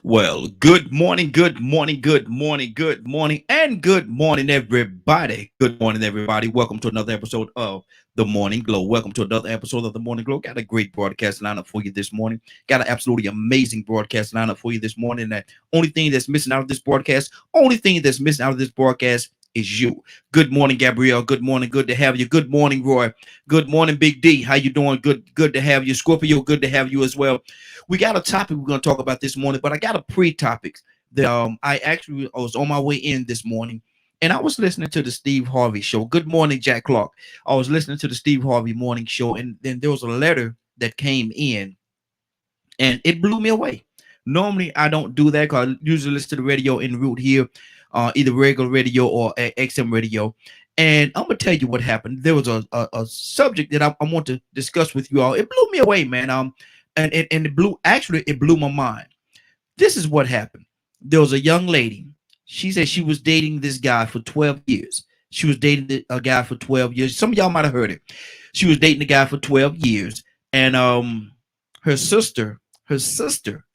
Well, good morning, good morning, good morning, good morning, and good morning, everybody. Good morning, everybody. Welcome to another episode of The Morning Glow. Welcome to another episode of The Morning Glow. Got a great broadcast lineup for you this morning. Got an absolutely amazing broadcast lineup for you this morning. That only thing that's missing out of this broadcast, is you. Good morning, Gabrielle. Good morning. Good to have you. Good morning, Roy. Good morning, Big D. How you doing? Good to have you. Scorpio, good to have you as well. We got a topic we're going to talk about this morning, but I got a pre-topic that I was on my way in this morning, and I was listening to the Steve Harvey show. Good morning, Jack Clark. I was listening to the Steve Harvey morning show, and then there was a letter that came in, and it blew me away. Normally, I don't do that because I usually listen to the radio en route here, either regular radio or XM radio. And I'm gonna tell you what happened. There was a subject that I want to discuss with you all. It blew me away, man. And it blew my mind. This is what happened. There was a young lady. She said she was dating this guy for 12 years. She was dating a guy for 12 years. Some of y'all might have heard it. She was dating the guy for 12 years. And her sister, her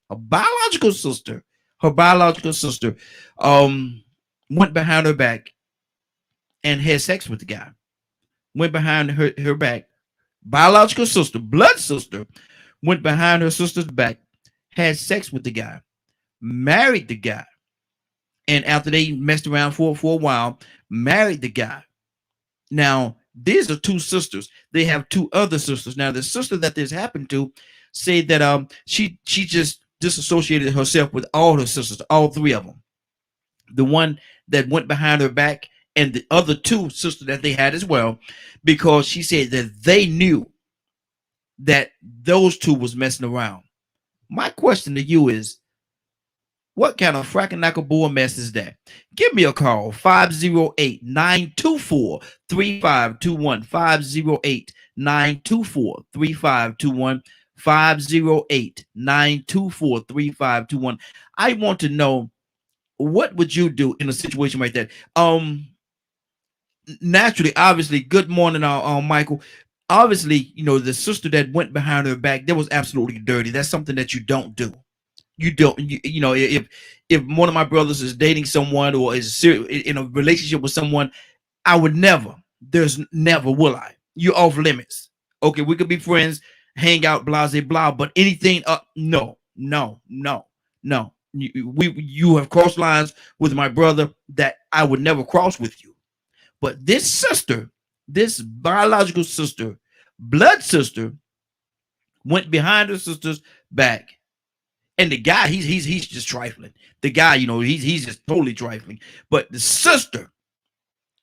biological sister, went behind her back and had sex with the guy. Went behind her back. Biological sister, blood sister, went behind her sister's back, had sex with the guy, married the guy. And after they messed around for a while, married the guy. Now, these are two sisters. They have two other sisters. Now, the sister that this happened to said that she just disassociated herself with all her sisters, all three of them. The one that went behind her back and the other two sisters that they had as well, because she said that they knew that those two was messing around. My question to you is, what kind of fracking bull mess is that? Give me a call, 508-924-3521, 508-924-3521, 508-924-3521. I want to know, what would you do in a situation like that? Naturally, obviously, good morning, Michael. Obviously, the sister that went behind her back, that was absolutely dirty. That's something that you don't do. You don't, if one of my brothers is dating someone or is in a relationship with someone, I would never, will I? You're off limits. Okay, we could be friends, hang out, blah, blah, blah, but anything, no. You have crossed lines with my brother that I would never cross with you. But this sister, this biological sister, blood sister, went behind her sister's back. And the guy, he's just trifling. The guy, he's just totally trifling. But the sister,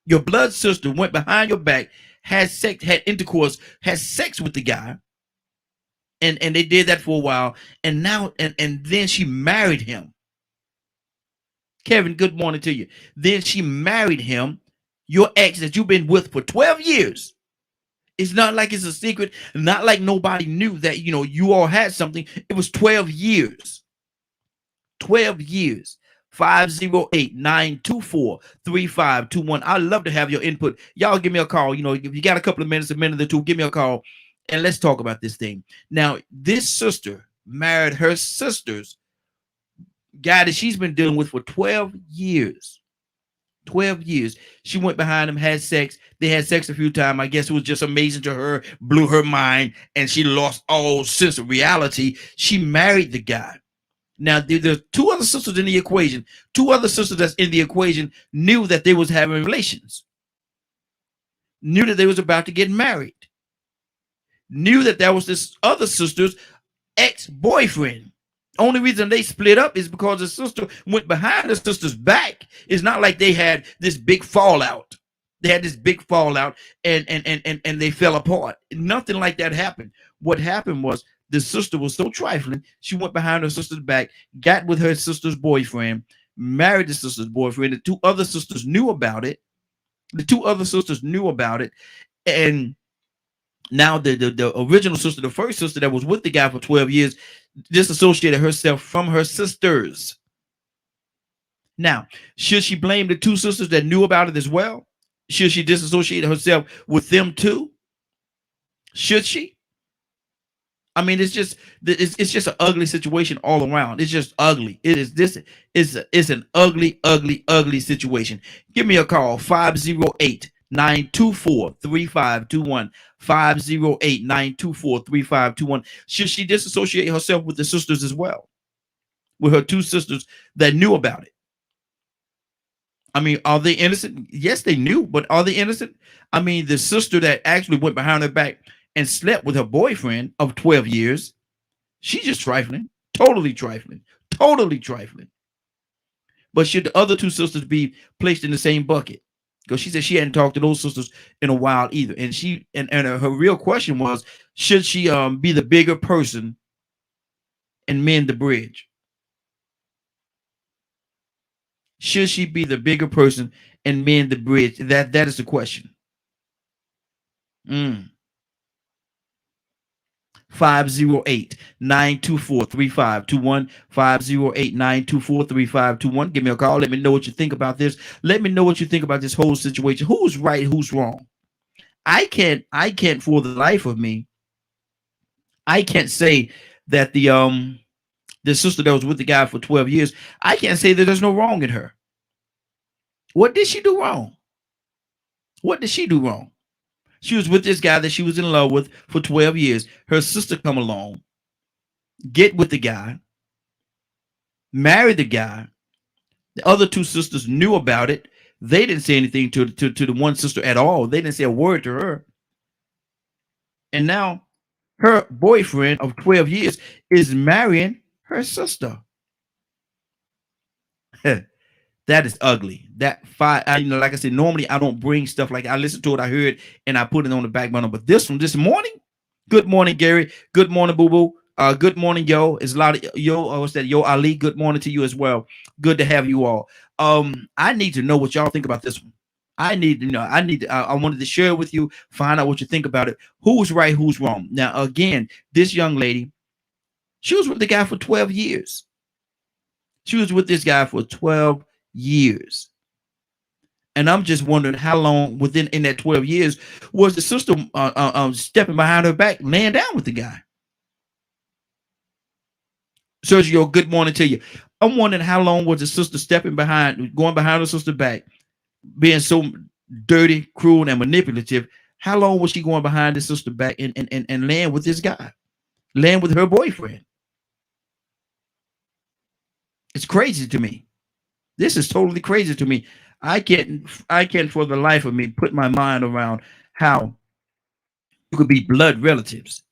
your blood sister, went behind your back, had sex, had intercourse, had sex with the guy. And they did that for a while. And now, and then she married him. Kevin, good morning to you. Then she married him, your ex that you've been with for 12 years. It's not like it's a secret, not like nobody knew that, you all had something. It was 12 years. 12 years. 508-924-3521. I'd love to have your input. Y'all give me a call. If you got a couple of minutes, a minute or two, give me a call and let's talk about this thing. Now, this sister married her sister's guy that she's been dealing with for 12 years. 12 years. She went behind him, had sex. They had sex a few times. I guess it was just amazing to her, blew her mind, and she lost all sense of reality. She married the guy. Now, there's two other sisters in the equation. Two other sisters that's in the equation knew that they was having relations. Knew that they was about to get married. Knew that was this other sister's ex-boyfriend. Only reason they split up is because the sister went behind the sister's back. It's not like they had this big fallout. They had this big fallout and they fell apart. Nothing like that happened. What happened was the sister was so trifling. She went behind her sister's back, got with her sister's boyfriend, married the sister's boyfriend. The two other sisters knew about it. And now the original sister, the first sister that was with the guy for 12 years, disassociated herself from her sisters. Now, should she blame the two sisters that knew about it as well? Should she disassociate herself with them too? Should she? I mean, it's just an ugly situation all around. It's just ugly. It is this is it's an ugly, ugly, ugly situation. Give me a call 508-924-3521. 508-924-3521. Should she disassociate herself with the sisters as well? With her two sisters that knew about it? I mean, are they innocent? Yes, they knew, but are they innocent? I mean, the sister that actually went behind her back and slept with her boyfriend of 12 years, she's just trifling, totally trifling, totally trifling. But should the other two sisters be placed in the same bucket? Because she said she hadn't talked to those sisters in a while either. And her real question was, should she be the bigger person and mend the bridge? Should she be the bigger person and mend the bridge? That is the question. 508-924-3521. 508-924-3521. Give me a call. Let me know what you think about this. Let me know what you think about this whole situation. Who's right? Who's wrong? I can't for the life of me, I can't say that the sister that was with the guy for 12 years, I can't say that there's no wrong in her. What did she do wrong? What did she do wrong? She was with this guy that she was in love with for 12 years. Her sister come along, get with the guy, marry the guy. The other two sisters knew about it. They didn't say anything to the one sister at all. They didn't say a word to her. And now her boyfriend of 12 years is marrying her sister. That is ugly. That like I said, normally I don't bring stuff like I listen to it, I heard, and I put it on the back burner. But this one this morning, good morning, Gary. Good morning, Boo Boo. Good morning, yo. It's a lot of yo. What's that? Yo, Ali. Good morning to you as well. Good to have you all. I need to know what y'all think about this one. I need to know. I wanted to share it with you. Find out what you think about it. Who's right? Who's wrong? Now, again, this young lady, she was with the guy for 12 years. She was with this guy for 12 years. And I'm just wondering how long in that 12 years was the sister stepping behind her back, laying down with the guy. Sergio, good morning to you. I'm wondering how long was the sister going behind her sister back, being so dirty, cruel, and manipulative. How long was she going behind the sister back and laying with this guy, laying with her boyfriend? It's crazy to me. This is totally crazy to me. I can't for the life of me put my mind around how you could be blood relatives.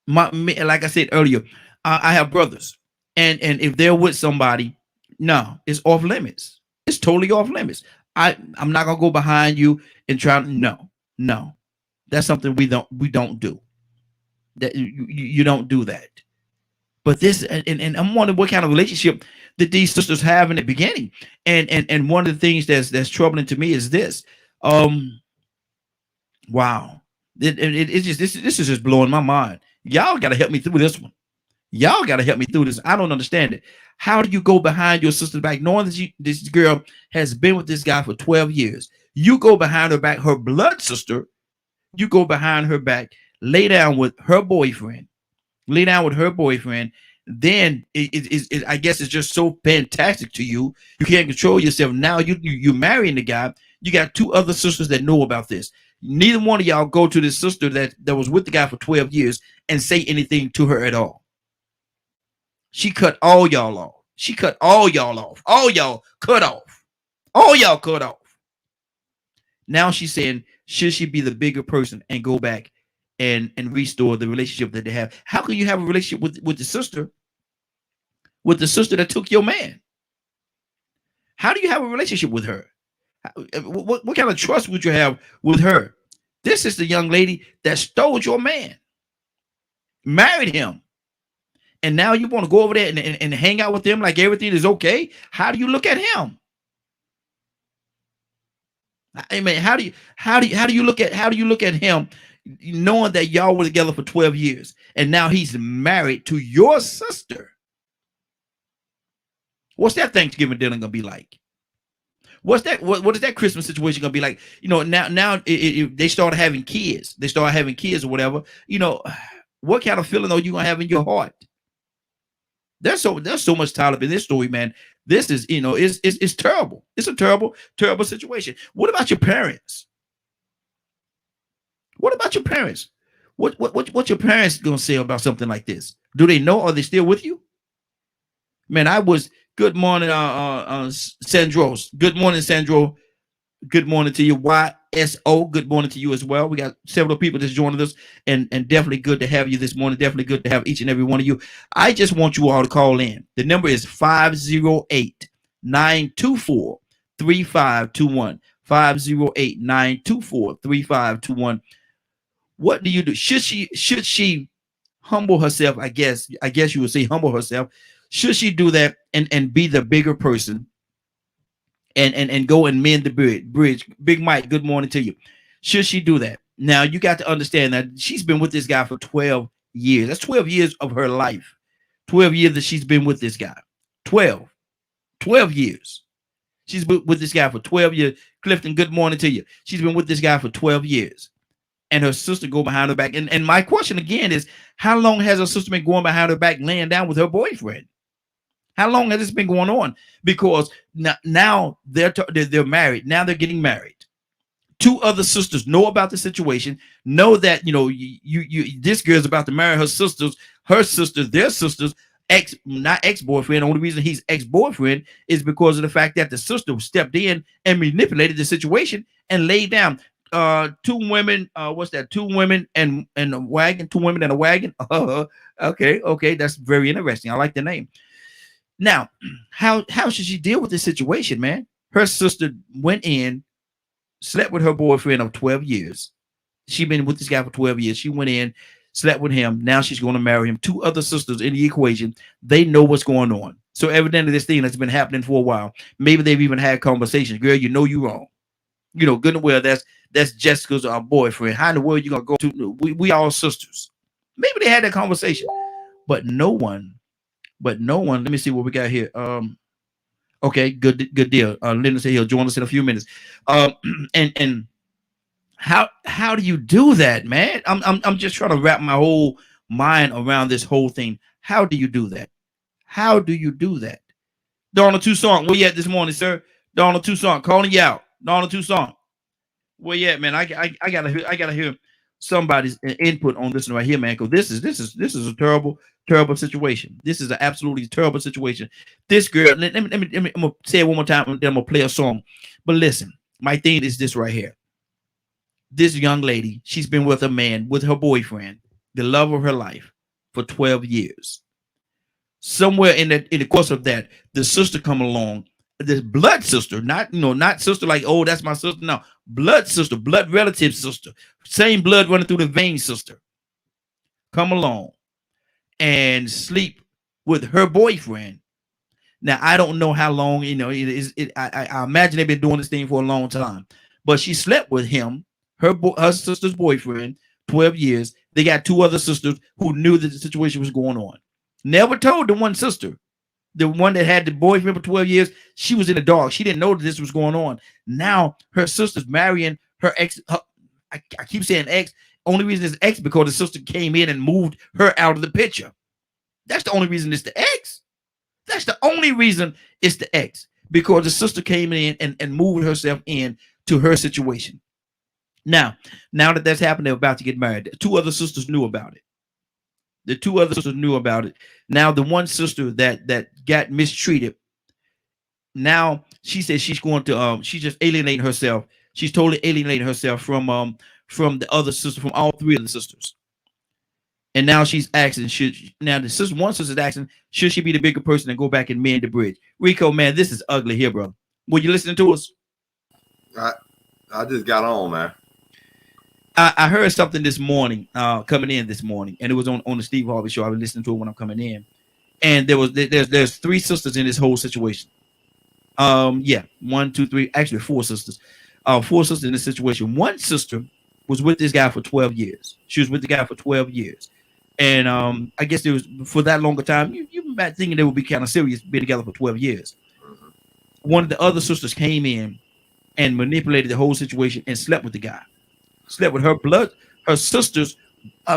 Like I said earlier, I have brothers, and if they're with somebody, no, it's off limits. It's totally off limits. I'm not gonna go behind you and try. No, that's something we don't do. That you don't do that. But this, and I'm wondering what kind of relationship that these sisters have in the beginning. And one of the things that's troubling to me is this. Wow. It's just this is just blowing my mind. Y'all got to help me through this one. Y'all got to help me through this. I don't understand it. How do you go behind your sister's back, knowing that this girl has been with this guy for 12 years? You go behind her back, her blood sister. You go behind her back, lay down with her boyfriend. Then I guess it's just so fantastic to you. You can't control yourself. Now you're marrying the guy. You got two other sisters that know about this. Neither one of y'all go to this sister that was with the guy for 12 years and say anything to her at all. She cut all y'all off. She cut all y'all off. All y'all cut off. All y'all cut off. Now she's saying, should she be the bigger person and go back and restore the relationship that they have? How can you have a relationship with the sister that took your man? How do you have a relationship with her? What kind of trust would you have with her? This is the young lady that stole your man, married him, and now you want to go over there and hang out with him like everything is okay? How do you look at him? I mean, how do you look at him, knowing that y'all were together for 12 years and now he's married to your sister? What's that Thanksgiving dinner gonna be like? What is that Christmas situation gonna be like? You know, now they started having kids. They started having kids or whatever. You know, What kind of feeling are you gonna have in your heart? There's so much tied up in this story, man. This is, it's terrible. It's a terrible, terrible situation. What about your parents? What about your parents? What your parents gonna say about something like this? Do they know? Are they still with you? Man, I was. Good morning, Sandros. Good morning, Sandro. Good morning to you, YSO. Good morning to you as well. We got several people just joining us, and definitely good to have you this morning. Definitely good to have each and every one of you. I just want you all to call in. The number is 508-924-3521. 508-924-3521. What do you do? Should she humble herself? I guess you would say humble herself. Should she do that and be the bigger person and go and mend the bridge? Big Mike, good morning to you. Should she do that? Now, you got to understand that she's been with this guy for 12 years. That's 12 years of her life. 12 years that she's been with this guy. 12 years. She's been with this guy for 12 years. Clifton, good morning to you. She's been with this guy for 12 years. And her sister go behind her back. And my question again is, how long has her sister been going behind her back, laying down with her boyfriend? How long has this been going on? Because now they're married. Now they're getting married. Two other sisters know about the situation, know that, this girl's about to marry her sisters, their sisters, not ex-boyfriend. The only reason he's ex-boyfriend is because of the fact that the sister stepped in and manipulated the situation and laid down. Two women, two women and a wagon, two women and a wagon. Okay, that's very interesting. I like the name. Now, how should she deal with this situation, man? Her sister went in, slept with her boyfriend of 12 years. She's been with this guy for 12 years. She went in, slept with him. Now she's going to marry him. Two other sisters in the equation. They know what's going on. So evidently this thing that's been happening for a while. Maybe they've even had conversations. Girl, you know you're wrong. Good and well, that's Jessica's boyfriend. How in the world you gonna go to? We all sisters. Maybe they had that conversation, but no one. Let me see what we got here. Okay, good deal. Linda said he'll join us in a few minutes. And how do you do that, man? I'm just trying to wrap my whole mind around this whole thing. How do you do that? How do you do that? Donald Toussaint, where you at this morning, sir? Donald Toussaint, calling you out. Donald Toussaint, where you at, man? I gotta hear somebody's input on this one right here, man. Because this is a terrible situation. This is an absolutely terrible situation. This girl, let me I'm gonna say it one more time, and then I'm gonna play a song. But listen, my thing is this right here. This young lady, she's been with a man, with her boyfriend, the love of her life, for 12 years. Somewhere in the course of that, the sister come along, this blood sister, not sister like, oh, that's my sister. No, blood sister, blood relative sister, same blood running through the veins sister, come along and sleep with her boyfriend. Now, I don't know how long, I imagine they've been doing this thing for a long time, but she slept with him, her sister's boyfriend, 12 years. They got two other sisters who knew that the situation was going on. Never told the one sister. The one that had the boyfriend for 12 years, she was in the dark. She didn't know that this was going on. Now her sister's marrying her ex. I keep saying ex. Only reason it's ex because the sister came in and moved her out of the picture. That's the only reason it's the ex. That's the only reason it's the ex, because the sister came in and moved herself in to her situation. Now that that's happened, they're about to get married. Two other sisters knew about it. The two other sisters knew about it. Now, the one sister that got mistreated, now she says she's going to she's just alienating herself. She's totally alienating herself from the other sister, from all three of the sisters. And now she's asking, one sister's asking, should she be the bigger person and go back and mend the bridge? Rico, man, this is ugly here, bro. Were you listening to us? I just got on, man. I heard something this morning, coming in this morning, and it was on the Steve Harvey show. I was listening to it when I'm coming in, and there's three sisters in this whole situation. Yeah, 1, 2, 3, actually four sisters. Four sisters in this situation. One sister was with this guy for 12 years. She was with the guy for 12 years, and I guess it was for that longer time. You might thinking they would be kind of serious being together for 12 years. One of the other sisters came in and manipulated the whole situation and slept with the guy. Slept with her sisters,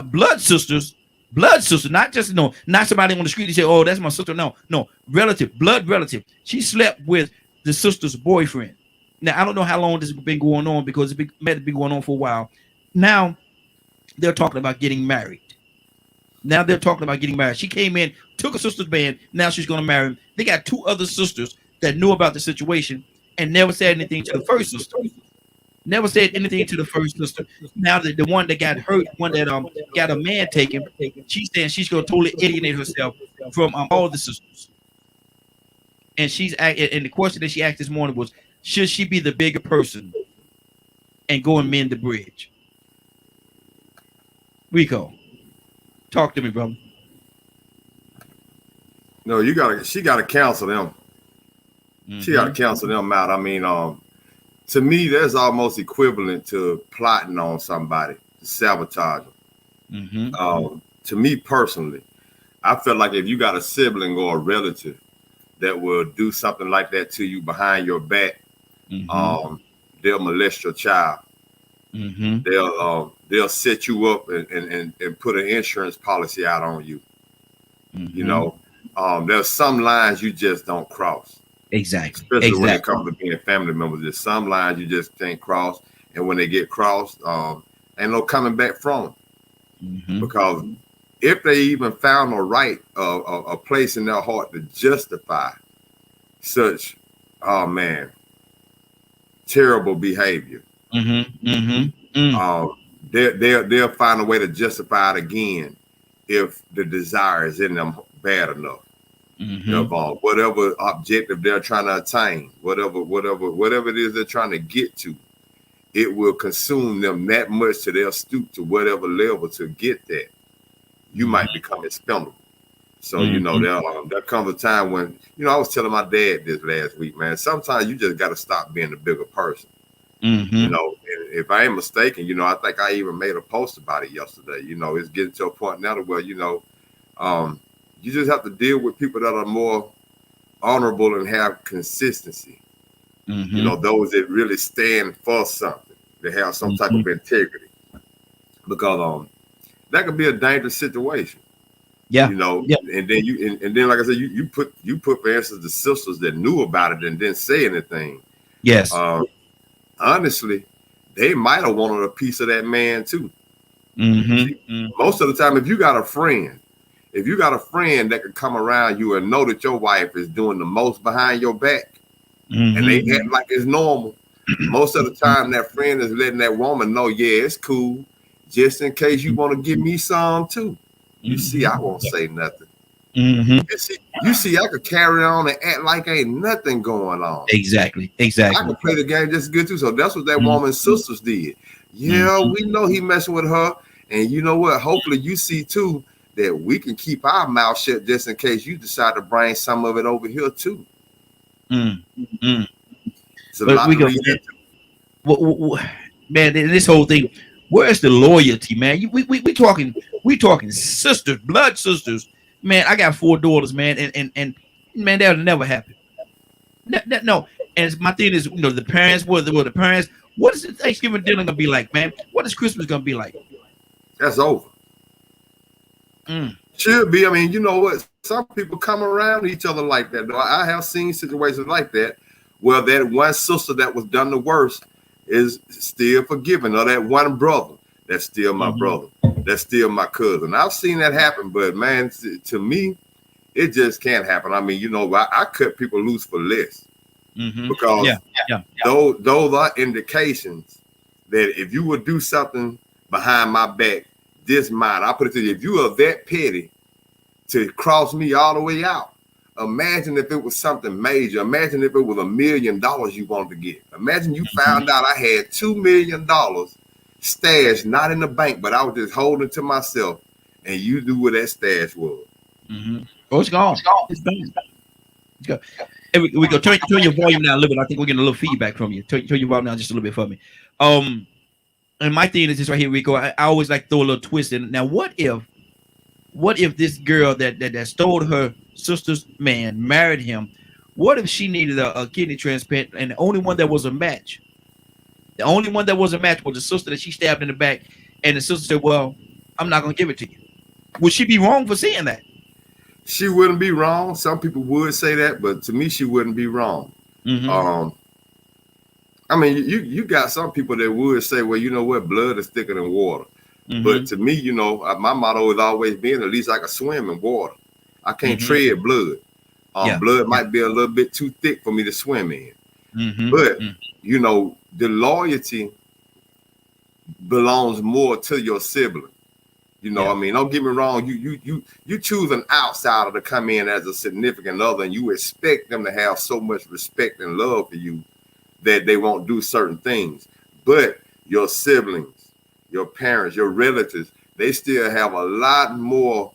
blood sisters, blood sister, not just not somebody on the street. They say, "Oh, that's my sister." No, no, relative, blood relative. She slept with the sister's boyfriend. Now I don't know how long this has been going on because it might have been going on for a while. Now they're talking about getting married. Now they're talking about getting married. She came in, took her sister's man. Now she's going to marry him. They got two other sisters that knew about the situation and never said anything to the first sister. Never said anything to the first sister. Now the one that got hurt, one that got a man taken, she's saying she's going to totally alienate herself from all the sisters. And and the question that she asked this morning was, should she be the bigger person and go and mend the bridge? Rico, talk to me, brother. No, she gotta counsel them. She gotta counsel them out. I mean, to me, that's almost equivalent to plotting on somebody to sabotage them. To me personally, I feel like if you got a sibling or a relative that will do something like that to you behind your back, they'll molest your child. They'll set you up and put an insurance policy out on you. You know, there's some lines you just don't cross. Exactly. Especially when it comes to being family members. There's some lines you just can't cross, and when they get crossed, ain't no coming back from them. Because if they even found a place in their heart to justify such, terrible behavior, they'll find a way to justify it again if the desire is in them bad enough. Whatever objective they're trying to attain, whatever it is they're trying to get to, it will consume them that much to they'll stoop to whatever level to get that. You might become expendable. So there comes a time when I was telling my dad this last week, man. Sometimes you just got to stop being the bigger person. And if I ain't mistaken, I think I even made a post about it yesterday. It's getting to a point now to where you just have to deal with people that are more honorable and have consistency. Those that really stand for something. They have some type of integrity. Because that could be a dangerous situation. Yeah. And then like I said, you put for instance the sisters that knew about it and didn't say anything. Yes. Honestly, they might have wanted a piece of that man too. Most of the time, if you got a friend that can come around you and know that your wife is doing the most behind your back, and they act like it's normal, most of the time that friend is letting that woman know, yeah, it's cool, just in case you want to give me some too. You see, I won't say nothing. You see, I could carry on and act like ain't nothing going on. Exactly. I can play the game just good too. So that's what that woman's sisters did. Yeah, we know he messing with her, and you know what? Hopefully, you see too that we can keep our mouth shut just in case you decide to bring some of it over here too. So man, this whole thing. Where's the loyalty, man? We talking sisters, blood sisters. Man, I got 4 daughters, man, and man, that'll never happen. No. And my thing is, the parents, the parents, what is the Thanksgiving dinner gonna be like, man? What is Christmas gonna be like? That's over. Should be. I mean, you know what? Some people come around each other like that. Though I have seen situations like that where that one sister that was done the worst is still forgiven, or that one brother that's still my brother, that's still my cousin. I've seen that happen, but man, to me, it just can't happen. I mean, I cut people loose for less because those are indications that if you would do something behind my back, this might. I put it to you, if you are that petty to cross me all the way out, imagine if it was something major. Imagine if it was $1 million you wanted to get. Imagine you found out I had $2 million stashed, not in the bank, but I was just holding it to myself, and you knew where that stash was. Oh, it's gone. It's gone. It's gone. Hey, we go turn your volume down a little bit. I think we're getting a little feedback from you. Turn your volume down just a little bit for me. And my thing is this right here, Rico. I always like throw a little twist in. Now, what if this girl that stole her sister's man married him? What if she needed a kidney transplant and the only one that was a match? The only one that was a match was the sister that she stabbed in the back, and the sister said, "Well, I'm not gonna give it to you." Would she be wrong for saying that? She wouldn't be wrong. Some people would say that, but to me, she wouldn't be wrong. I mean, you got some people that would say, well, you know what, blood is thicker than water. But to me, you know, my motto has always been, at least I can swim in water. I can't tread blood. Blood might be a little bit too thick for me to swim in. But, you know, the loyalty belongs more to your sibling. You know, I mean, don't get me wrong. You choose an outsider to come in as a significant other, and you expect them to have so much respect and love for you that they won't do certain things. But your siblings, your parents, your relatives, they still have a lot more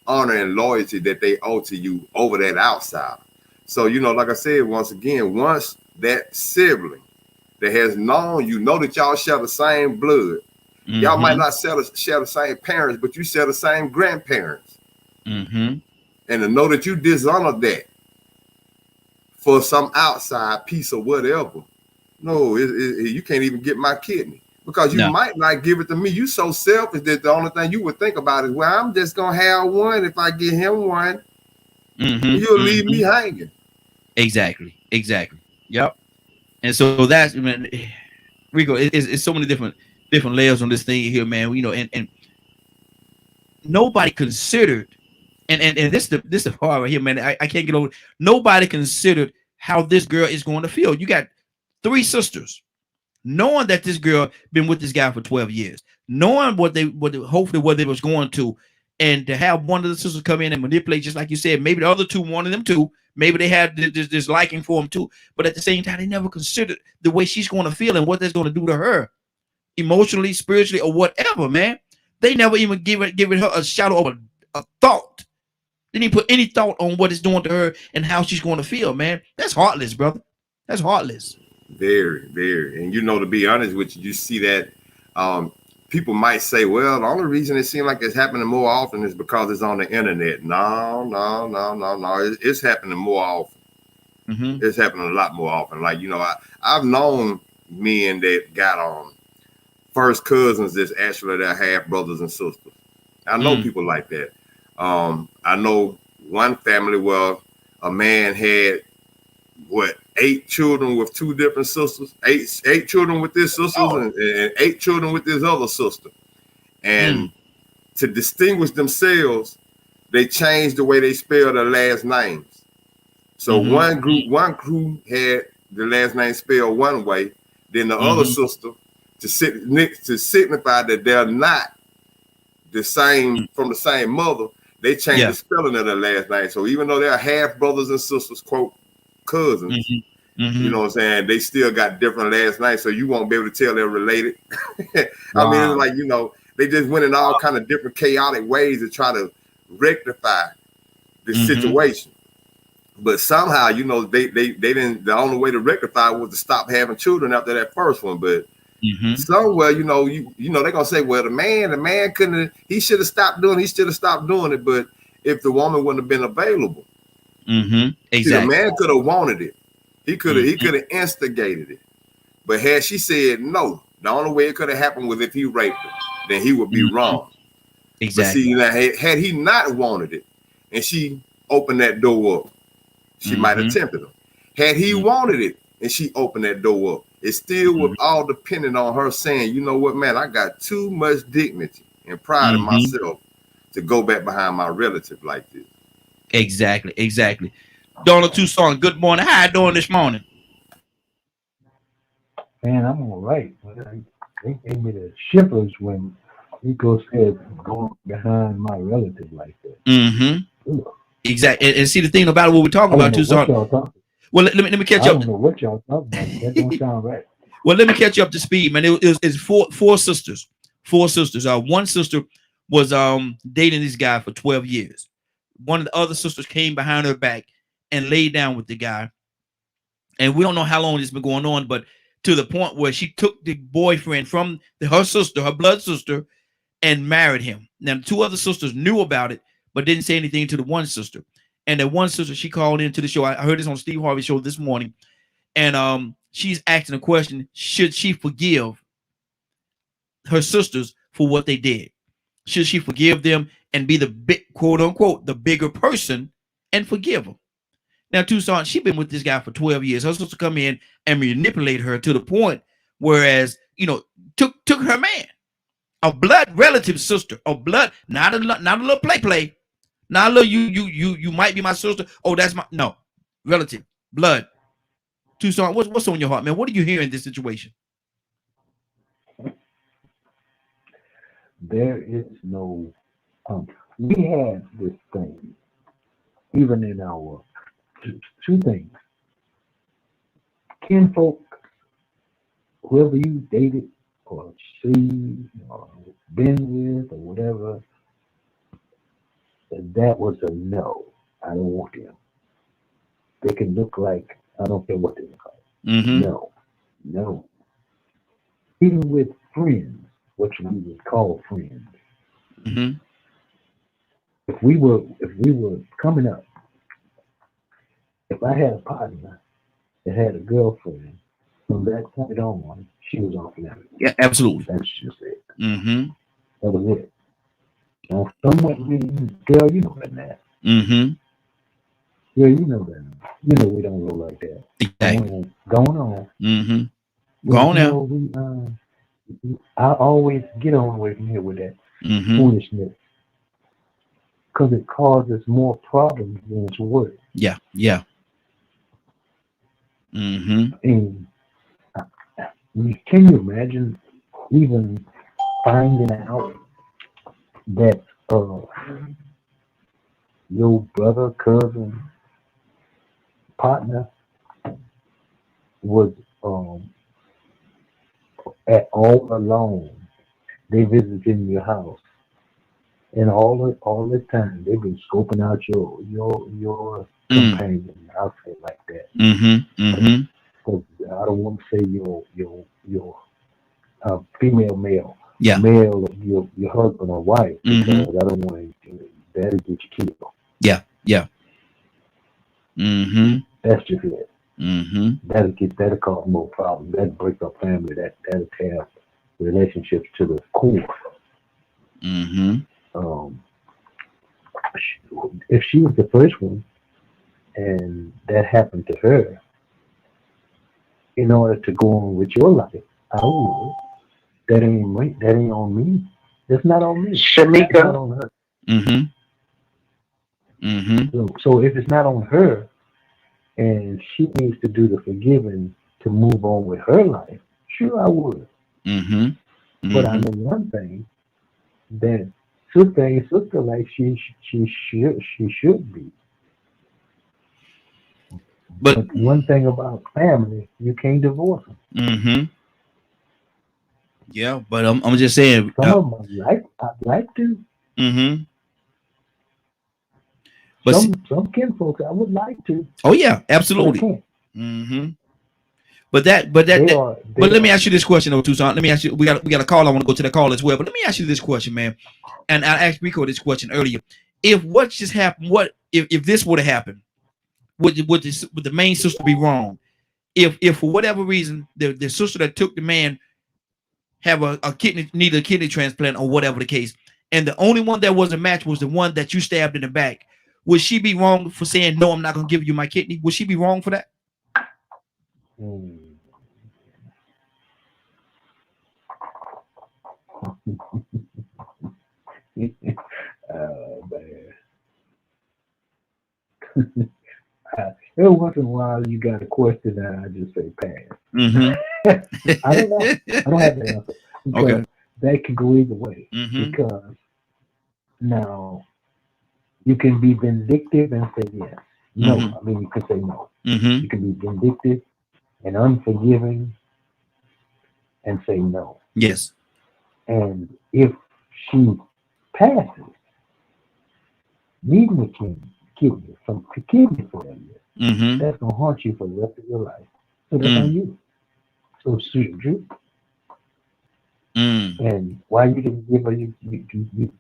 honor and loyalty that they owe to you over that outsider. So, you know, like I said, once again, once that sibling that has known you, know that y'all share the same blood. Y'all might not share the same parents, but you share the same grandparents. And to know that you dishonor that for some outside piece or whatever, no, you can't even get my kidney because you might not give it to me. You so selfish that the only thing you would think about is, well, I'm just gonna have one. If I get him one, you'll leave me hanging. Exactly. Yep. And so that's, man, Rico, it's so many different layers on this thing here, man. You know, and nobody considered, and this the part right here, man. I can't get over. Nobody considered how this girl is going to feel. You got 3 sisters, knowing that this girl been with this guy for 12 years, knowing what they was going to, and to have one of the sisters come in and manipulate, just like you said. Maybe the other 2 wanted them too. Maybe they had this liking for him too. But at the same time, they never considered the way she's going to feel and what that's going to do to her, emotionally, spiritually, or whatever, man. They never even given her a shadow of a thought. They didn't put any thought on what it's doing to her and how she's going to feel, man. That's heartless, brother. That's heartless. Very, very. And you know, to be honest with you, you see that people might say, well, the only reason it seems like it's happening more often is because it's on the internet. No. It's happening more often. It's happening a lot more often. Like, you know, I've known men that got first cousins that's actually their half brothers and sisters. I know people like that. I know one family where a man had 8 children with 2 different sisters, 8 children with this sister and 8 children with this other sister. And to distinguish themselves, they changed the way they spell their last names. So one group had the last name spelled one way, then the other sister, to signify that they're not the same from the same mother, they changed the spelling of their last name. So even though they're half brothers and sisters, quote, cousins, you know what I'm saying, they still got different last names, so you won't be able to tell they're related. I mean, it's like, you know, they just went in all kind of different chaotic ways to try to rectify the situation. But somehow, you know, they didn't. The only way to rectify was to stop having children after that first one. But somewhere, you know, they're gonna say, well, the man couldn't. He should have stopped doing. He should have stopped doing it. But if the woman wouldn't have been available, exactly, see, the man could have wanted it. He could have instigated it. But had she said no, the only way it could have happened was if he raped her. Then he would be wrong. Exactly. But see, had he not wanted it, and she opened that door up, she might have tempted him. Had he wanted it and she opened that door up, it still was all dependent on her saying, you know what, man, I got too much dignity and pride in myself to go back behind my relative like this. Exactly. Donald Tucson, good morning. How you doing this morning? Man, I'm all right. They gave me the shippers when Rico said going behind my relative like that. Exactly. And see, the thing about what we're talking about, Tucson. Well, let me catch up. I don't know what y'all talking about. That don't sound right. Well, let me catch you up to speed, man. It's four sisters. 4 sisters. One sister was dating this guy for 12 years. One of the other sisters came behind her back and laid down with the guy. And we don't know how long this has been going on, but to the point where she took the boyfriend from her sister, her blood sister, and married him. Now, the 2 other sisters knew about it, but didn't say anything to the one sister. And the one sister, she called into the show. I heard this on Steve Harvey's show this morning. And she's asking a question: should she forgive her sisters for what they did? Should she forgive them and be the big, quote unquote, the bigger person and forgive him. Now, Tucson, she been with this guy for 12 years. Her sister come in and manipulate her to the point, whereas, took her man, a blood relative sister, a blood, not a little play, not a little you might be my sister. Oh, that's my no relative, blood. Tucson, what's on your heart, man? What do you hear in this situation? There is no. We had this thing, even in our two things. Kinfolk, whoever you dated or see or been with or whatever, that was a no. I don't want them. They can look like, I don't care what they look like. Mm-hmm. No. Even with friends, what we would call friends. Mm-hmm. If we were coming up, if I had a partner that had a girlfriend, from that point on, she was off limits. Yeah, absolutely. That's just it. Mm-hmm. That was it. Now, somewhat, girl, you know that now. Mm-hmm. Yeah, you know that. You know we don't go like that. Exactly. Going on. Mm-hmm. Go on now. I always get on with here with that Mm-hmm. foolishness because it causes more problems than it's worth. Yeah. Mm-hmm. And can you imagine even finding out that your brother, cousin, partner was at all alone? They visited your house, and all the time they've been scoping out your companion. I'll say it like that. Mm-hmm. Mm-hmm. Because I don't want to say your female male. Yeah. Male, your husband or wife, because Mm-hmm. I don't want to. That'll get you killed. Yeah. Mm-hmm. That's just it. Mm-hmm. That'll cause more problems. That'll break up family. That'll tear relationships to the core. Mm-hmm. If she was the first one, and that happened to her, in order to go on with your life, I would. That ain't on me. That's not on me. Shamika. That's not on her. Mm-hmm. Mm-hmm. So if it's not on her, and she needs to do the forgiving to move on with her life, sure I would. Mm-hmm. Mm-hmm. But I know one thing, that sister ain't sister like she should be. But one thing about family, you can't divorce them. Mm-hmm. Yeah, but I'm just saying. Some of them I'd like to. Mm-hmm. But some kinfolks I would like to. Oh yeah, absolutely. But I can't. Mm-hmm. But let me ask you this question, though, Tucson. Let me ask you. We got a call. I want to go to the call as well. But let me ask you this question, man. And I asked Rico this question earlier. If what just happened, what if this would have happened? Would the main sister be wrong? If for whatever reason the sister that took the man have need a kidney transplant or whatever the case, and the only one that wasn't matched was the one that you stabbed in the back, would she be wrong for saying no? I'm not gonna give you my kidney. Would she be wrong for that? Oh man. Every once in a while you got a question and I just say pass. Mm-hmm. I don't know. I don't have the answer. Okay. That could go either way. Mm-hmm. Because now you can be vindictive and say yes. No, Mm-hmm. I mean you can say no. Mm-hmm. You can be vindictive and unforgiving and say no. Yes. And if she passes, needing a kidney from kidney failure, Mm-hmm. that's gonna haunt you for the rest of your life. So that's on you. So should you? Mm. And why you didn't give her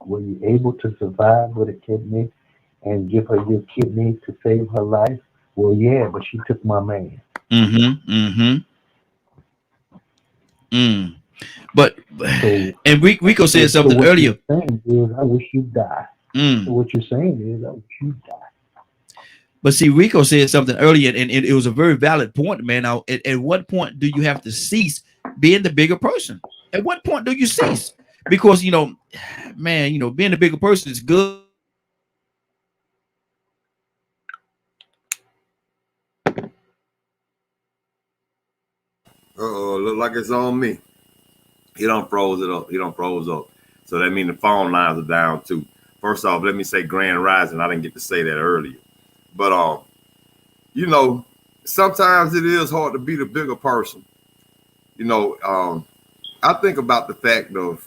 were you able to survive with a kidney and give her your kidney to save her life? Well, yeah, but she took my man. Mm-hmm. Mm-hmm. But So, and Rico said something what earlier. you're saying is, I wish you die. So what you're saying is, I want you to die. But see, Rico said something earlier, and it was a very valid point, man. Now, at what point do you have to cease being the bigger person? At what point do you cease? Because man, being the bigger person is good. Look like it's on me. He don't froze it up. He don't froze up. So that means the phone lines are down too. First off, let me say grand rising. I didn't get to say that earlier. But sometimes it is hard to be the bigger person. I think about the fact of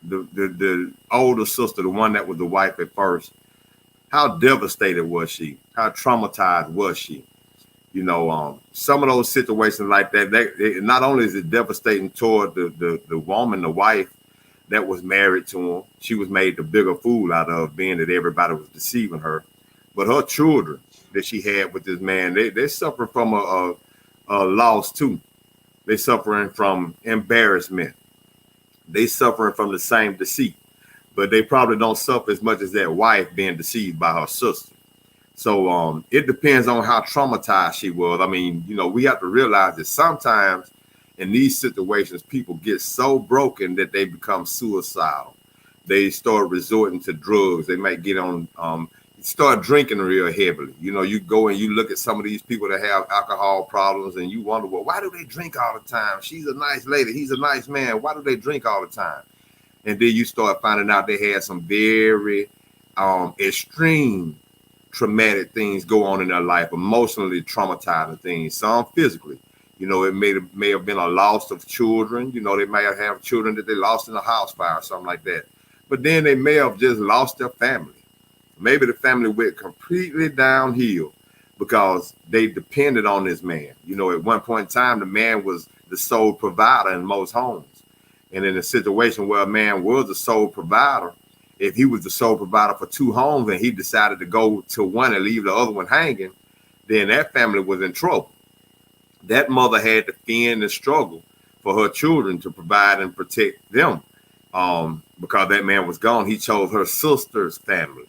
the older sister, the one that was the wife at first. How devastated was she? How traumatized was she? Some of those situations like that, not only is it devastating toward the woman, the wife that was married to him, she was made the bigger fool out of, being that everybody was deceiving her, but her children that she had with this man, they suffer from a loss too. They suffering from embarrassment. They suffering from the same deceit, but they probably don't suffer as much as that wife being deceived by her sister. So it depends on how traumatized she was. I mean, we have to realize that sometimes in these situations, people get so broken that they become suicidal. They start resorting to drugs. They might get on, start drinking real heavily. You go and you look at some of these people that have alcohol problems and you wonder, well, why do they drink all the time? She's a nice lady. He's a nice man. Why do they drink all the time? And then you start finding out they had some very extreme traumatic things go on in their life, emotionally traumatizing things, some physically. It may have been a loss of children. They may have children that they lost in a house fire or something like that. But then they may have just lost their family. Maybe the family went completely downhill because they depended on this man. At one point in time, the man was the sole provider in most homes. And in a situation where a man was the sole provider, if he was the sole provider for two homes and he decided to go to one and leave the other one hanging, then that family was in trouble. That mother had to fend and struggle for her children to provide and protect them. Because that man was gone, he chose her sister's family.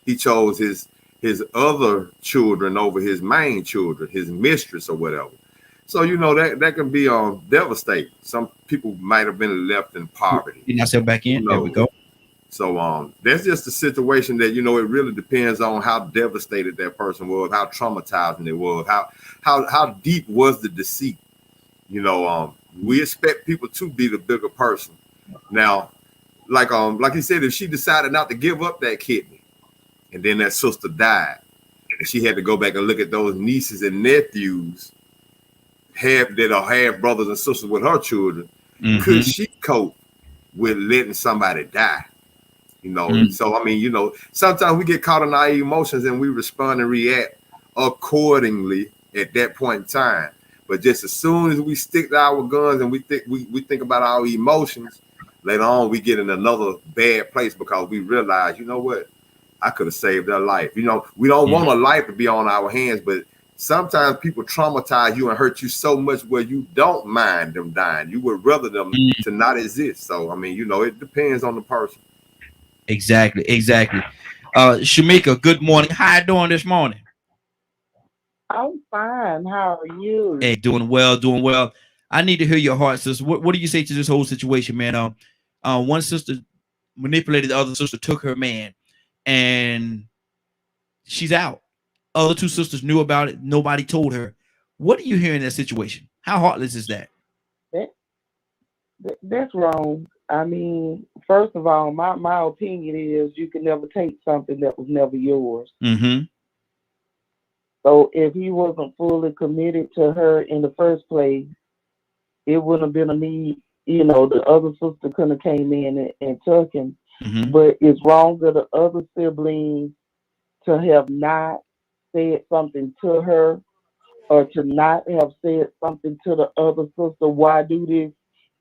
He chose his other children over his main children, his mistress or whatever. So that can be devastating. Some people might have been left in poverty. Get yourself back in. There we go. So that's just a situation that it really depends on how devastated that person was, how traumatizing it was, how deep was the deceit. We expect people to be the bigger person. Now, like you said, if she decided not to give up that kidney, and then that sister died, and she had to go back and look at those nieces and nephews that are half brothers and sisters with her children, could she cope with letting somebody die? So I mean, sometimes we get caught in our emotions and we respond and react accordingly at that point in time. But just as soon as we stick to our guns and we think about our emotions, later on we get in another bad place because we realize, what, I could have saved their life. We don't want a life to be on our hands, but sometimes people traumatize you and hurt you so much where you don't mind them dying. You would rather them to not exist. So I mean, it depends on the person. Exactly. Shamika, good morning. How you doing this morning? I'm fine. How are you? Hey, doing well. I need to hear your heart, sister. What do you say to this whole situation, man? One sister manipulated the other sister, took her man, and she's out. Other two sisters knew about it. Nobody told her. What do you hear in that situation? How heartless is that? That's wrong. I mean, first of all, my opinion is you can never take something that was never yours. So if he wasn't fully committed to her in the first place, it wouldn't have been a need. The other sister couldn't have came in and took him. But it's wrong of the other siblings to have not said something to her or to not have said something to the other sister. Why do this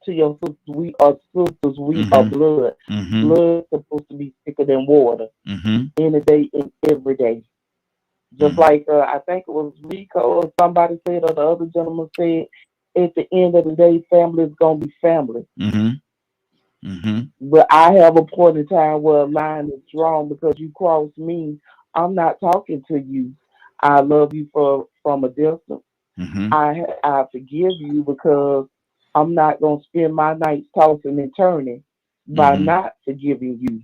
to your sister? We are sisters. We are blood. Blood is supposed to be thicker than water any day and every day. Just like I think it was Rico or somebody said, or the other gentleman said, at the end of the day, family is gonna be family. But I have a point in time where a line is drawn because you crossed me. I'm not talking to you. I love you from a distance. I forgive you because I'm not gonna spend my nights tossing and turning by not forgiving you.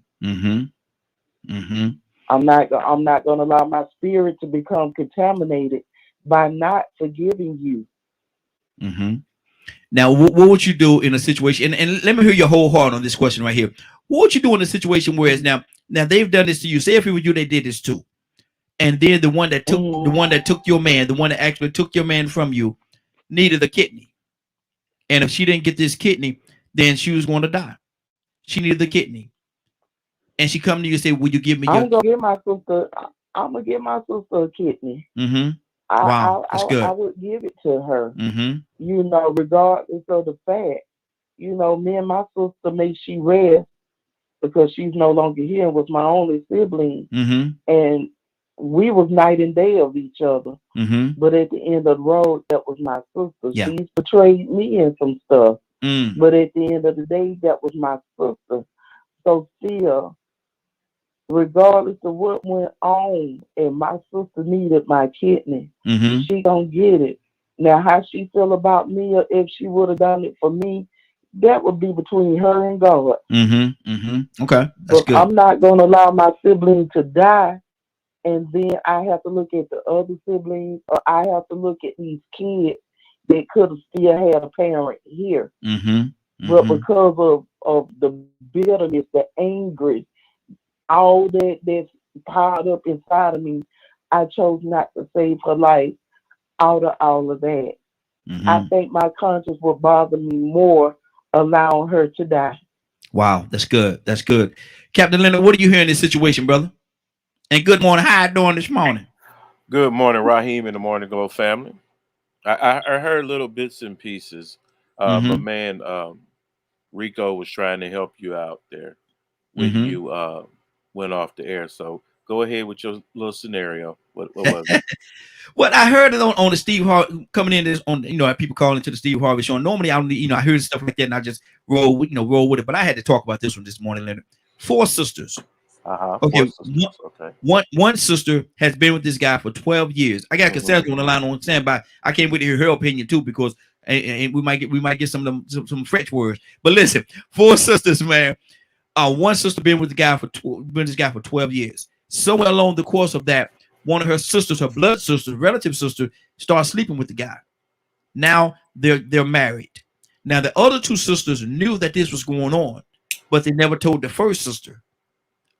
I'm not gonna allow my spirit to become contaminated by not forgiving you. Now, what would you do in a situation? And let me hear your whole heart on this question right here. What would you do in a situation where it's now they've done this to you? Say if it was you, they did this too, and then the one that took your man, the one that actually took your man from you, needed a kidney, and if she didn't get this kidney, then she was going to die. She needed the kidney, and she come to you and say, "Will you give me your?" I'm gonna give my sister. I'm gonna give my sister a kidney. Wow, that's I good. would give it to her. You know, regardless of the fact. You know, me and my sister made she rest because she's no longer here and was my only sibling. And we was night and day of each other. But at the end of the road, that was my sister. Yeah. She's betrayed me in some stuff. Mm. But at the end of the day, that was my sister. So still, regardless of what went on, and my sister needed my kidney, she gonna get it. Now, how she feel about me, or if she would have done it for me, that would be between her and God. Okay, that's But good. I'm not gonna allow my sibling to die, and then I have to look at the other siblings, or I have to look at these kids that could have still had a parent here. But because of the bitterness, the angry, all that's piled up inside of me, I chose not to save her life out of all of that. I think my conscience would bother me more allowing her to die. Wow, that's good. That's good. Captain Leonard, what do you hear in this situation, brother? And good morning. How you doing this morning? Good morning, Raheem and the Morning Glow family. I heard little bits and pieces, but man, Rico was trying to help you out there when you went off the air. So go ahead with your little scenario. What was it? Well, I heard it on the Steve Harvey coming in this on people calling to the Steve Harvey show. Normally, I don't I hear stuff like that and I just roll with it. But I had to talk about this one this morning, Leonard. 4 sisters. Okay, 4 sisters. Okay. One sister has been with this guy for 12 years. I got Cassandra on the line on standby. I can't wait to hear her opinion too, because and we might get some of them some French words. But listen, 4 sisters, man. One sister been with this guy for 12 years. Somewhere along the course of that, one of her sisters, her blood sister, relative sister, starts sleeping with the guy. Now they're married. Now the other 2 sisters knew that this was going on, but they never told the first sister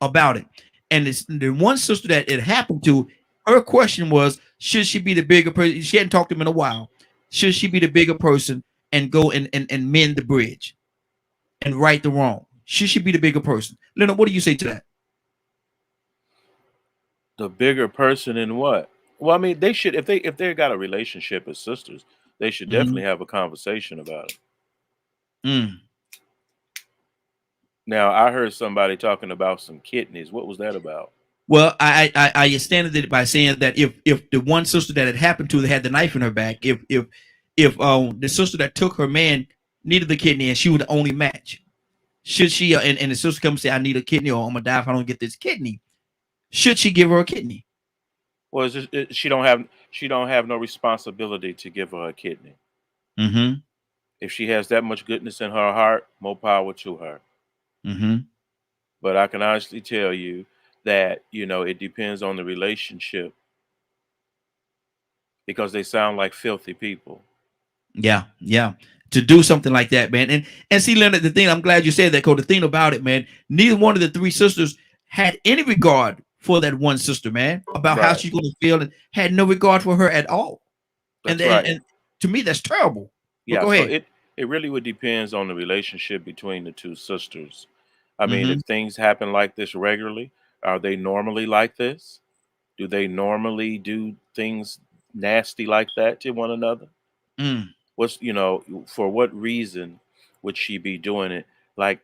about it. And it's the one sister that it happened to, her question was, should she be the bigger person? She hadn't talked to him in a while. Should she be the bigger person and go and mend the bridge and right the wrong? Should she be the bigger person? Leonard, what do you say to that? The bigger person in what? Well, I mean, they should if they got a relationship as sisters, they should definitely have a conversation about it. Now, I heard somebody talking about some kidneys. What was that about? Well, I extended it by saying that if the one sister that it happened to that had the knife in her back, if the sister that took her man needed the kidney and she was the only match, should she and the sister come and say, I need a kidney or I'm gonna die if I don't get this kidney, should she give her a kidney? Well, she don't have no responsibility to give her a kidney. If she has that much goodness in her heart, more power to her. But I can honestly tell you that, it depends on the relationship, because they sound like filthy people. Yeah. To do something like that, man. And see, Leonard, the thing, I'm glad you said that, because the thing about it, man, neither one of the 3 sisters had any regard for that one sister, man, about how she's going to feel, and had no regard for her at all. That's right. And to me, that's terrible. Yeah, go ahead. So it really would depends on the relationship between the 2 sisters. I mean, if things happen like this regularly, are they normally like this? Do they normally do things nasty like that to one another? For what reason would she be doing it? Like,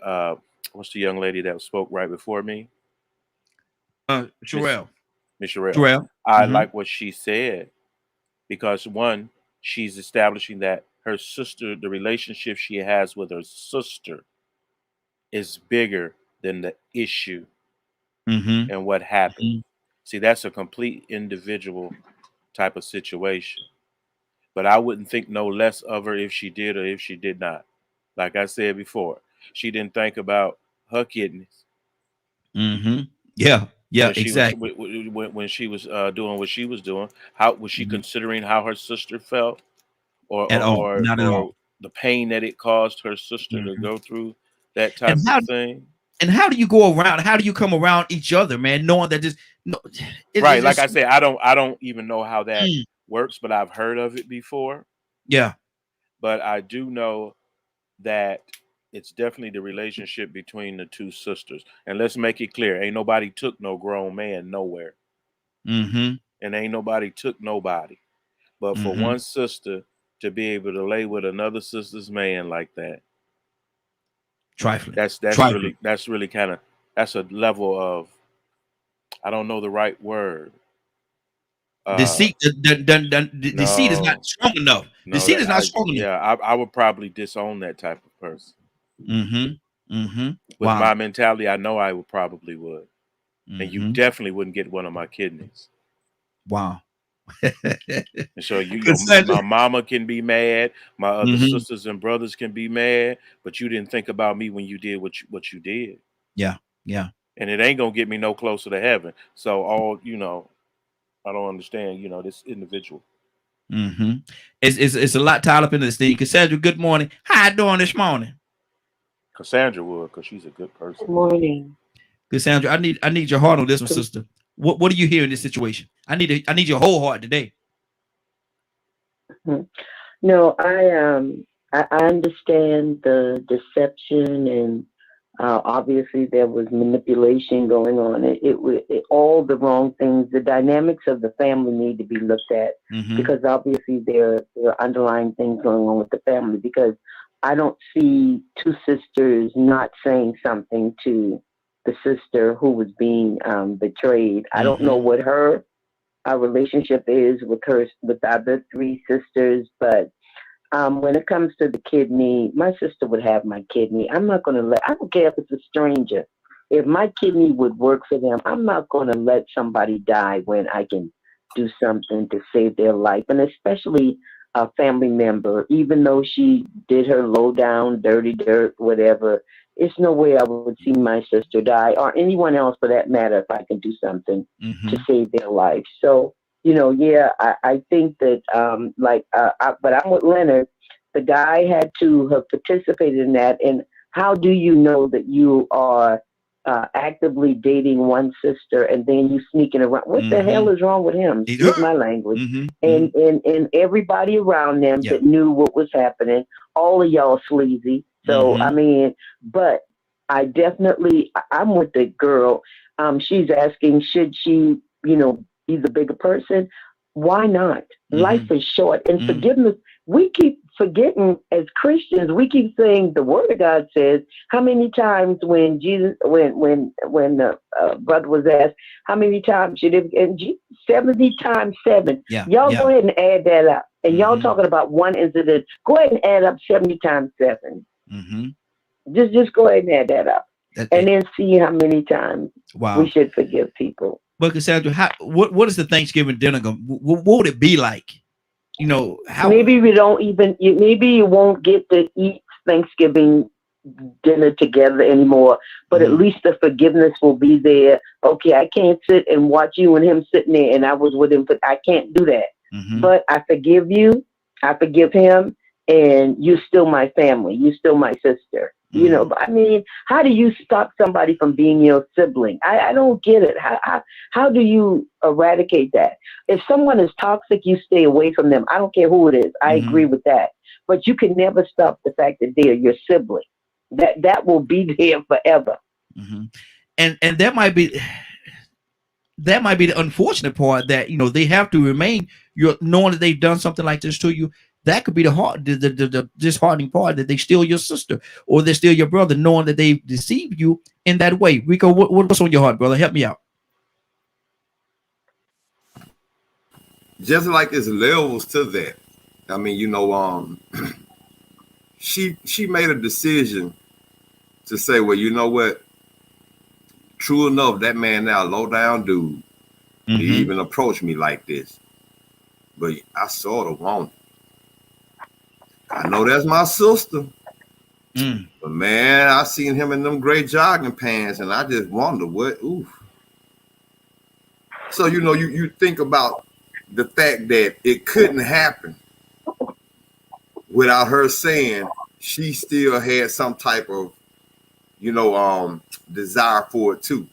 what's the young lady that spoke right before me? Sherelle. Miss Sherelle. I like what she said, because one, she's establishing that her sister, the relationship she has with her sister, is bigger than the issue Mm-hmm. and what happened. Mm-hmm. See, that's a complete individual type of situation. But I wouldn't think no less of her if she did or if she did not. Like I said before, she didn't think about her kidneys. Mm-hmm. Yeah. Yeah. When she Exactly. was when she was doing what she was doing, how was she Mm-hmm. considering how her sister felt, or At or, all. or, Not at all. or the pain that it caused her sister to Mm-hmm. go through that And type of how thing? and how do you go around? How do you come around each other, man? Knowing that this no, Right, like it's I said, I don't even know how that mm, works, but I've heard of it before. yeah. But I do know that it's definitely the relationship between the two sisters. And let's make it clear, ain't nobody took no grown man nowhere. Mm-hmm. And ain't nobody took nobody. But for Mm-hmm. one sister to be able to lay with another sister's man like that, Trifling. that's Trifling. really kind of, that's a level of, I don't know the right word. Deceit. The deceit is not No, strong enough. no, Deceit that is not strong enough. I would probably disown that type of person. Mm-hmm. Mm-hmm. With Wow. my mentality, I know I would probably would. And you Mm-hmm. definitely wouldn't get one of my kidneys. Wow. And so Cassandra. my mama can be mad, my other Mm-hmm. sisters and brothers can be mad, but you didn't think about me when you did what you did. Yeah. Yeah. And it ain't gonna get me no closer to heaven. So I don't understand, this individual. Mm-hmm. It's a lot tied up in this thing. Cassandra, good morning. How you doing this morning? Cassandra would, because she's a good person. Good morning. Cassandra, I need your heart on this one, sister. What do you hear in this situation? I need your whole heart today. No, I understand the deception and obviously there was manipulation going on. It all the wrong things. The dynamics of the family need to be looked at Mm-hmm. because obviously there are underlying things going on with the family. Because I don't see two sisters not saying something to the sister who was being betrayed. I don't know what her relationship is with the other three sisters, but when it comes to the kidney, my sister would have my kidney. I'm not going to I don't care if it's a stranger. If my kidney would work for them, I'm not going to let somebody die when I can do something to save their life. And especially a family member, even though she did her low down, dirty dirt, whatever, it's no way I would see my sister die or anyone else for that matter if I can do something to save their life. So, yeah, I think that, but I'm with Leonard. The guy had to have participated in that. And how do you know that you are actively dating one sister and then you sneaking around? What the hell is wrong with him? Excuse my language. And everybody around them that knew what was happening, all of y'all sleazy. So, I mean, but I'm with the girl. She's asking, should she, be the bigger person? Why not? Life is short, and forgiveness. We keep forgetting as Christians. We keep saying the Word of God says. How many times when Jesus, when the brother was asked, how many times should it? And 70 times 7. Yeah. Y'all go ahead and add that up. And y'all talking about one incident. Go ahead and add up 70 times 7. Just go ahead and add that up, and then see how many times we should forgive people. But Cassandra, what is the Thanksgiving dinner going? What would it be like? How? Maybe we don't even. Maybe you won't get to eat Thanksgiving dinner together anymore. But at least the forgiveness will be there. Okay, I can't sit and watch you and him sitting there, and I was with him, but I can't do that. But I forgive you. I forgive him, and you're still my family. You're still my sister. I mean, how do you stop somebody from being your sibling? I don't get it. How do you eradicate that? If someone is toxic, you stay away from them. I don't care who it is. I agree with that. But you can never stop the fact that they're your sibling. That will be there forever. And that might be the unfortunate part, that they have to remain knowing that they've done something like this to you. That could be the disheartening part, that they still your sister or they're still your brother, knowing that they've deceived you in that way. Rico, what's on your heart, brother? Help me out. Just like there's levels to that. I mean, she made a decision to say, well, you know what? True enough, that man now, low down dude, he even approached me like this. But I sort of want it. I know that's my sister. But man, I seen him in them gray jogging pants, and I just wonder what, oof. So, you know, you think about the fact that it couldn't happen without her saying she still had some type of, you know, desire for it too.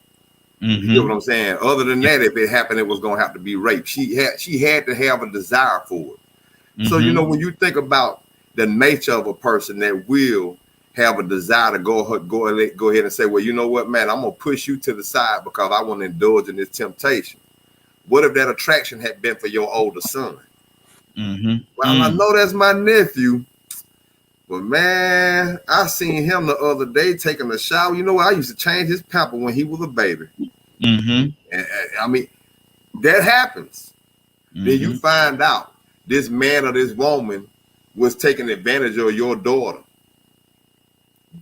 You know what I'm saying? Other than that, if it happened, it was gonna have to be rape. She had to have a desire for it. So, you know, when you think about the nature of a person that will have a desire to go ahead and say, well, you know what, man, I'm gonna push you to the side because I want to indulge in this temptation. What if that attraction had been for your older son? Well, I know that's my nephew, but man, I seen him the other day taking a shower. You know what? I used to change his pamper when he was a baby. And I mean, that happens. Then you find out this man or this woman was taking advantage of your daughter,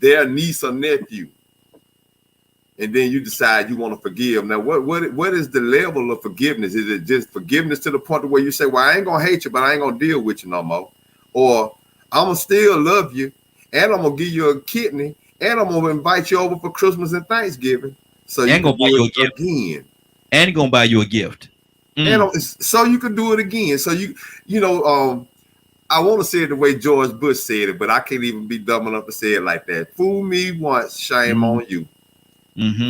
their niece or nephew, and then you decide you want to forgive. Now, what is the level of forgiveness? Is it just forgiveness to the point where you say, well, I ain't gonna hate you, but I ain't gonna deal with you no more, or I'm gonna still love you, and I'm gonna give you a kidney, and I'm gonna invite you over for Christmas and Thanksgiving, so you can do it again, and gonna buy you a gift, and so you can do it again. So you know, I want to say it the way George Bush said it, but I can't even be dumb enough to say it like that. Fool me once, shame on you.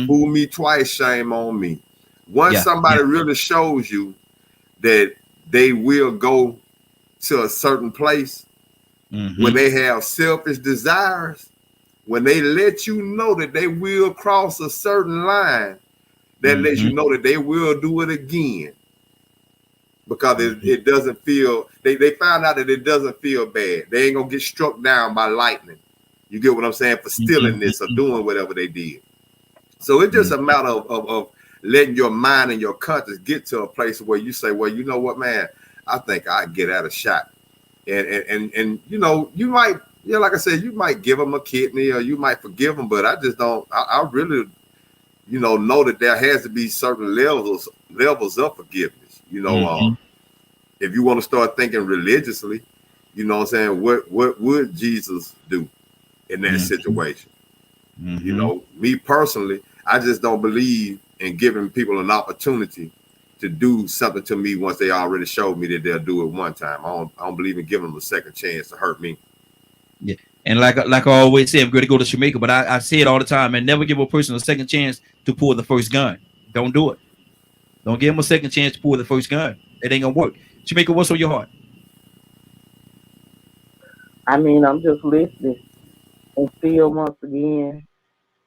Fool me twice, shame on me. Once somebody really shows you that they will go to a certain place, when they have selfish desires, when they let you know that they will cross a certain line, that lets you know that they will do it again. Because it doesn't feel, they found out that it doesn't feel bad. They ain't gonna get struck down by lightning. You get what I'm saying? For stealing this or doing whatever they did. So it's just a matter of letting your mind and your conscience get to a place where you say, well, you know what, man, I think I get at a shot. And you know, you might, you know, like I said, you might give them a kidney or you might forgive them, but I just don't, I really, you know that there has to be certain levels of forgiveness. You know, if you want to start thinking religiously, you know what I'm saying, what would Jesus do in that situation? You know, me personally, I just don't believe in giving people an opportunity to do something to me once they already showed me that they'll do it one time. I don't believe in giving them a second chance to hurt me. Yeah. And like I always say, I'm going to go to Jamaica, but I say it all the time, and never give a person a second chance to pull the first gun. Don't do it. Don't give them a second chance to pull the first gun. It ain't going to work. Jamaica, what's on your heart? I mean, I'm just listening and feel once again,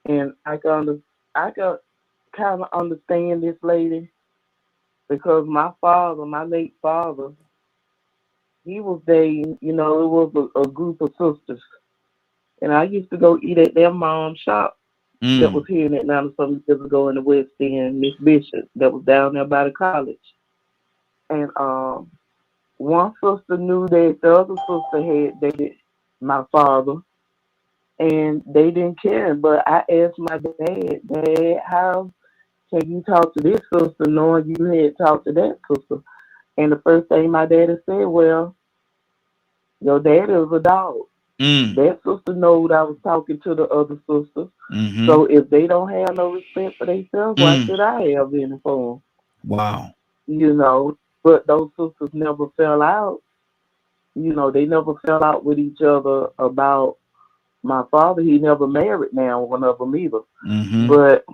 and I can kind of understand this lady because my late father, he was dating, you know, it was a group of sisters, and I used to go eat at their mom's shop that was here in Atlanta some years ago in the West End, Miss Bishop, that was down there by the college, and one sister knew that the other sister had dated my father, and they didn't care. But I asked my Dad, how can you talk to this sister knowing you had talked to that sister? And the first thing my daddy said, well, your daddy is a dog. That sister knowed I was talking to the other sisters. So if they don't have no respect for themselves, why should I have any for them? Wow. You know, but those sisters never fell out. You know, they never fell out with each other about my father. He never married now one of them either. But,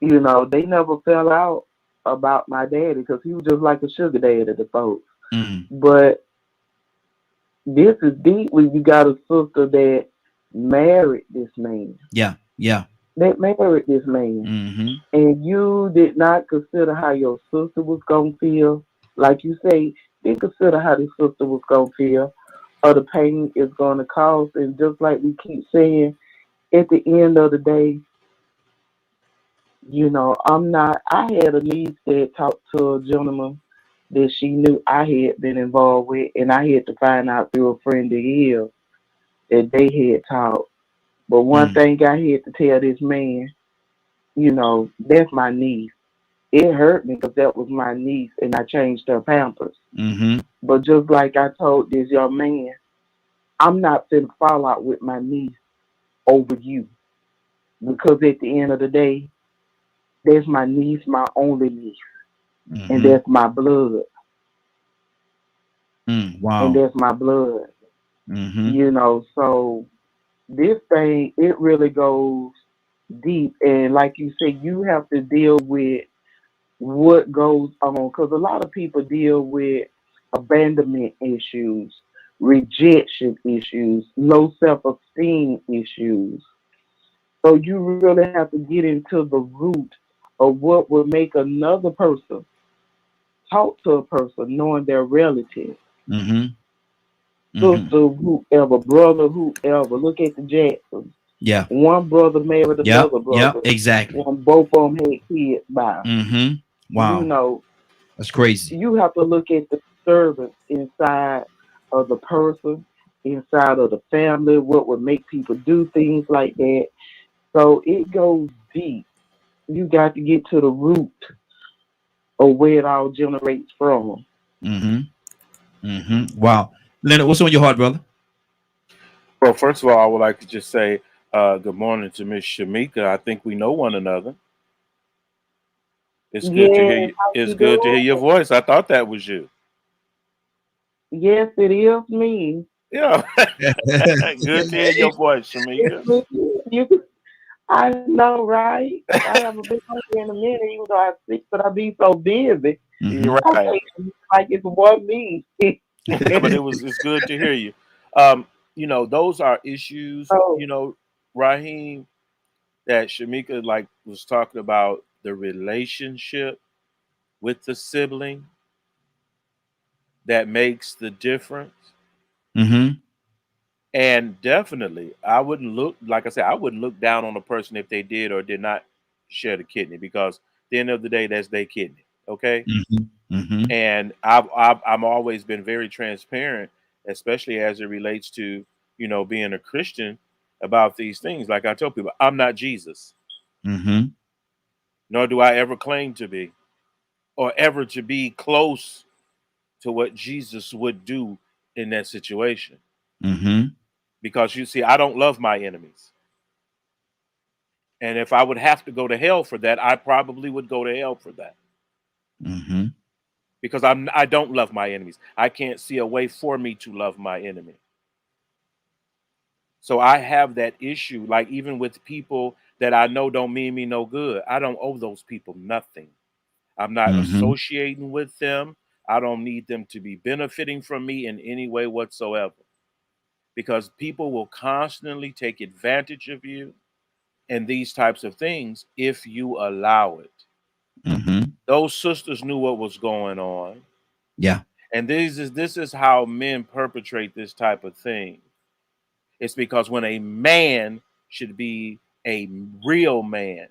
you know, they never fell out about my daddy because he was just like a sugar daddy to folks. But this is deep when you got a sister that married this man. Yeah. That married this man. And you did not consider how your sister was going to feel. Like you say, didn't consider how this sister was going to feel or the pain it's going to cause. And just like we keep saying, at the end of the day, you know, I had a niece that talked to a gentleman that she knew I had been involved with, and I had to find out through a friend of his that they had talked. But one thing I had to tell this man, you know, that's my niece. It hurt me because that was my niece and I changed her pampers. But just like I told this young man, I'm not finna fall out with my niece over you. Because at the end of the day, that's my niece, my only niece. And that's my blood. Wow. And that's my blood. You know, so this thing, it really goes deep. And like you said, you have to deal with what goes on. Because a lot of people deal with abandonment issues, rejection issues, low self-esteem issues. So you really have to get into the root of what would make another person talk to a person knowing their relative. Sister, whoever, brother, whoever. Look at the Jacksons. Yeah. One brother married another brother. Yep. Exactly. Both of them had kids by. Wow. You know, that's crazy. You have to look at the disturbance inside of the person, inside of the family, what would make people do things like that. So it goes deep. You got to get to the root of where it all generates from. Wow. Leonard, what's on your heart, brother? Well, first of all, I would like to just say good morning to Miss Shamika. I think we know one another. It's good to hear you. It's good to hear your voice. I thought that was you. Yes, it is me. Yeah. Good to hear your voice, Shamika. I know, right? I haven't been on here in a minute, even though I speak, but I be so busy. You're right. Like it's one me. But it's good to hear you. You know, those are issues, you know, Raheem, that Shamika like was talking about, the relationship with the sibling that makes the difference. And definitely, I wouldn't look, like I said, I wouldn't look down on a person if they did or did not share the kidney, because at the end of the day, that's their kidney. Okay. And I'm always been very transparent, especially as it relates to, you know, being a Christian, about these things. Like I tell people, I'm not Jesus. Nor do I ever claim to be, or ever to be close to what Jesus would do in that situation. Because you see, I don't love my enemies. And if I would have to go to hell for that, I probably would go to hell for that. Because I don't love my enemies. I can't see a way for me to love my enemy. So I have that issue, like even with people that I know don't mean me no good. I don't owe those people nothing. I'm not associating with them. I don't need them to be benefiting from me in any way whatsoever. Because people will constantly take advantage of you and these types of things if you allow it. Those sisters knew what was going on. Yeah. And this is how men perpetrate this type of thing. It's because when a man should be a real man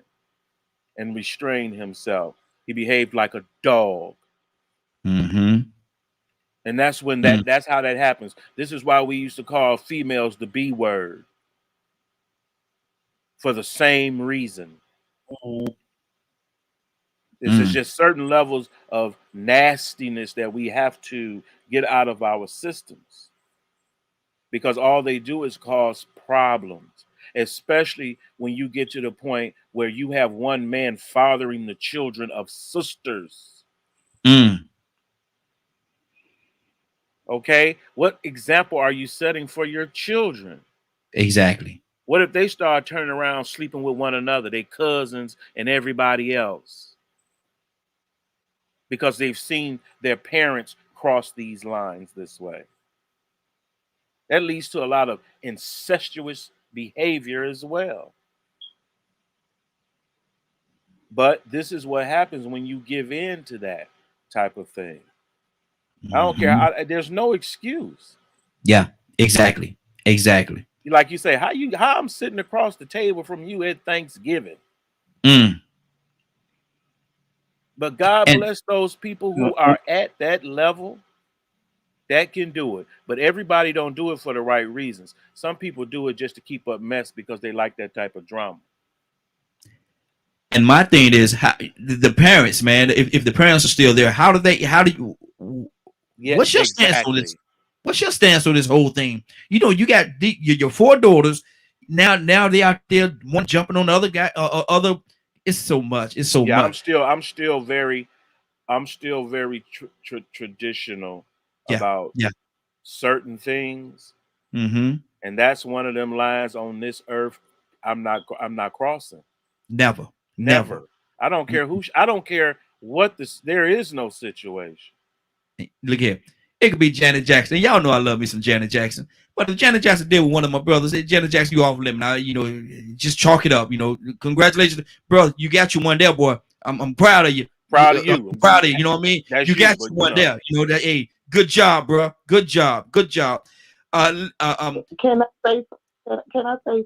and restrain himself, he behaved like a dog. And that's when that's how that happens. This is why we used to call females the B word. For the same reason. This is just certain levels of nastiness that we have to get out of our systems. Because all they do is cause problems, especially when you get to the point where you have one man fathering the children of sisters. Okay, what example are you setting for your children? Exactly. What if they start turning around sleeping with one another, their cousins and everybody else? Because they've seen their parents cross these lines this way. That leads to a lot of incestuous behavior as well. But this is what happens when you give in to that type of thing. I don't care. There's no excuse. Yeah, exactly. Exactly. Like you say, how I'm sitting across the table from you at Thanksgiving. But God bless those people who are at that level that can do it. But everybody don't do it for the right reasons. Some people do it just to keep up mess because they like that type of drama. And my thing is, how, the parents, man, if the parents are still there, how do you, Yeah, what's your stance on this? What's your stance on this whole thing? You know, you got your 4 daughters. Now they out there, one jumping on the other guy, other. It's so much. It's so much. I'm still very traditional about certain things. And that's one of them lines on this earth I'm not crossing. Never. I don't care who. I don't care what this. There is no situation. Look here. It could be Janet Jackson. Y'all know I love me some Janet Jackson. But if Janet Jackson did with one of my brothers, Janet Jackson, you off limit. Now, you know, just chalk it up. You know, congratulations, bro. You got you one there, boy. I'm proud of you. Proud of you. I'm proud of you. You know what I mean? You got you one there. You know that. Hey, good job, bro. Good job. Can I say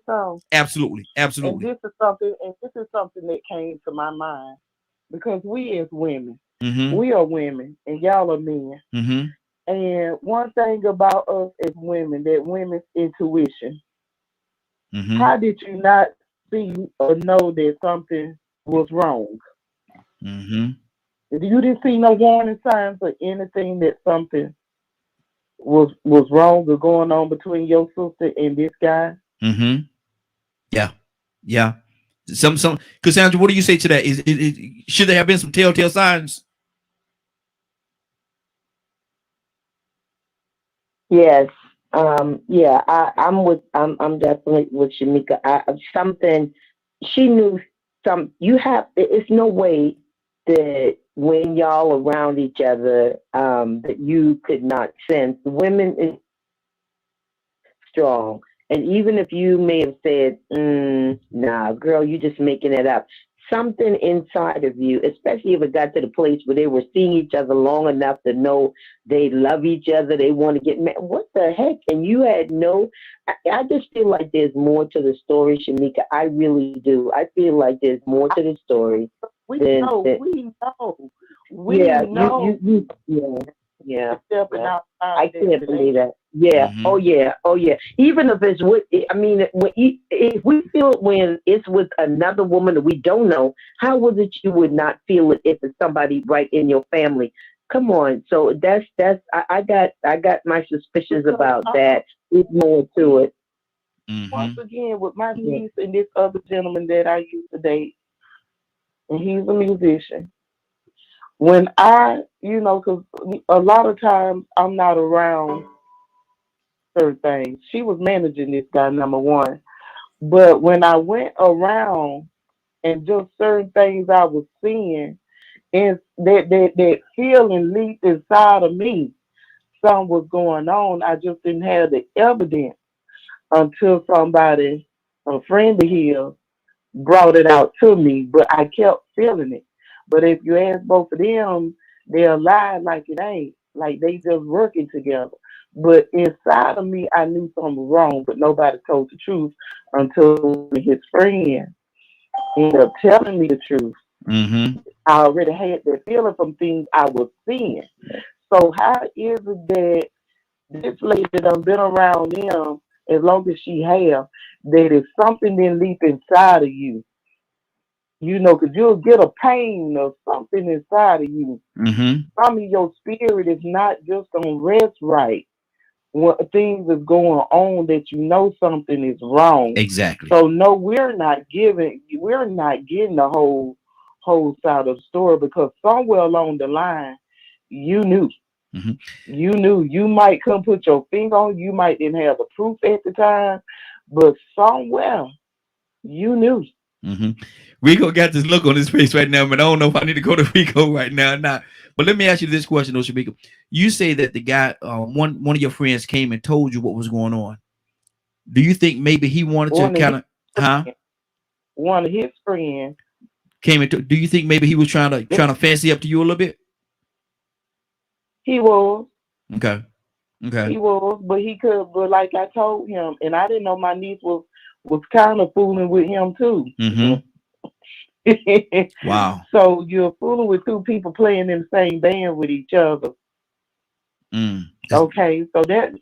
something? Absolutely. And this is something that came to my mind because we as women, we are women, and y'all are men. And one thing about us as women, that women's intuition. How did you not see or know that something was wrong? You didn't see no warning signs or anything that something was wrong or going on between your sister and this guy? Yeah. Some. Cassandra, what do you say to that? Should there have been some telltale signs? Yes. I'm definitely with Shamika. Something she knew. It's no way that when y'all around each other, that you could not sense. Women is strong, and even if you may have said, "Nah, girl, you just making it up." Something inside of you, especially if it got to the place where they were seeing each other long enough to know they love each other, they want to get married. What the heck? And you had I just feel like there's more to the story, Shamika. I really do. I feel like there's more to the story. We know. Yeah. I can't believe that. Yeah. Oh yeah. Even if it's if we feel it when it's with another woman that we don't know, how was it you would not feel it if it's somebody right in your family? Come on. So I got my suspicions about that. There's more to it. Once again, with my niece and this other gentleman that I used to date, and he's a musician. When because a lot of times I'm not around certain things. She was managing this guy, number one. But when I went around and just certain things I was seeing, and that feeling leaped inside of me, something was going on. I just didn't have the evidence until somebody, a friend of his, brought it out to me. But I kept feeling it. But if you ask both of them, they'll lie like it ain't. Like they just working together. But inside of me, I knew something was wrong, but nobody told the truth until his friend ended up telling me the truth. I already had that feeling from things I was seeing. So how is it that this lady done been around them as long as she have, that if something didn't leap inside of you, because you'll get a pain or something inside of you. Some of your spirit is not just gonna rest right when things is going on that something is wrong. Exactly. So no, we're not getting the whole side of the story, because somewhere along the line, you knew. You knew. You might come put your finger on. You might didn't have the proof at the time, but somewhere you knew. Rico got this look on his face right now, but I don't know if I need to go to Rico right now or not. But let me ask you this question, Shamika. You say that the guy, one of your friends came and told you what was going on. Do you think maybe he wanted to kind of, One of his friends came into? Do you think maybe he was trying to fancy up to you a little bit? He was. Okay. He was, but like I told him, and I didn't know my niece was kind of fooling with him too. Wow. So you're fooling with two people playing in the same band with each other. Okay, so that,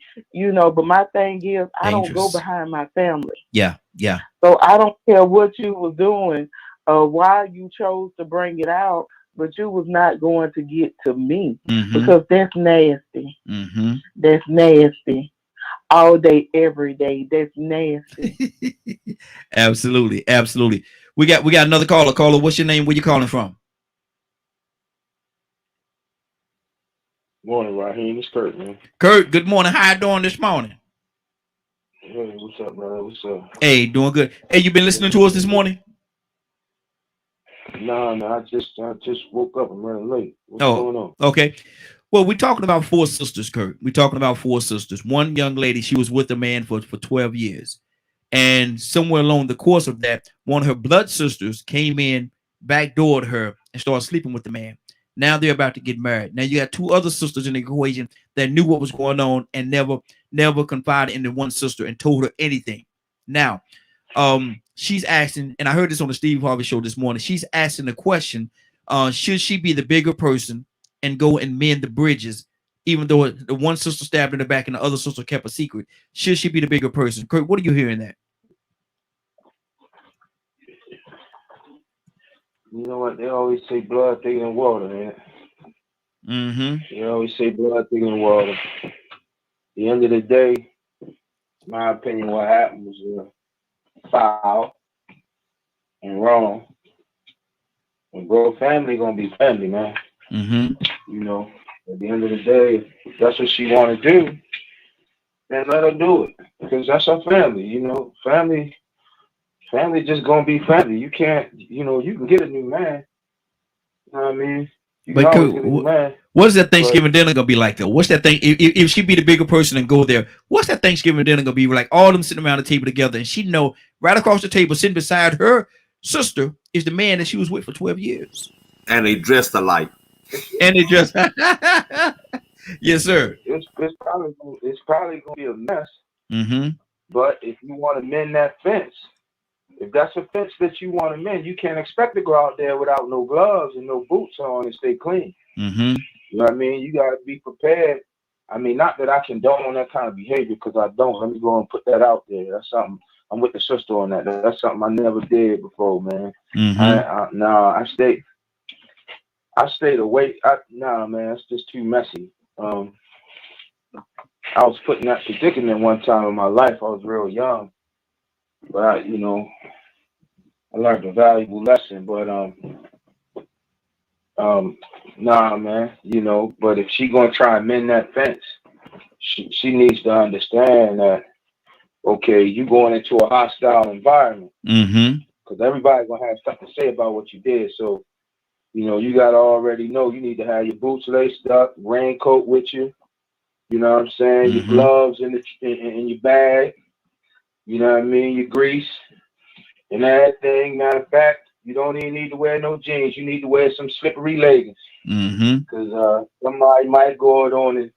but my thing is, I don't go Dangerous. behind my family. Yeah, yeah. So I don't care what you was doing, why you chose to bring it out, but you was not going to get to me because that's nasty. That's nasty. All day, every day. That's nasty. Absolutely, absolutely. We got another caller. Caller, what's your name? Where you calling from? Morning, Raheem. It's Kurt, man. Kurt, good morning. How you doing this morning? Hey, what's up, brother? What's up? Hey, doing good. Hey, you been listening to us this morning? No, I just woke up. I'm running late. What's going on? Okay. Well, we're talking about 4 sisters, Kurt. We're talking about 4 sisters. One young lady, she was with a man for 12 years. And somewhere along the course of that, one of her blood sisters came in, backdoored her, and started sleeping with the man. Now they're about to get married. Now you got 2 other sisters in the equation that knew what was going on and never confided in the one sister and told her anything. Now, she's asking, and I heard this on the Steve Harvey show this morning. She's asking the question: should she be the bigger person and go and mend the bridges, even though the one sister stabbed in the back and the other sister kept a secret? Should she be the bigger person? Kurt, what are you hearing that? You know what? They always say blood thicker than water, man. They always say blood thicker than water. At the end of the day, in my opinion, what happened was foul and wrong. And bro, family gonna be family, man. At the end of the day, if that's what she want to do, then let her do it, because that's her family. Family just gonna be family. You can't, you can get a new man. You know what I mean? You can always get a new man. What's that Thanksgiving dinner gonna be like though? What's that thing? If she be the bigger person and go there, what's that Thanksgiving dinner gonna be like? All of them sitting around the table together, and she know right across the table, sitting beside her sister, is the man that she was with for 12 years. And they dressed alike. And they just yes, sir. It's probably gonna be a mess. But if you want to mend that fence, if that's a fence that you want to mend, you can't expect to go out there without no gloves and no boots on and stay clean. You know what I mean? You gotta be prepared. I mean, not that I condone that kind of behavior, because I don't. Let me go and put that out there. That's something. I'm with the sister on that. That's something I never did before, man. I stayed away. Man, it's just too messy. I was put in that predicament one time in my life. I was real young, but I learned a valuable lesson. But man, but if she gonna try and mend that fence, she needs to understand that, okay, you going into a hostile environment, because everybody's gonna have something to say about what you did. So, you gotta already know you need to have your boots laced up, raincoat with you. You know what I'm saying? Your gloves in your bag. You know what I mean? Your grease and everything. Matter of fact, you don't even need to wear no jeans. You need to wear some slippery leggings, because somebody might go on and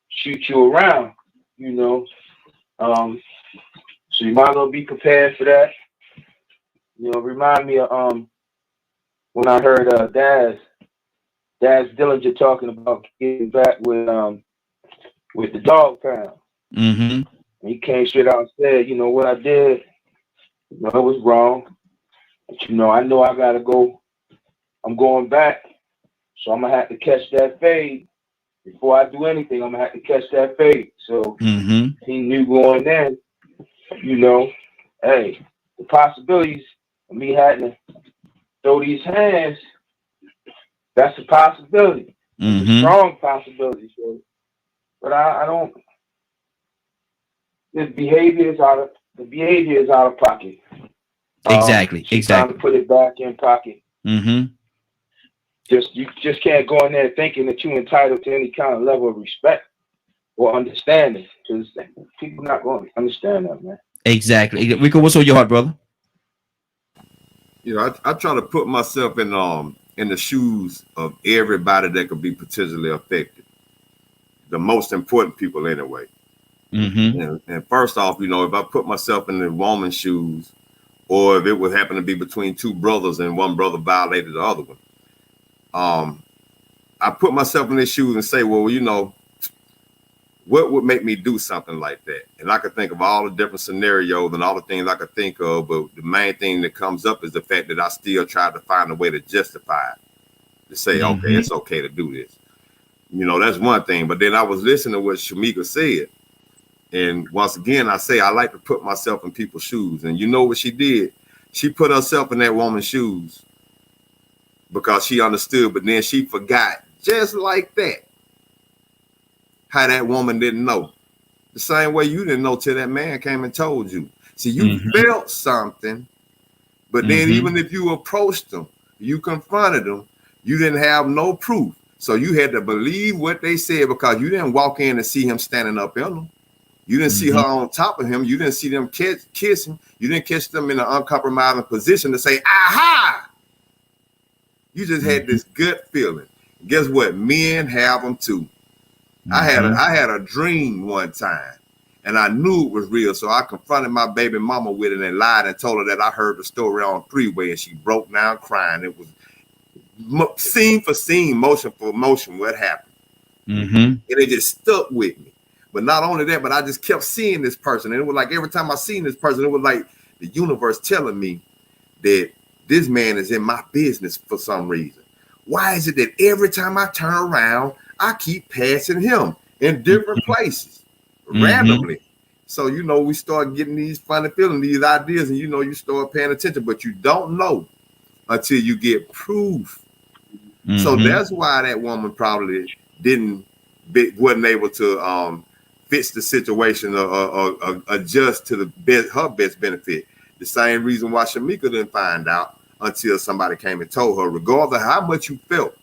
shoot you around. So you might as well be prepared for that. Remind me of when I heard Daz Dillinger talking about getting back with the dog pound. He came straight out and said, what I did, it was wrong. But I know I gotta go. I'm going back, so I'm gonna have to catch that fade. Before I do anything, I'm gonna have to catch that fade. So he knew going in, hey, the possibilities of me having to throw these hands, that's a possibility. It's a strong possibility. So, but I don't. The behavior is out of pocket. Exactly. Trying to put it back in pocket. You just can't go in there thinking that you're entitled to any kind of level of respect or understanding, because people not going to understand that, man. Exactly. Rico, what's on your heart, brother? I try to put myself in the shoes of everybody that could be potentially affected. The most important people, anyway. And first off, if I put myself in the woman's shoes, or if it would happen to be between 2 brothers and one brother violated the other one, I put myself in their shoes and say, well, what would make me do something like that? And I could think of all the different scenarios and all the things I could think of, but the main thing that comes up is the fact that I still try to find a way to justify it, to say, okay, it's okay to do this. You know, that's one thing. But then I was listening to what Shamika said. And once again, I say I like to put myself in people's shoes. And you know what she did? She put herself in that woman's shoes because she understood, but then she forgot just like that how that woman didn't know. The same way you didn't know till that man came and told you. See, you felt something, but then even if you approached them, you confronted them, you didn't have no proof. So you had to believe what they said because you didn't walk in and see him standing up in them. You didn't see her on top of him. You didn't see them kissing. You didn't catch them in an uncompromising position to say, aha! You just had this gut feeling. Guess what? Men have them too. I had a dream one time, and I knew it was real. So I confronted my baby mama with it and lied and told her that I heard the story on three-way, and she broke down crying. It was scene for scene, motion for motion, what happened. And it just stuck with me. But not only that, but I just kept seeing this person. And it was like every time I seen this person, it was like the universe telling me that this man is in my business for some reason. Why is it that every time I turn around, I keep passing him in different places randomly? So, you know, we start getting these funny feelings, these ideas, and, you know, you start paying attention, but you don't know until you get proof. So that's why that woman probably wasn't able to fix the situation or adjust to her best benefit. The same reason why Shamika didn't find out until somebody came and told her, regardless of how much you felt,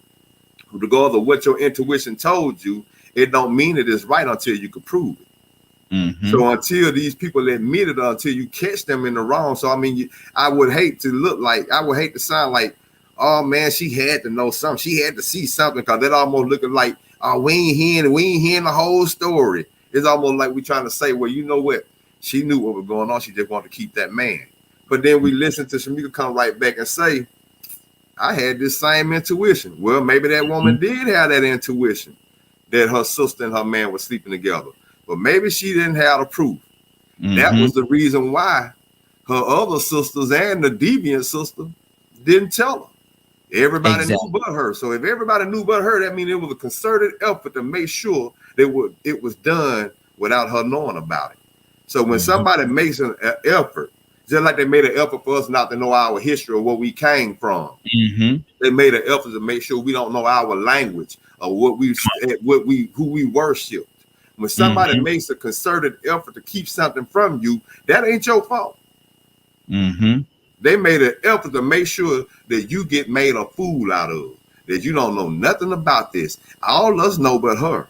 regardless of what your intuition told you, it don't mean it is right until you can prove it. So until these people admit it, until you catch them in the wrong. So I mean, I would hate to sound like, oh man, she had to know something. She had to see something, because that almost looking like, oh, we ain't hearing the whole story. It's almost like we trying to say, well, you know what? She knew what was going on. She just wanted to keep that man. But then we listen to Shamika come right back and say, I had this same intuition. Well, maybe that woman did have that intuition that her sister and her man were sleeping together. But maybe she didn't have the proof. That was the reason why her other sisters and the deviant sister didn't tell her. Everybody knew but her. So if everybody knew but her, that means it was a concerted effort to make sure that it was done without her knowing about it. So when somebody makes an effort, just like they made an effort for us not to know our history or where we came from, they made an effort to make sure we don't know our language or who we worship. When somebody makes a concerted effort to keep something from you, that ain't your fault. They made an effort to make sure that you get made a fool out of, that you don't know nothing about this. All us know but her.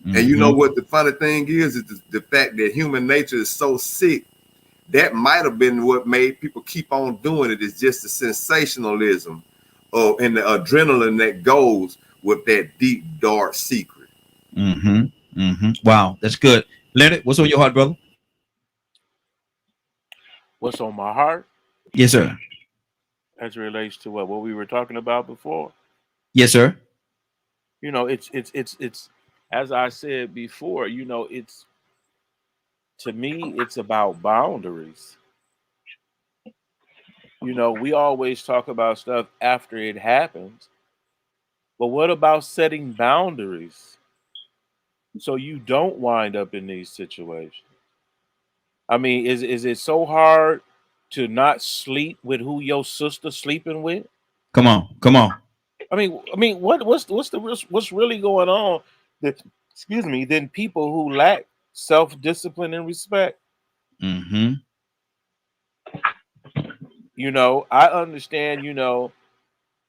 And you know what the funny thing is the fact that human nature is so sick. That might have been what made people keep on doing it, is just the sensationalism and the adrenaline that goes with that deep, dark secret. Wow, that's good. Leonard, what's on your heart, brother? What's on my heart? Yes, sir. As it relates to what we were talking about before. Yes, sir. You know, it's as I said before, you know, to me, it's about boundaries. You know, we always talk about stuff after it happens, but what about setting boundaries so you don't wind up in these situations? I mean, is it so hard to not sleep with who your sister's sleeping with? Come on. I mean, what's really going on? Than people who lack self-discipline and respect. You know, I understand, you know,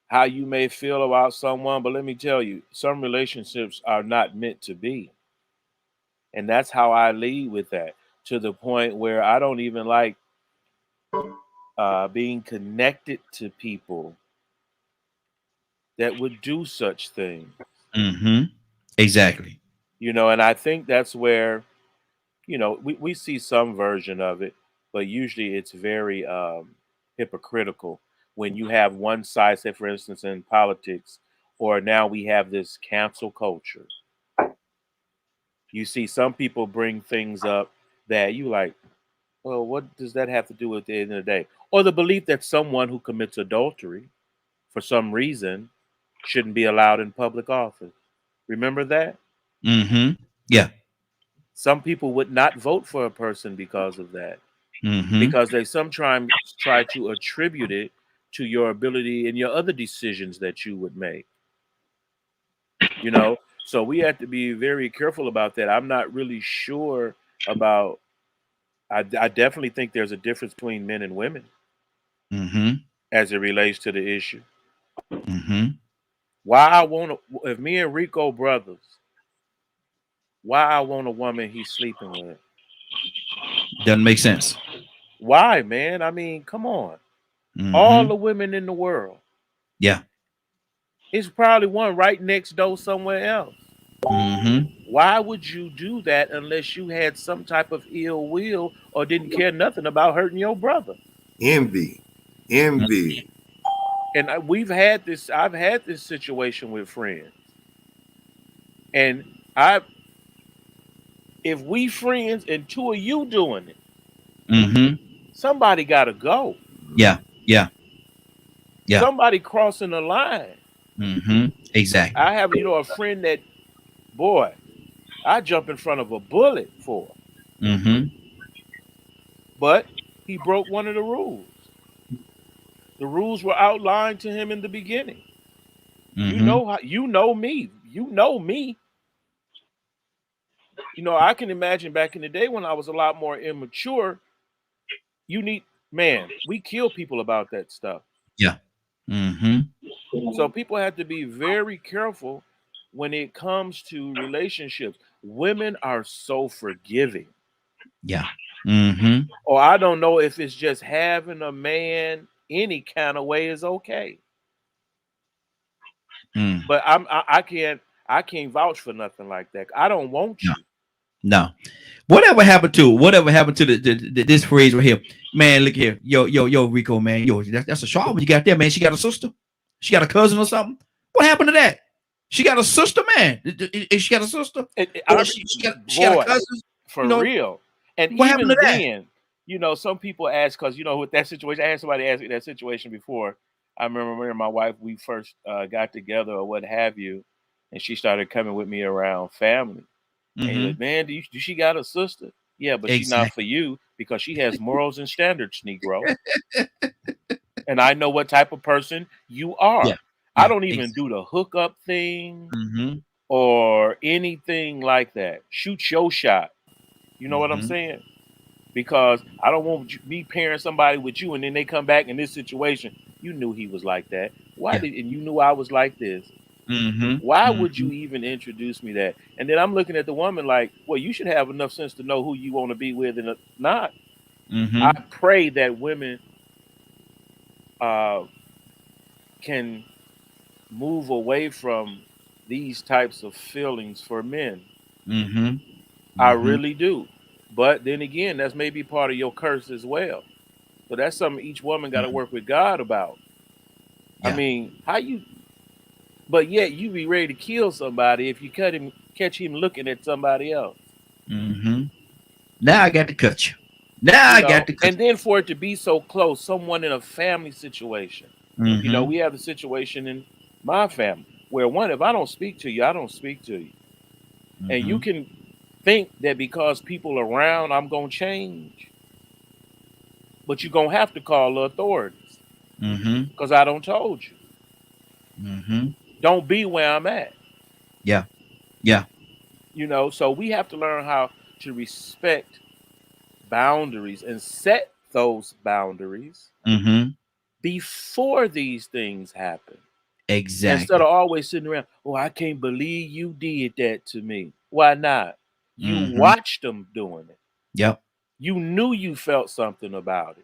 how you may feel about someone, but let me tell you, some relationships are not meant to be. And that's how I lead with that, to the point where I don't even like being connected to people that would do such things. Exactly. You know, and I think that's where, you know, we see some version of it, but usually it's very hypocritical when you have one side, say for instance in politics, or now we have this cancel culture. You see, some people bring things up that you like, well, what does that have to do with the end of the day? Or the belief that someone who commits adultery for some reason shouldn't be allowed in public office. Remember that? Yeah. Some people would not vote for a person because of that. Because they sometimes try to attribute it to your ability and your other decisions that you would make. You know, so we have to be very careful about that. I'm not really sure about. I definitely think there's a difference between men and women as it relates to the issue. Why I want to, if me and Rico brothers, why I want a woman he's sleeping with? Doesn't make sense. Why, man? I mean, come on. All the women in the world. Yeah. It's probably one right next door somewhere else. Why would you do that unless you had some type of ill will or didn't care nothing about hurting your brother? Envy. And I've had this situation with friends. And if we friends and two of you doing it, somebody gotta go. Yeah. Somebody crossing the line. Exactly. I have, a friend that, boy, I jump in front of a bullet for. But he broke one of the rules. The rules were outlined to him in the beginning. You know me. I can imagine back in the day when I was a lot more immature. We kill people about that stuff. Yeah. So people have to be very careful when it comes to relationships. Women are so forgiving. Yeah. Or I don't know if it's just having a man any kind of way is okay. But I can't vouch for nothing like that. I don't want you. No. Whatever happened to this phrase right here? Man, look here. Yo, Rico, man. Yo, that's a sharp one you got there, man. She got a sister? She got a cousin or something? What happened to that? She got a sister, man. Is she got a sister? She got a cousin? For real. And what even happened to that? Some people ask, because, with that situation, I had somebody ask me that situation before. I remember when my wife, we first got together or what have you, and she started coming with me around family. And he's like, man, do she got a sister? Yeah, but she's not for you because she has morals and standards, Negro. And I know what type of person you are. I don't even do the hookup thing or anything like that. Shoot your shot. You know what I'm saying? Because I don't want me pairing somebody with you and then they come back in this situation. You knew he was like that. And you knew I was like this. Why would you even introduce me that? And then I'm looking at the woman like, well, you should have enough sense to know who you want to be with and not. I pray that women can move away from these types of feelings for men. I really do. But then again, that's maybe part of your curse as well. So that's something each woman got to work with God about. I mean, but yet you be ready to kill somebody if you catch him looking at somebody else. Now I got to cut you. And then for it to be so close, someone in a family situation. We have the situation in my family where if I don't speak to you, I don't speak to you. And you can think that because people around, I'm going to change. But you're going to have to call the authorities. Because I don't told you. Don't be where I'm at. Yeah. So we have to learn how to respect boundaries and set those boundaries before these things happen. Exactly. Instead of always sitting around, I can't believe you did that to me. Why not? You watched them doing it. Yep. You knew you felt something about it.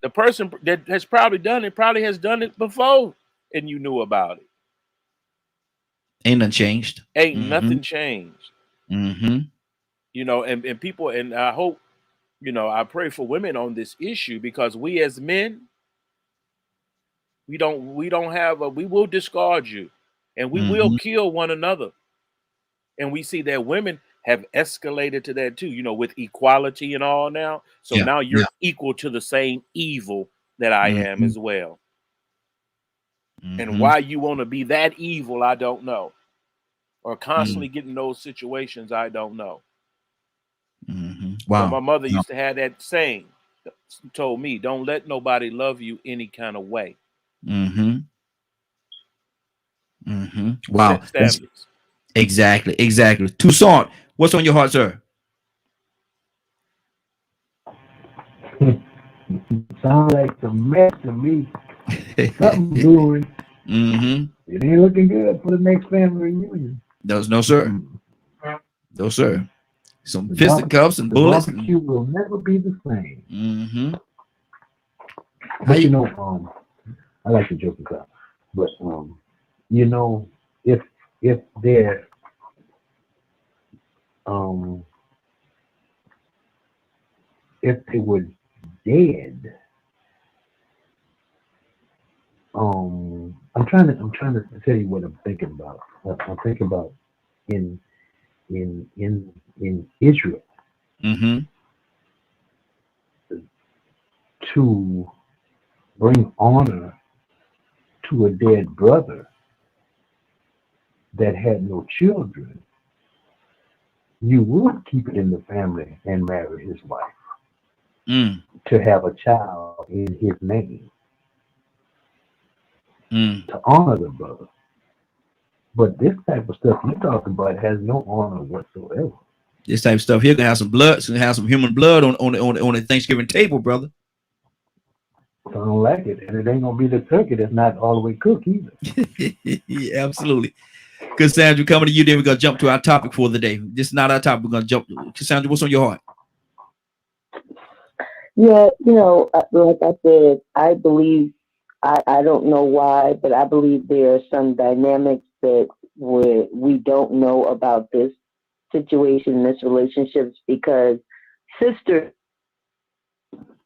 The person that has probably done it probably has done it before and you knew about it. Ain't nothing changed. Nothing changed. And people, and I hope, I pray for women on this issue because we as men, we will discard you and we will kill one another. And we see that women have escalated to that too, with equality and all now. So now you're equal to the same evil that I am as well. And why you want to be that evil, I don't know. Or constantly getting those situations, I don't know. Wow. But my mother used to have that saying, told me, don't let nobody love you any kind of way. Wow. Set standards. Exactly. Toussaint, what's on your heart, sir? Sounds like some mess to me. Something brewing. It ain't looking good for the next family reunion. No, sir. No, sir. Some fisticuffs and bullets. The barbecue will never be the same. But I like to joke about. But if they're if they were dead, I'm trying to tell you what I'm thinking about. I'm thinking about in Israel to bring honor to a dead brother that had no children, you would keep it in the family and marry his wife to have a child in his name to honor the brother. But this type of stuff you're talking about has no honor whatsoever. This type of stuff here gonna have some blood, it's gonna have some human blood on the Thanksgiving table, brother. I don't like it, and it ain't gonna be the turkey that's not all the way cooked either. Yeah, absolutely. Cassandra, coming to you, then we're gonna jump to our topic for the day. This is not our topic. We're gonna jump. Cassandra, what's on your heart? Yeah, like I said, I believe, I don't know why, but I believe there are some dynamics that we don't know about this situation, this relationships, because sisters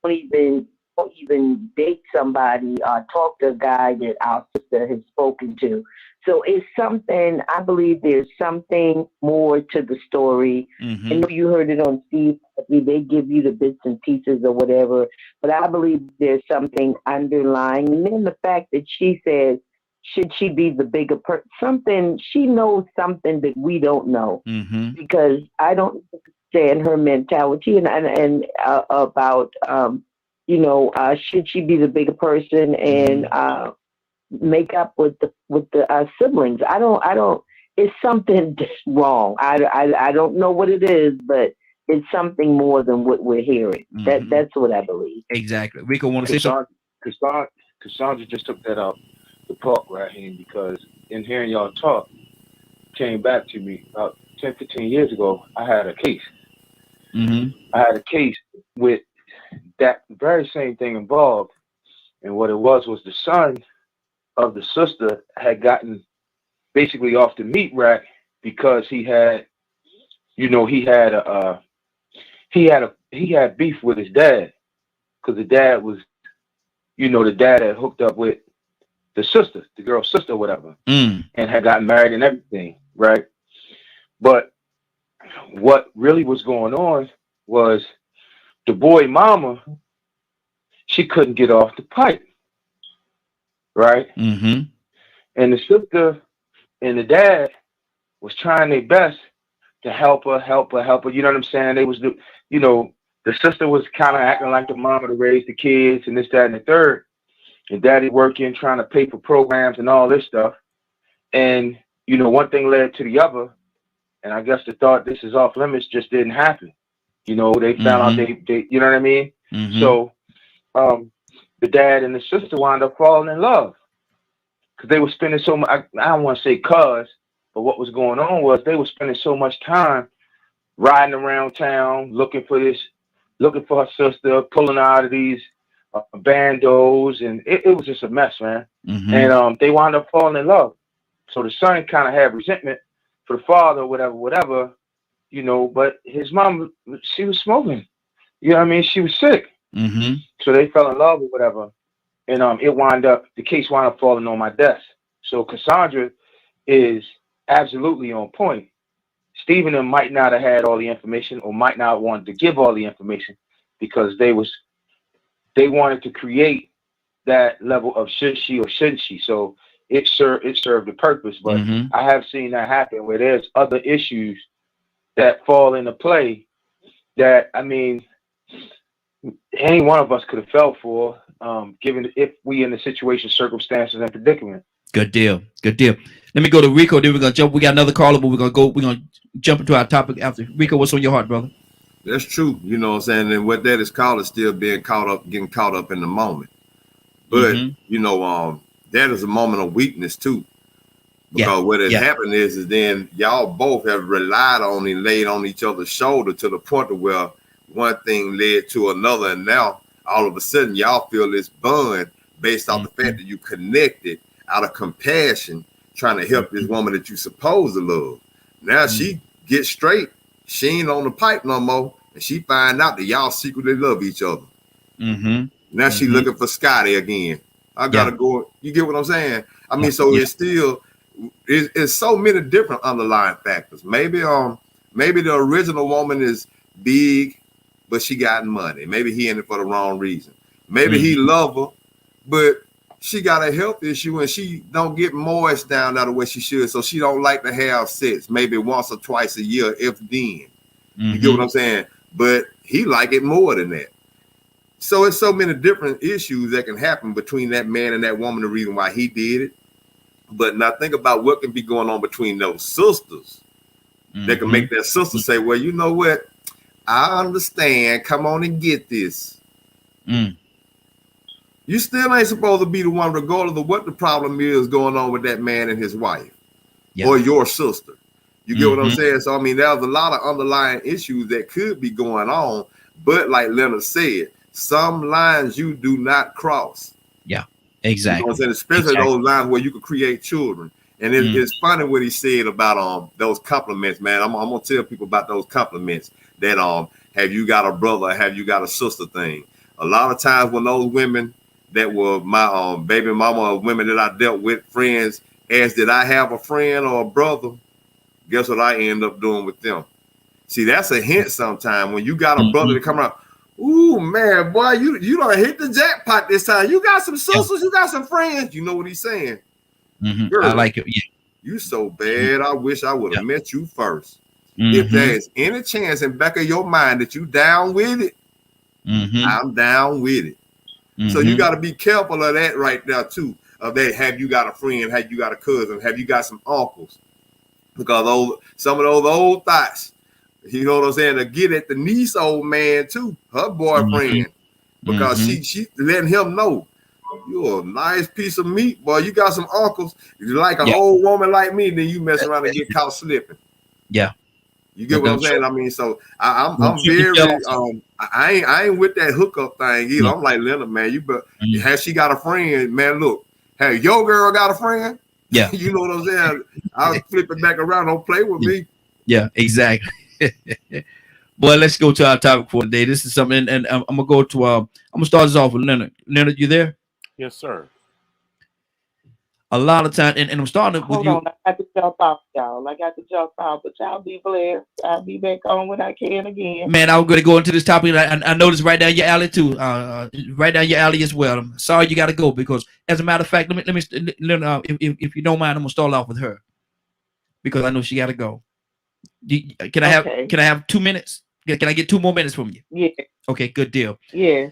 don't even date somebody or talk to a guy that our sister has spoken to. So it's something, I believe there's something more to the story. I know you heard it on Steve. They give you the bits and pieces or whatever, but I believe there's something underlying. And then the fact that she says, should she be the bigger person? Something, she knows something that we don't know, because I don't understand her mentality and about, should she be the bigger person and make up with the siblings? I don't. It's something just wrong. I don't know what it is, but it's something more than what we're hearing. That's what I believe. Exactly. Rico, want to say something? Cassandra just took that out the park, Raheem, because in hearing y'all talk, came back to me about 10, 15 years ago. I had a case. I had a case with that very same thing involved, and what it was the son of the sister had gotten basically off the meat rack because he had beef with his dad, because the dad was, the dad had hooked up with the sister, the girl's sister, whatever, and had gotten married and everything, right? But what really was going on was the boy mama, she couldn't get off the pipe, right? And the sister and the dad was trying their best to help her. You know what I'm saying? They was, the sister was kind of acting like the mama to raise the kids and this, that, and the third. And daddy working, trying to pay for programs and all this stuff. And, one thing led to the other. And I guess the thought this is off limits just didn't happen. They found out they you know what I mean? So the dad and the sister wound up falling in love, because they were spending so much, I don't want to say but what was going on was they were spending so much time riding around town looking for her sister, pulling out of these bandos, and it was just a mess, man. And they wound up falling in love. So the son kind of had resentment for the father, whatever, but his mom, she was smoking. You know what I mean? She was sick. So they fell in love or whatever. And the case wound up falling on my desk. So Cassandra is absolutely on point. Steve and them might not have had all the information, or might not want to give all the information, because they wanted to create that level of should she or shouldn't she. So it served a purpose. But I have seen that happen where there's other issues that fall into play that, I mean, any one of us could have felt for, given if we in the situation, circumstances, and predicament. Good deal. Good deal. Let me go to Rico. Then we're gonna jump. We got another caller, but we're gonna jump into our topic after. Rico, what's on your heart, brother? That's true. You know what I'm saying? And what that is called is still getting caught up in the moment. But you know, that is a moment of weakness too. Because what has happened is then y'all both have relied on and laid on each other's shoulder to the point of where one thing led to another, and now all of a sudden y'all feel this bond based off the fact that you connected out of compassion, trying to help this woman that you supposed to love. Now she gets straight, she ain't on the pipe no more, and she find out that y'all secretly love each other. Now she looking for Scotty again. I gotta go. You get what I'm saying? I mean, so it's still it's so many different underlying factors. Maybe the original woman is big, but she got money. Maybe he in it for the wrong reason. Maybe he love her, but she got a health issue and she don't get moist down there the way she should. So she don't like to have sex maybe once or twice a year, if then. You get what I'm saying? But he like it more than that. So it's so many different issues that can happen between that man and that woman, the reason why he did it. But now think about what can be going on between those sisters that can make that sister say, well, you know what? I understand. Come on and get this. You still ain't supposed to be the one, regardless of what the problem is going on with that man and his wife or your sister. You get what I'm saying? So, I mean, there's a lot of underlying issues that could be going on. But like Leonard said, some lines you do not cross. Yeah, exactly. You know what I'm saying? Especially those lines where you could create children. And it's funny what he said about those compliments, man. I'm gonna tell people about those compliments that have you got a brother, have you got a sister thing. A lot of times when those women that were my baby mama or women that I dealt with, friends, asked did I have a friend or a brother, guess what I end up doing with them? See, that's a hint sometimes when you got a brother that come around. Ooh, man, boy, you done hit the jackpot this time. You got some sisters, you got some friends. You know what he's saying? Girl, I like it. You so bad. I wish I would have met you first. If there's any chance in back of your mind that you down with it, I'm down with it. So you got to be careful of that right there too. Of that, have you got a friend? Have you got a cousin? Have you got some uncles? Because some of those old thoughts, you know what I'm saying, to get at the niece old man too, her boyfriend, because she letting him know you're a nice piece of meat, boy. You got some uncles. If you like an old woman like me, then you mess around and get caught slipping. Yeah. You get what I'm saying? I mean, so I'm very I ain't with that hookup thing either. I'm like, Leonard, man, has she got a friend? Man, look, hey, your girl got a friend? Yeah. You know what I'm saying? I'll flip it back around. Don't play with me. Yeah, exactly. Boy, let's go to our topic for today. This is something, and I'm gonna go to I'm gonna start this off with Leonard. Leonard, you there? Yes, sir. A lot of time, and I'm starting with you. Hold on, I got to jump off, y'all. I got to jump off, but y'all be blessed. I'll be back on when I can again. Man, I'm gonna go into this topic. I noticed right down your alley too. Right down your alley as well. I'm sorry you got to go because, as a matter of fact, let me if you don't mind, I'm gonna start off with her because I know she got to go. Can I have 2 minutes? Can I get 2 more minutes from you? Yeah. Okay, good deal. Yeah.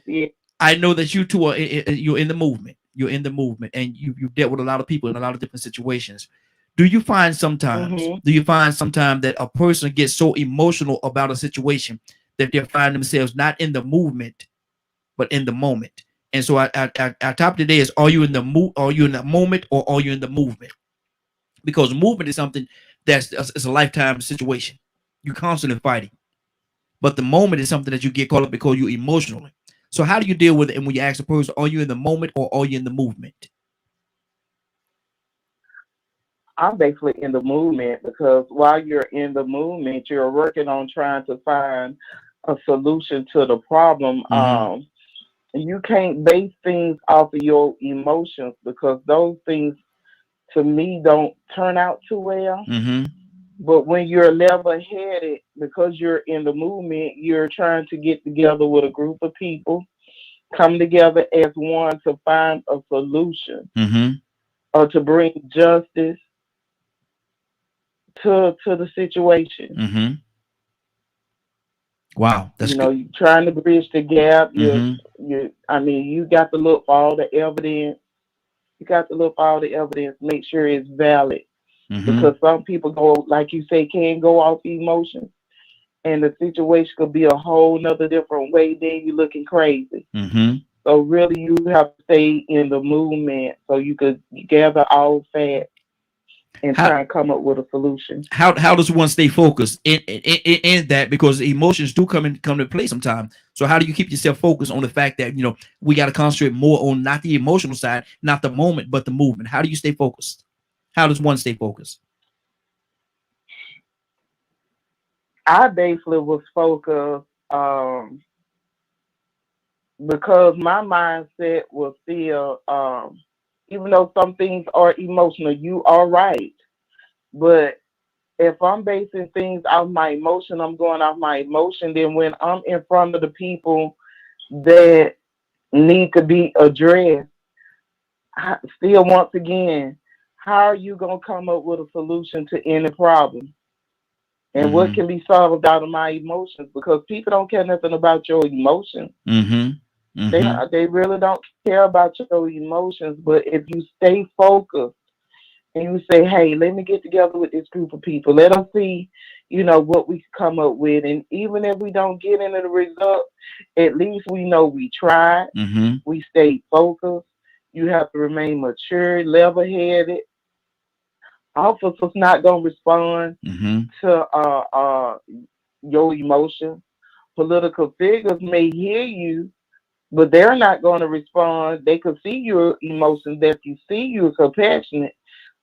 I know that you two are you're in the movement. You're in the movement, and you've dealt with a lot of people in a lot of different situations. Do you find sometimes that a person gets so emotional about a situation that they find themselves not in the movement, but in the moment? And so our topic today is: are you in the Are you in the moment, or are you in the movement? Because movement is something that's a lifetime situation. You're constantly fighting, but the moment is something that you get caught up because you're emotionally. So how do you deal with it? And when you ask a person, are you in the moment or are you in the movement? I'm basically in the movement because while you're in the movement, you're working on trying to find a solution to the problem. You can't base things off of your emotions because those things, to me, don't turn out too well. But when you're level-headed, because you're in the movement, you're trying to get together with a group of people, come together as one to find a solution or to bring justice to the situation. Wow, that's good. You're trying to bridge the gap. You got to look for all the evidence. You got to look for all the evidence, make sure it's valid. Because some people go, like you say, can go off emotions, and the situation could be a whole nother different way. Then you're looking crazy. So really, you have to stay in the movement so you could gather all facts and try and come up with a solution. How does one stay focused in that, because emotions do come to play sometimes? So how do you keep yourself focused on the fact that we got to concentrate more on not the emotional side, not the moment, but the movement? How do you stay focused? How does one stay focused? I basically was focused because my mindset was still, even though some things are emotional, you are right. But if I'm basing things off my emotion, I'm going off my emotion. Then when I'm in front of the people that need to be addressed, still, once again, how are you going to come up with a solution to any problem? And what can be solved out of my emotions? Because people don't care nothing about your emotions. They really don't care about your emotions. But if you stay focused and you say, hey, let me get together with this group of people, let us see, what we can come up with. And even if we don't get into the result, at least we know we tried. We stayed focused. You have to remain mature, level-headed. Officers not going to respond to your emotions. Political figures may hear you, but they're not going to respond. They can see your emotions, that you see you're compassionate,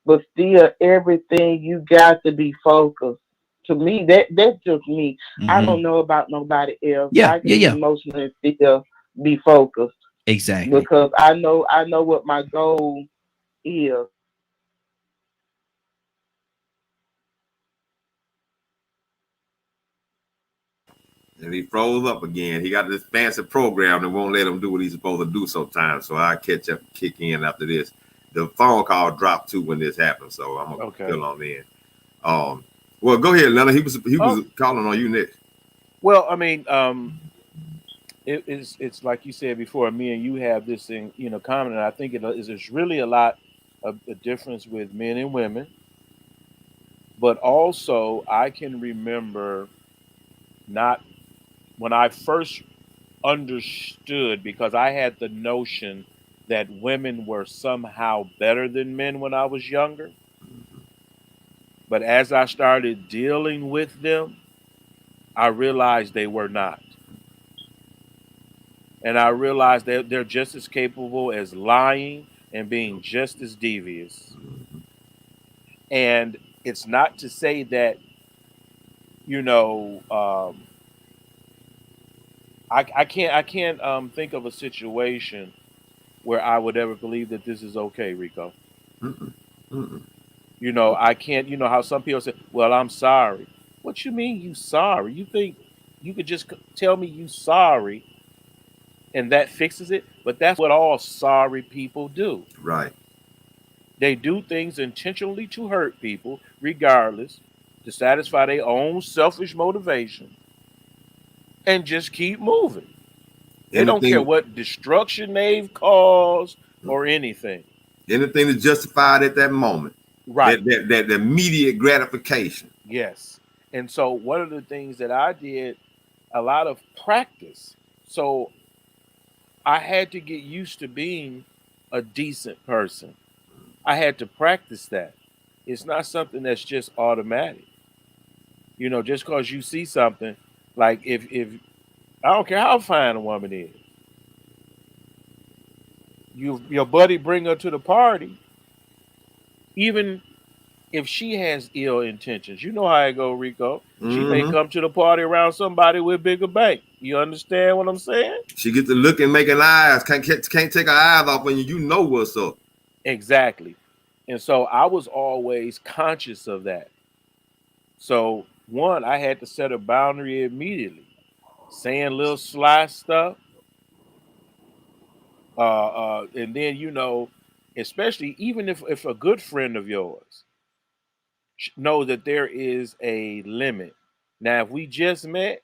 but still everything you got to be focused. To me, that's just me. I don't know about nobody else. I can be emotional and still be focused. Exactly. Because I know what my goal is. And he froze up again. He got this fancy program that won't let him do what he's supposed to do sometimes. So I catch up, kick in after this. The phone call dropped too when this happened, so I'm gonna fill on in. Well, go ahead, Leonard. He was calling on you next. Well, I mean, it's like you said before. Me and you have this thing, common, and I think there's really a lot of a difference with men and women. But also, I can remember not when I first understood, because I had the notion that women were somehow better than men when I was younger. But as I started dealing with them, I realized they were not. And I realized that they're just as capable as lying and being just as devious. And it's not to say that, I can't think of a situation where I would ever believe that this is okay, Rico. I can't, how some people say, well, I'm sorry. What you mean you sorry? You think you could just tell me you sorry and that fixes it? But that's what all sorry people do. Right. They do things intentionally to hurt people, regardless, to satisfy their own selfish motivation, and just keep moving. They don't care what destruction they've caused or anything. Anything that's justified at that moment. Right. That immediate gratification. Yes. And so one of the things that I did, a lot of practice. So I had to get used to being a decent person. I had to practice that. It's not something that's just automatic. Just because you see something, like if I don't care how fine a woman is, your buddy bring her to the party, even if she has ill intentions. You know how it go, Rico. She may come to the party around somebody with bigger bank. You understand what I'm saying? She gets to look and making eyes. Can't take her eyes off when you know what's up. Exactly. And so I was always conscious of that. So one, I had to set a boundary immediately, saying little sly stuff. And then, you know, especially even if a good friend of yours know that there is a limit. Now, if we just met,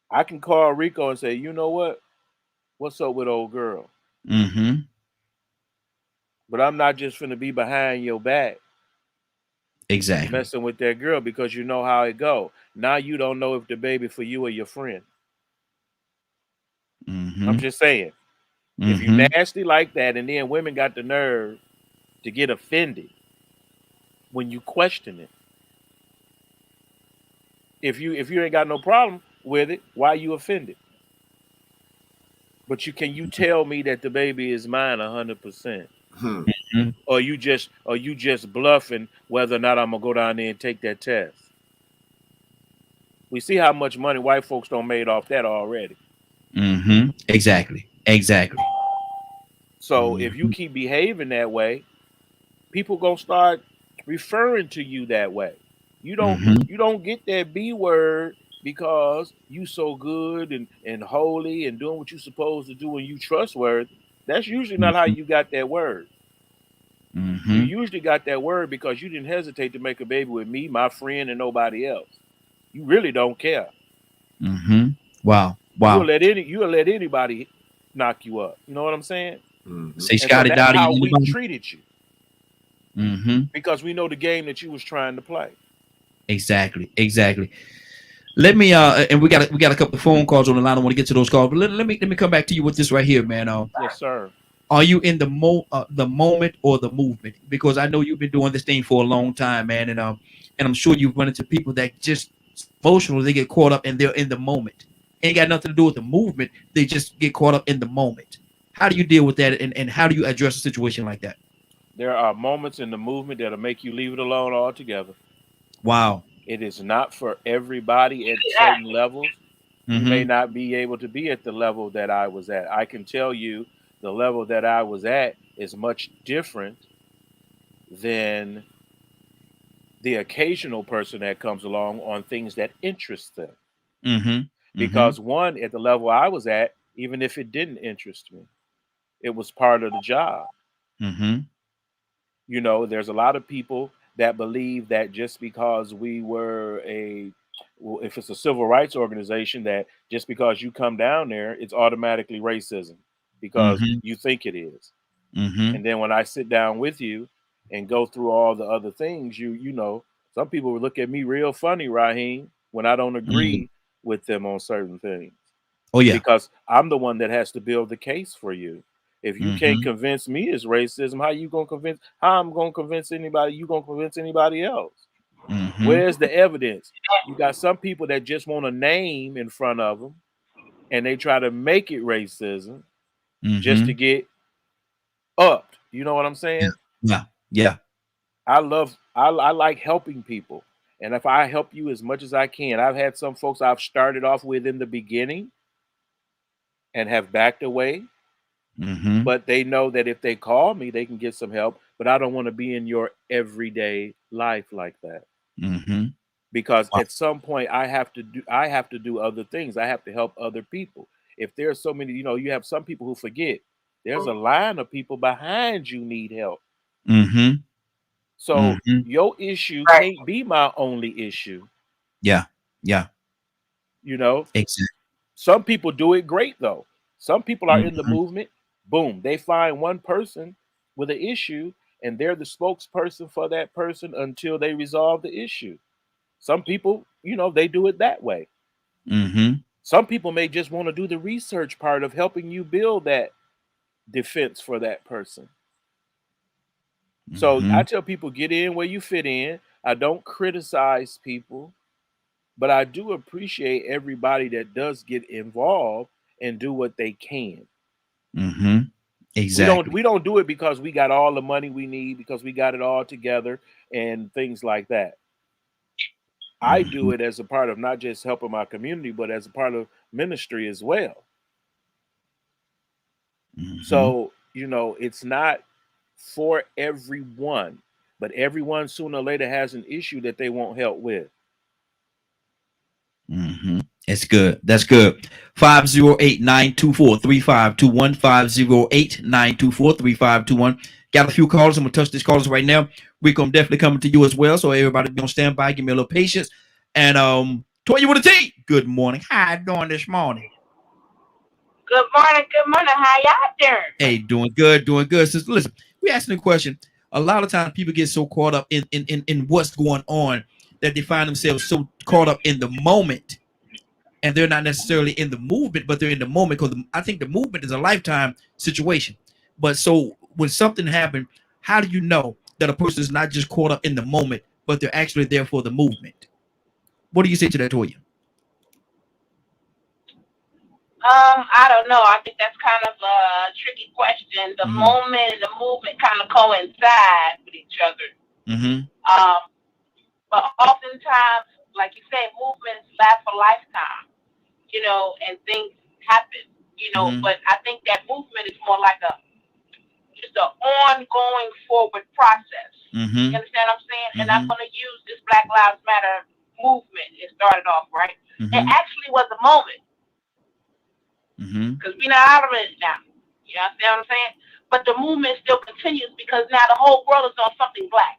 I can call Rico and say, you know what? What's up with old girl? Mm-hmm. But I'm not just finna be behind your back Exactly. messing with that girl, because you know how it go. Now you don't know if the baby for you or your friend. Mm-hmm. I'm just saying. If you Mm-hmm. nasty like that, and then women got the nerve to get offended when you question it. If you ain't got no problem with it, why you offended? But you tell me that the baby is mine 100%, Mm-hmm. or you just bluffing whether or not I'm gonna go down there and take that test. We see how much money white folks don't made off that already. Mm-hmm. Exactly. Exactly. So if you keep behaving that way, people gonna start referring to you that way. You don't get that B word because you so good and holy and doing what you're supposed to do and you trustworthy. That's usually not how you got that word. Mm-hmm. You usually got that word because you didn't hesitate to make a baby with me, my friend, and nobody else. You really don't care. Mm-hmm. Wow. You'll Wow. let anybody knock you up. You know what I'm saying? Say And so Scotty that's Dottie, how we anybody? treated you, Mm-hmm. because we know the game that you was trying to play. Exactly. Exactly. Let me and we got a couple of phone calls on the line. I want to get to those calls, but let me come back to you with this right here, man. Yes, sir. Are you in the moment or the movement? Because I know you've been doing this thing for a long time, man, and I'm sure you've run into people that just emotional. They get caught up and they're in the moment. Ain't got nothing to do with the movement. They just get caught up in the moment. How do you deal with that, and how do you address a situation like that? There are moments in the movement that'll make you leave it alone altogether. Wow. It is not for everybody at certain levels. You may Mm-hmm. not be able to be at the level that I was at. I can tell you the level that I was at is much different than the occasional person that comes along on things that interest them. Mm-hmm. Mm-hmm. Because one, at the level I was at, even if it didn't interest me, it was part of the job. Mm-hmm. You know, there's a lot of people that believe that just because we were if it's a civil rights organization, that just because you come down there, it's automatically racism because Mm-hmm. you think it is. Mm-hmm. And then when I sit down with you and go through all the other things, you know, some people will look at me real funny, Raheem, when I don't Mm-hmm. agree with them on certain things, Oh yeah. because I'm the one that has to build the case for you. If you can't Mm-hmm. convince me it's racism, how I'm gonna convince anybody, you gonna convince anybody else? Mm-hmm. Where's the evidence? You got some people that just want a name in front of them and they try to make it racism just Mm-hmm. to get upped. You know what I'm saying? Yeah. Yeah. I like helping people. And if I help you as much as I can, I've had some folks I've started off with in the beginning and have backed away, Mm-hmm. but they know that if they call me, they can get some help. But I don't want to be in your everyday life like that, Mm-hmm. because Wow. at some point I have to do other things. I have to help other people. If there's so many, you know, you have some people who forget there's a line of people behind you need help. Mm-hmm. So Mm-hmm. your issue can't be my only issue. Yeah. Yeah. You know, Exactly. some people do it great though. Some people are in the Mm-hmm. movement. Boom, they find one person with an issue and they're the spokesperson for that person until they resolve the issue. Some people, you know, they do it that way. Mm-hmm. Some people may just want to do the research part of helping you build that defense for that person. So Mm-hmm. I tell people, get in where you fit in. I don't criticize people, but I do appreciate everybody that does get involved and do what they can. Mm-hmm. We don't Exactly. we don't do it because we got all the money we need, because we got it all together and things like that. I Mm-hmm. do it as a part of not just helping my community, but as a part of ministry as well. Mm-hmm. So, you know, it's not for everyone. but everyone sooner or later has an issue that they want help with. It's good. That's good. 508-924-3521. 508-924-3521. Got a few callers. I'm gonna touch these callers right now. We're gonna definitely come to you as well. So everybody be on standby. Give me a little patience. And Toya with a T. Good morning. How you doing this morning? Good morning. Good morning. How y'all doing? Hey, doing good. Doing good. So listen, we asking a question. A lot of times people get so caught up in what's going on that they find themselves so caught up in the moment, and they're not necessarily in the movement, but they're in the moment, because I think the movement is a lifetime situation. But so when something happened, how do you know that a person is not just caught up in the moment, but they're actually there for the movement? What do you say to that, Toya? I don't know. I think that's kind of a tricky question. The moment and the movement kind of coincide with each other. But oftentimes, like you say, movements last a lifetime, you know, and things happen, you know, but I think that movement is more like just an ongoing forward process. You understand what I'm saying? And I'm going to use this Black Lives Matter movement. It started off, right? It actually was a moment. Because we're not out of it now. You understand what I'm saying? But the movement still continues because now the whole world is on something black.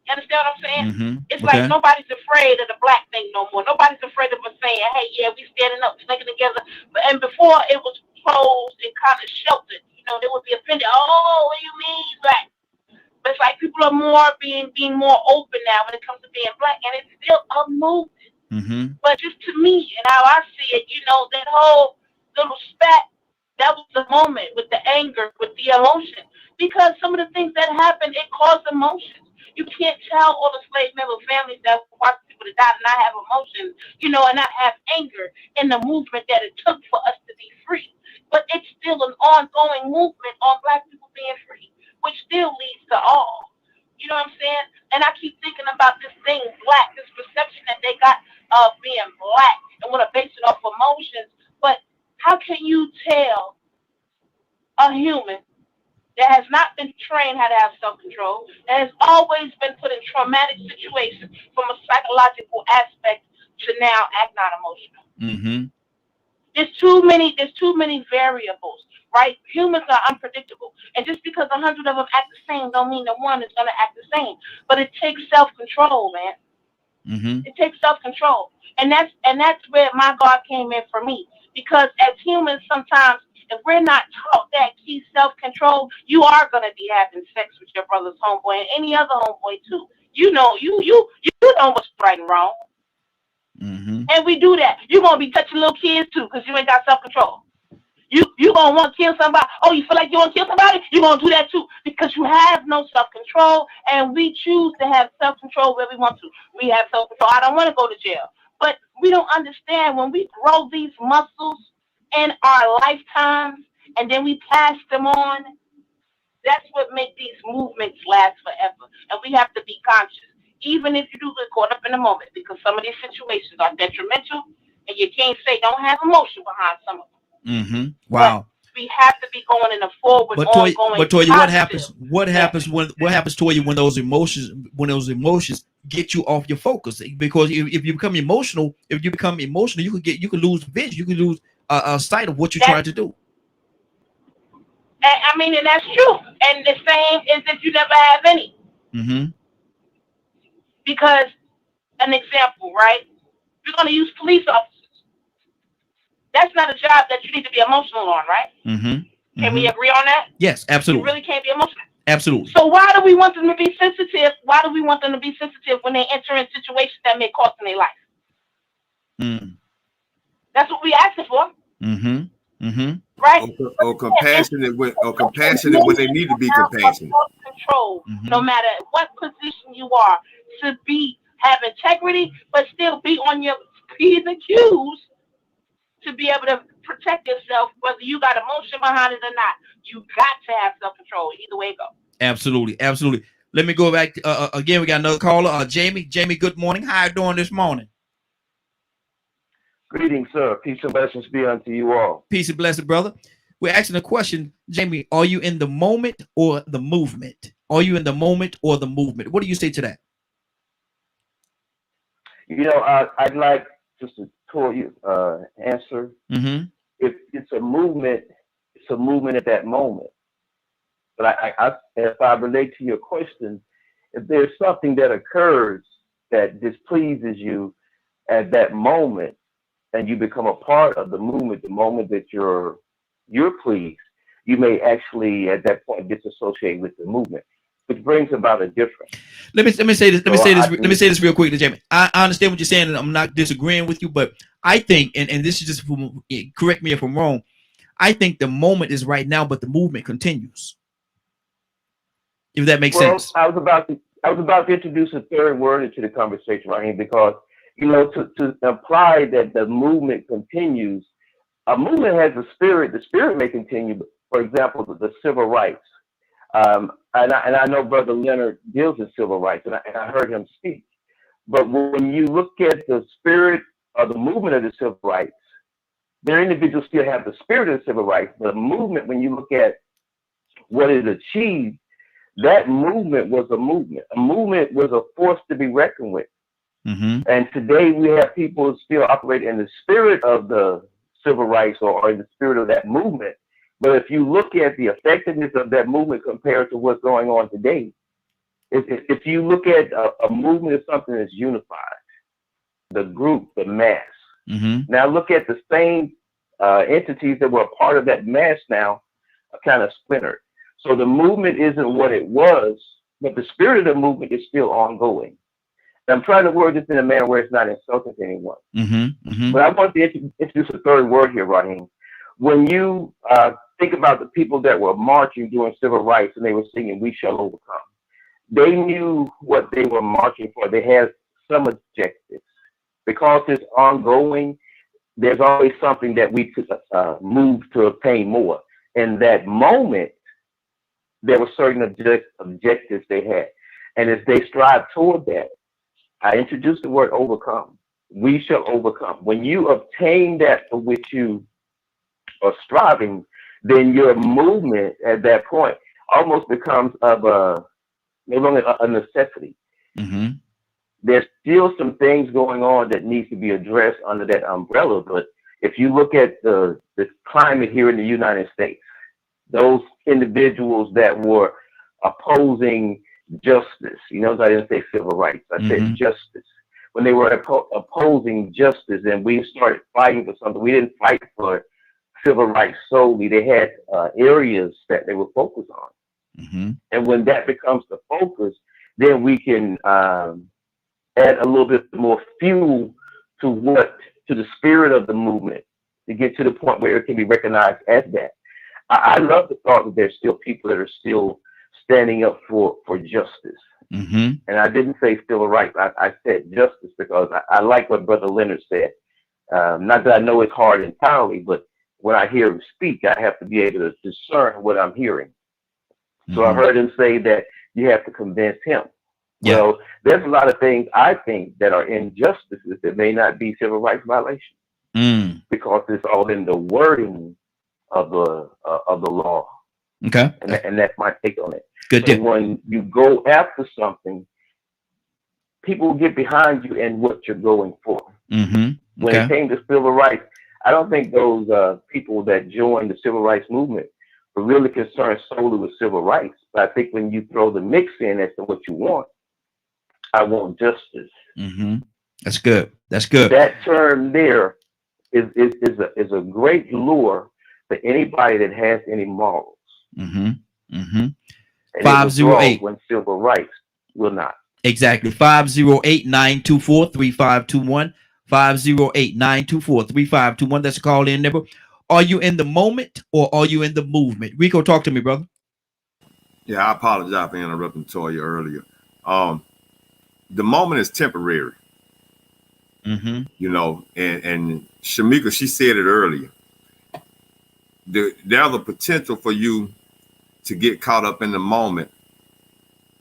You understand what I'm saying? It's like nobody's afraid of the black thing no more. Nobody's afraid of us saying, hey, yeah, we standing up, sticking together. And before it was closed and kind of sheltered. You know, they would be offended. Oh, what do you mean black? But it's like people are more being more open now when it comes to being black. And it's still a movement. But just to me and how I see it, you know, that whole little spat, that was the moment with the anger, with the emotion, because some of the things that happened, it caused emotions. You can't tell all the slave member families that watch people to die and not have emotions, you know, and not have anger in the movement that it took for us to be free. But it's still an ongoing movement on black people being free, which still leads to all. You know what I'm saying? And I keep thinking about this thing, black, this perception that they got of being black and want to base it off emotions. But how can you tell a human that has not been trained how to have self-control, that has always been put in traumatic situations from a psychological aspect to now act not emotional? There's too many variables, right? Humans are unpredictable. And just because 100 of them act the same don't mean that one is going to act the same. But it takes self-control, man. It takes self-control. And that's where my God came in for me. Because as humans, sometimes, if we're not taught that key self-control, you are going to be having sex with your brother's homeboy and any other homeboy too. You know, you know what's right and wrong. And we do that. You're going to be touching little kids too because you ain't got self-control. You going to want to kill somebody. Oh, you feel like you want to kill somebody? You're going to do that too because you have no self-control, and we choose to have self-control where we want to. We have self-control. I don't want to go to jail. But we don't understand when we grow these muscles in our lifetimes and then we pass them on, that's what makes these movements last forever. And we have to be conscious, even if you do get caught up in the moment, because some of these situations are detrimental and you can't say don't have emotion behind some of them. Wow. But we have to be going in a forward, ongoing. But Toya, what happens to you when those emotions get you off your focus? Because if you become emotional, you can lose vision, you can lose sight of what you're trying to do. I mean, and that's true. And the same is if you never have any. Because an example, right? We're going to use police officers. That's not a job that you need to be emotional on, right? Can we agree on that? Yes, absolutely. You really can't be emotional. Absolutely. So why do we want them to be sensitive? Why do we want them to be sensitive when they enter in situations that may cost them their life? That's what we asking for. Right? Or compassionate when they need to be compassionate. Control, no matter what position you are, to have integrity, but still be on your P's and Q's to be able to protect yourself, whether you got emotion behind it or not. You got to have self-control either way it goes. Absolutely. Let me go back again. We got another caller, Jamie. Jamie, good morning. How you doing this morning? Greetings, sir. Peace and blessings be unto you all. Peace and blessings, brother. We're asking a question, Jamie. Are you in the moment or the movement? Are you in the moment or the movement? What do you say to that? You know, I'd like just to tell you answer. Mm-hmm. If it's a movement at that moment. But if I relate to your question, if there's something that occurs that displeases you at that moment, and you become a part of the movement, the moment that you're pleased, you may actually at that point disassociate with the movement, which brings about a difference. Let me say this. Let me say this real quick, Jamie. I understand what you're saying, and I'm not disagreeing with you, but I think, and this is just correct me if I'm wrong. I think the moment is right now, but the movement continues. If that makes sense. I was about to introduce a third word into the conversation, Raheem, because to imply that the movement continues, a movement has a spirit. The spirit may continue. But for example, the civil rights. And I know Brother Leonard deals in civil rights, and I heard him speak. But when you look at the spirit of the movement of the civil rights, their individuals still have the spirit of the civil rights, but a movement, when you look at what it achieved, that movement was a movement. A movement was a force to be reckoned with. Mm-hmm. And today we have people still operating in the spirit of the civil rights or in the spirit of that movement. But if you look at the effectiveness of that movement compared to what's going on today, if you look at a movement as something that's unified, the group, the mass. Mm-hmm. Now look at the same entities that were a part of that mass now are kind of splintered. So the movement isn't what it was, but the spirit of the movement is still ongoing. And I'm trying to word this in a manner where it's not insulting to anyone. Mm-hmm. Mm-hmm. But I want to introduce a third word here, Raheem. When you think about the people that were marching during civil rights and they were singing, "We Shall Overcome," they knew what they were marching for. They had some objectives. Because it's ongoing, there's always something that we could move to obtain more. In that moment, there were certain objectives they had. And as they strive toward that, I introduced the word overcome. We shall overcome. When you obtain that for which you are striving, then your movement at that point almost becomes no longer a necessity. Mm-hmm. There's still some things going on that needs to be addressed under that umbrella. But if you look at the climate here in the United States, those individuals that were opposing justice, I didn't say civil rights, I said justice. When they were opposing justice and we started fighting for something, we didn't fight for civil rights solely. They had areas that they were focused on. Mm-hmm. And when that becomes the focus, then we can add a little bit more fuel to the spirit of the movement to get to the point where it can be recognized as that. I love the thought that there's still people that are still standing up for justice. Mm-hmm. And I didn't say civil rights. I said justice because I like what Brother Leonard said. Not that I know it's hard entirely, but when I hear him speak, I have to be able to discern what I'm hearing. Mm-hmm. So I heard him say that you have to convince him. Yeah. Well, there's a lot of things I think that are injustices that may not be civil rights violations because it's all in the wording of the law. Okay. And that's my take on it. Good. So when you go after something, people will get behind you and what you're going for. Mm-hmm. When it came to civil rights, I don't think those people that joined the civil rights movement were really concerned solely with civil rights. But I think when you throw the mix in as to what you want, I want justice. Mm-hmm. That's good. That's good. That term there is a great lure for anybody that has any morals. Mm-hmm. Mm-hmm. 508 when civil rights will not. Exactly. 508-924-3521. 508-924-3521. That's a call in number. Are you in the moment or are you in the movement? Rico, talk to me, brother. Yeah, I apologize for interrupting Toya earlier. The moment is temporary. Mm-hmm. And Shamika, she said it earlier. There's the potential for you to get caught up in the moment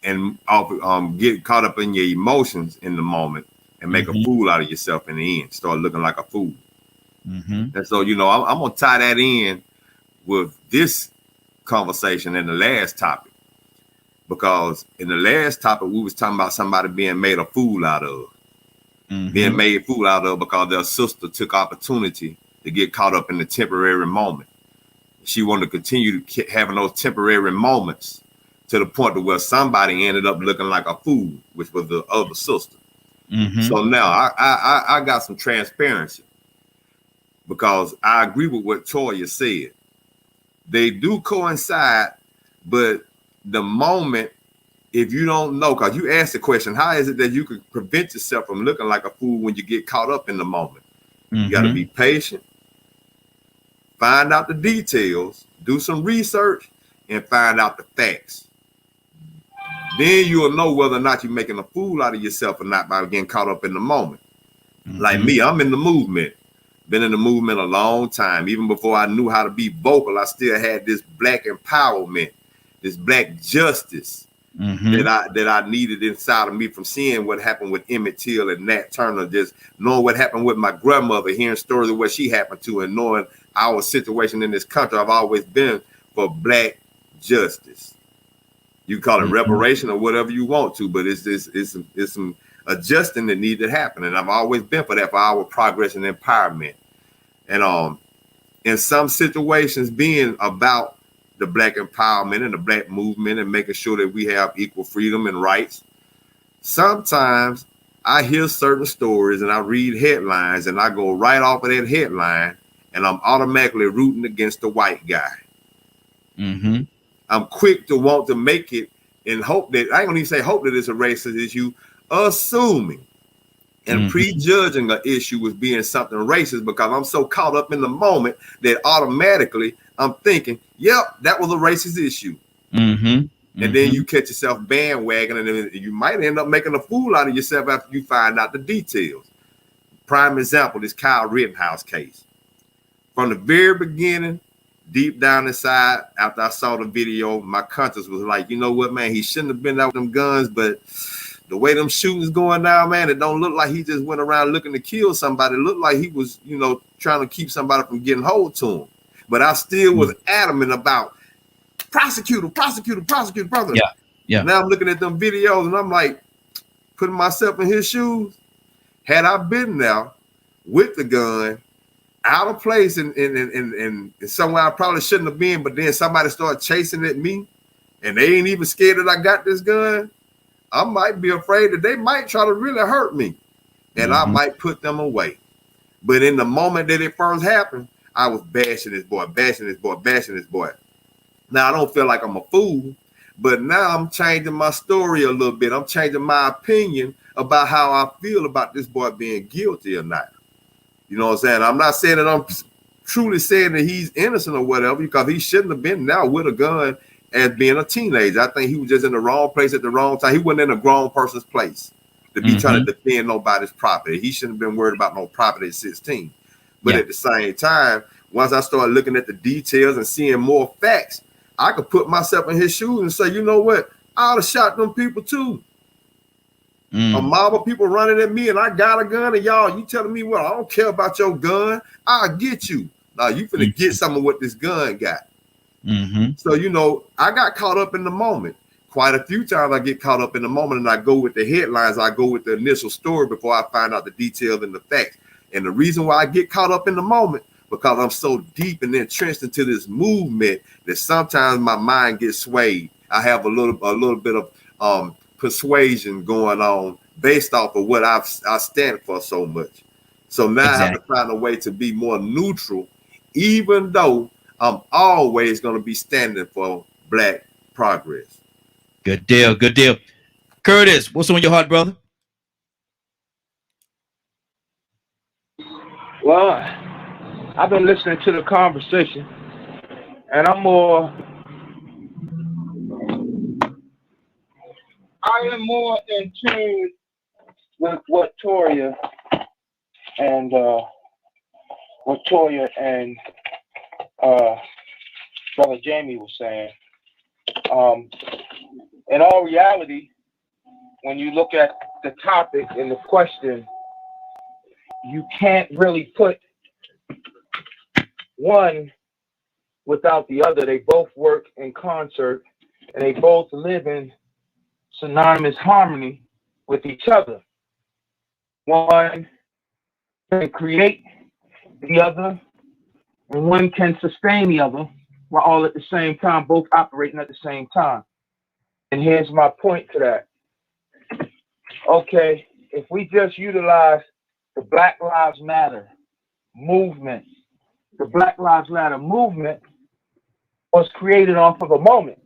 and get caught up in your emotions in the moment and make a fool out of yourself in the end. Start looking like a fool. Mm-hmm. And so, I'm going to tie that in with this conversation and the last topic. because in the last topic we was talking about somebody being made a fool out of, being made a fool out of because their sister took opportunity to get caught up in the temporary moment. She wanted to continue to having those temporary moments to the point to where somebody ended up looking like a fool, which was the other sister. So now I got some transparency because I agree with what Toya said. They do coincide, but the moment, if you don't know, because you asked the question, how is it that you could prevent yourself from looking like a fool when you get caught up in the moment? You got to be patient, find out the details, do some research, and find out the facts. Then you'll know whether or not you're making a fool out of yourself or not by getting caught up in the moment. Like me, I'm in the movement. Been in the movement a long time. Even before I knew how to be vocal, I still had this black empowerment, this black justice that I needed inside of me from seeing what happened with Emmett Till and Nat Turner, just knowing what happened with my grandmother, hearing stories of what she happened to, and knowing our situation in this country. I've always been for black justice. You call it reparation or whatever you want to, but it's some adjusting that needed to happen. And I've always been for that, for our progress and empowerment. And in some situations being about the black empowerment and the black movement and making sure that we have equal freedom and rights, sometimes I hear certain stories and I read headlines and I go right off of that headline and I'm automatically rooting against the white guy. I'm quick to want to make it and hope that, I ain't gonna even say hope that it's a racist issue, assuming and prejudging an issue as being something racist because I'm so caught up in the moment that automatically I'm thinking, yep, that was a racist issue. And then you catch yourself bandwagon and you might end up making a fool out of yourself after you find out the details. Prime example, this Kyle Rittenhouse case. From the very beginning, deep down inside, after I saw the video, my conscience was like, you know what, man, he shouldn't have been out with them guns, but the way them shootings going down, man, it don't look like he just went around looking to kill somebody. It looked like he was, you know, trying to keep somebody from getting hold to him. But I still was adamant about prosecutor. Yeah. Now I'm looking at them videos and I'm like, putting myself in his shoes. Had I been there with the gun, out of place and somewhere I probably shouldn't have been, but then somebody started chasing at me and they ain't even scared that I got this gun, I might be afraid that they might try to really hurt me and I might put them away. But in the moment that it first happened, I was bashing this boy. Now I don't feel like I'm a fool, but now I'm changing my story a little bit. I'm changing my opinion about how I feel about this boy being guilty or not. You know what I'm saying? I'm not saying that I'm truly saying that he's innocent or whatever, because he shouldn't have been now with a gun as being a teenager. I think he was just in the wrong place at the wrong time. He wasn't in a grown person's place to be trying to defend nobody's property. He shouldn't have been worried about no property at 16. But at the same time, once I started looking at the details and seeing more facts, I could put myself in his shoes and say, you know what? I would have shot them people too. A mob of people running at me and I got a gun and y'all, you telling me, well, I don't care about your gun. I'll get you. Now you finna get some of what this gun got. So, you know, I got caught up in the moment. Quite a few times I get caught up in the moment and I go with the headlines. I go with the initial story before I find out the details and the facts. And the reason why I get caught up in the moment, because I'm so deep and entrenched into this movement that sometimes my mind gets swayed. I have a little bit of persuasion going on based off of what I stand for so much. So now I have to find a way to be more neutral, even though I'm always going to be standing for black progress. Good deal. Curtis, what's on your heart, brother? Well, I've been listening to the conversation, and I am more in tune with what Toya and Brother Jamie was saying. In all reality, when you look at the topic and the question, you can't really put one without the other. They both work in concert and they both live in synonymous harmony with each other. One can create the other, and one can sustain the other, while all at the same time, both operating at the same time. And here's my point to that. Okay, if we just utilize the Black Lives Matter movement, the Black Lives Matter movement was created off of a moment,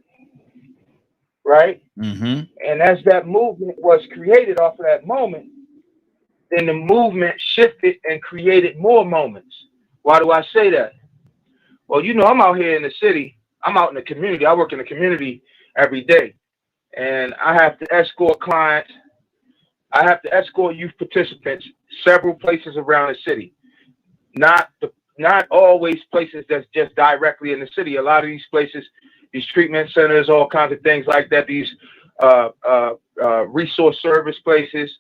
right? And as that movement was created off of that moment, then the movement shifted and created more moments. Why do I say that? Well, you know, I'm out here in the city. I'm out in the community. I work in the community every day. And I have to escort clients. I have to escort youth participants several places around the city. Not always places that's just directly in the city. A lot of these places, these treatment centers, all kinds of things like that, these resource service places,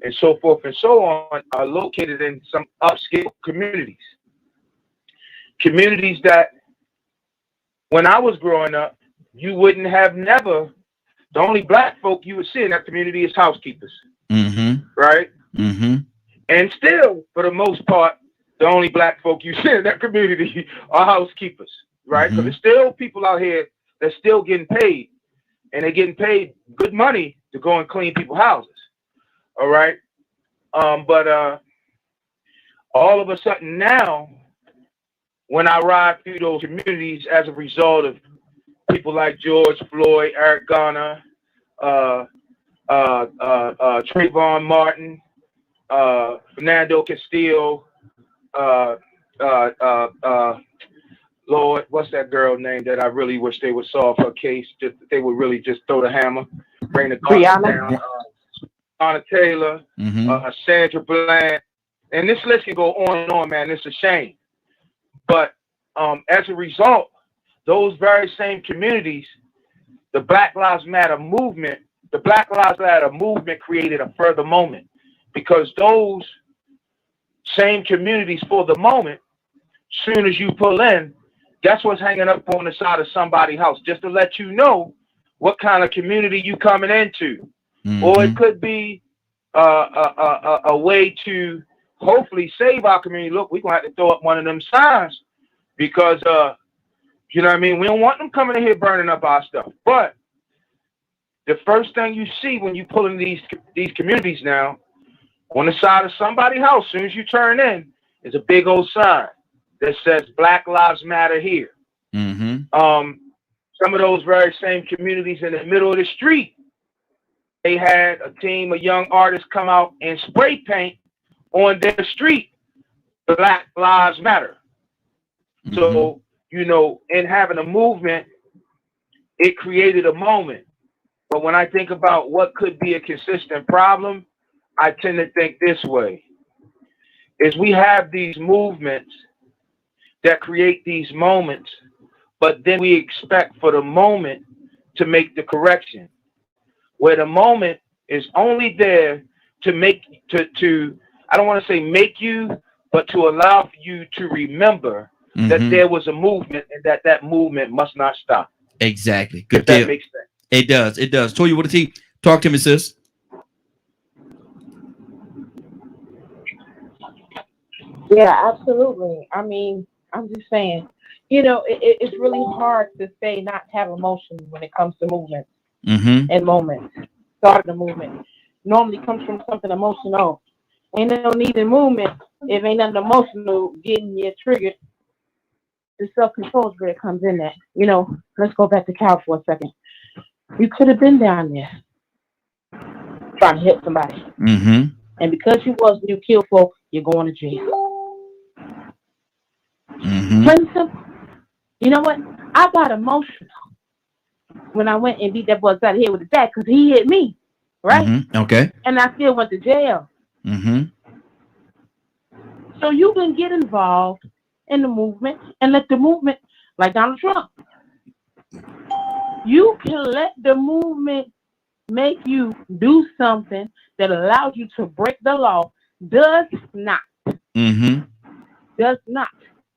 and so forth and so on, are located in some upscale communities. Communities that, when I was growing up, you wouldn't have never, the only black folk you would see in that community is housekeepers. Right? And still, for the most part, the only black folk you see in that community are housekeepers. Right? Because there's still people out here that's still getting paid. And they're getting paid good money to go and clean people's houses. All right? But all of a sudden now, when I ride through those communities as a result of people like George Floyd, Eric Garner, Trayvon Martin, Fernando Castillo, Lord, what's that girl name that I really wish they would solve her case? Just they would really just throw the hammer, bring the gun down. Anna Taylor, Sandra Bland, and this list can go on and on, man. It's a shame. But as a result, those very same communities, the Black Lives Matter movement, created a further moment, because those same communities for the moment, soon as you pull in, guess what's hanging up on the side of somebody's house, just to let you know what kind of community you coming into. Or it could be a way to hopefully save our community. Look, we're going to have to throw up one of them signs because, you know what I mean? We don't want them coming in here burning up our stuff. But the first thing you see when you pull in these communities now, on the side of somebody's house, as soon as you turn in, is a big old sign that says Black Lives Matter here. Some of those very same communities in the middle of the street, they had a team of young artists come out and spray paint on their street, Black Lives Matter. So, you know, in having a movement, it created a moment. But when I think about what could be a consistent problem, I tend to think this way, is we have these movements that create these moments, but then we expect for the moment to make the correction, where the moment is only there to make, to I don't want to say make you, but to allow you to remember that there was a movement and that movement must not stop. Exactly. Good. That makes sense. It does. It does. Toya, what did talk to me, sis? Yeah, absolutely. I mean, I'm just saying, you know, it's really hard to say not to have emotion when it comes to movement and moments. Start of the movement normally comes from something emotional. Ain't no need in movement if ain't nothing emotional getting you triggered. The self-control is where it comes in at. You know, let's go back to Cal for a second. You could have been down there trying to hit somebody. And because you was, you kill folk, you're going to jail. Plain simple. You know what? I got emotional when I went and beat that boy out of here with the bat because he hit me. Right? Okay. And I still went to jail. So you can get involved in the movement and let the movement, like Donald Trump, you can let the movement make you do something that allows you to break the law. Does not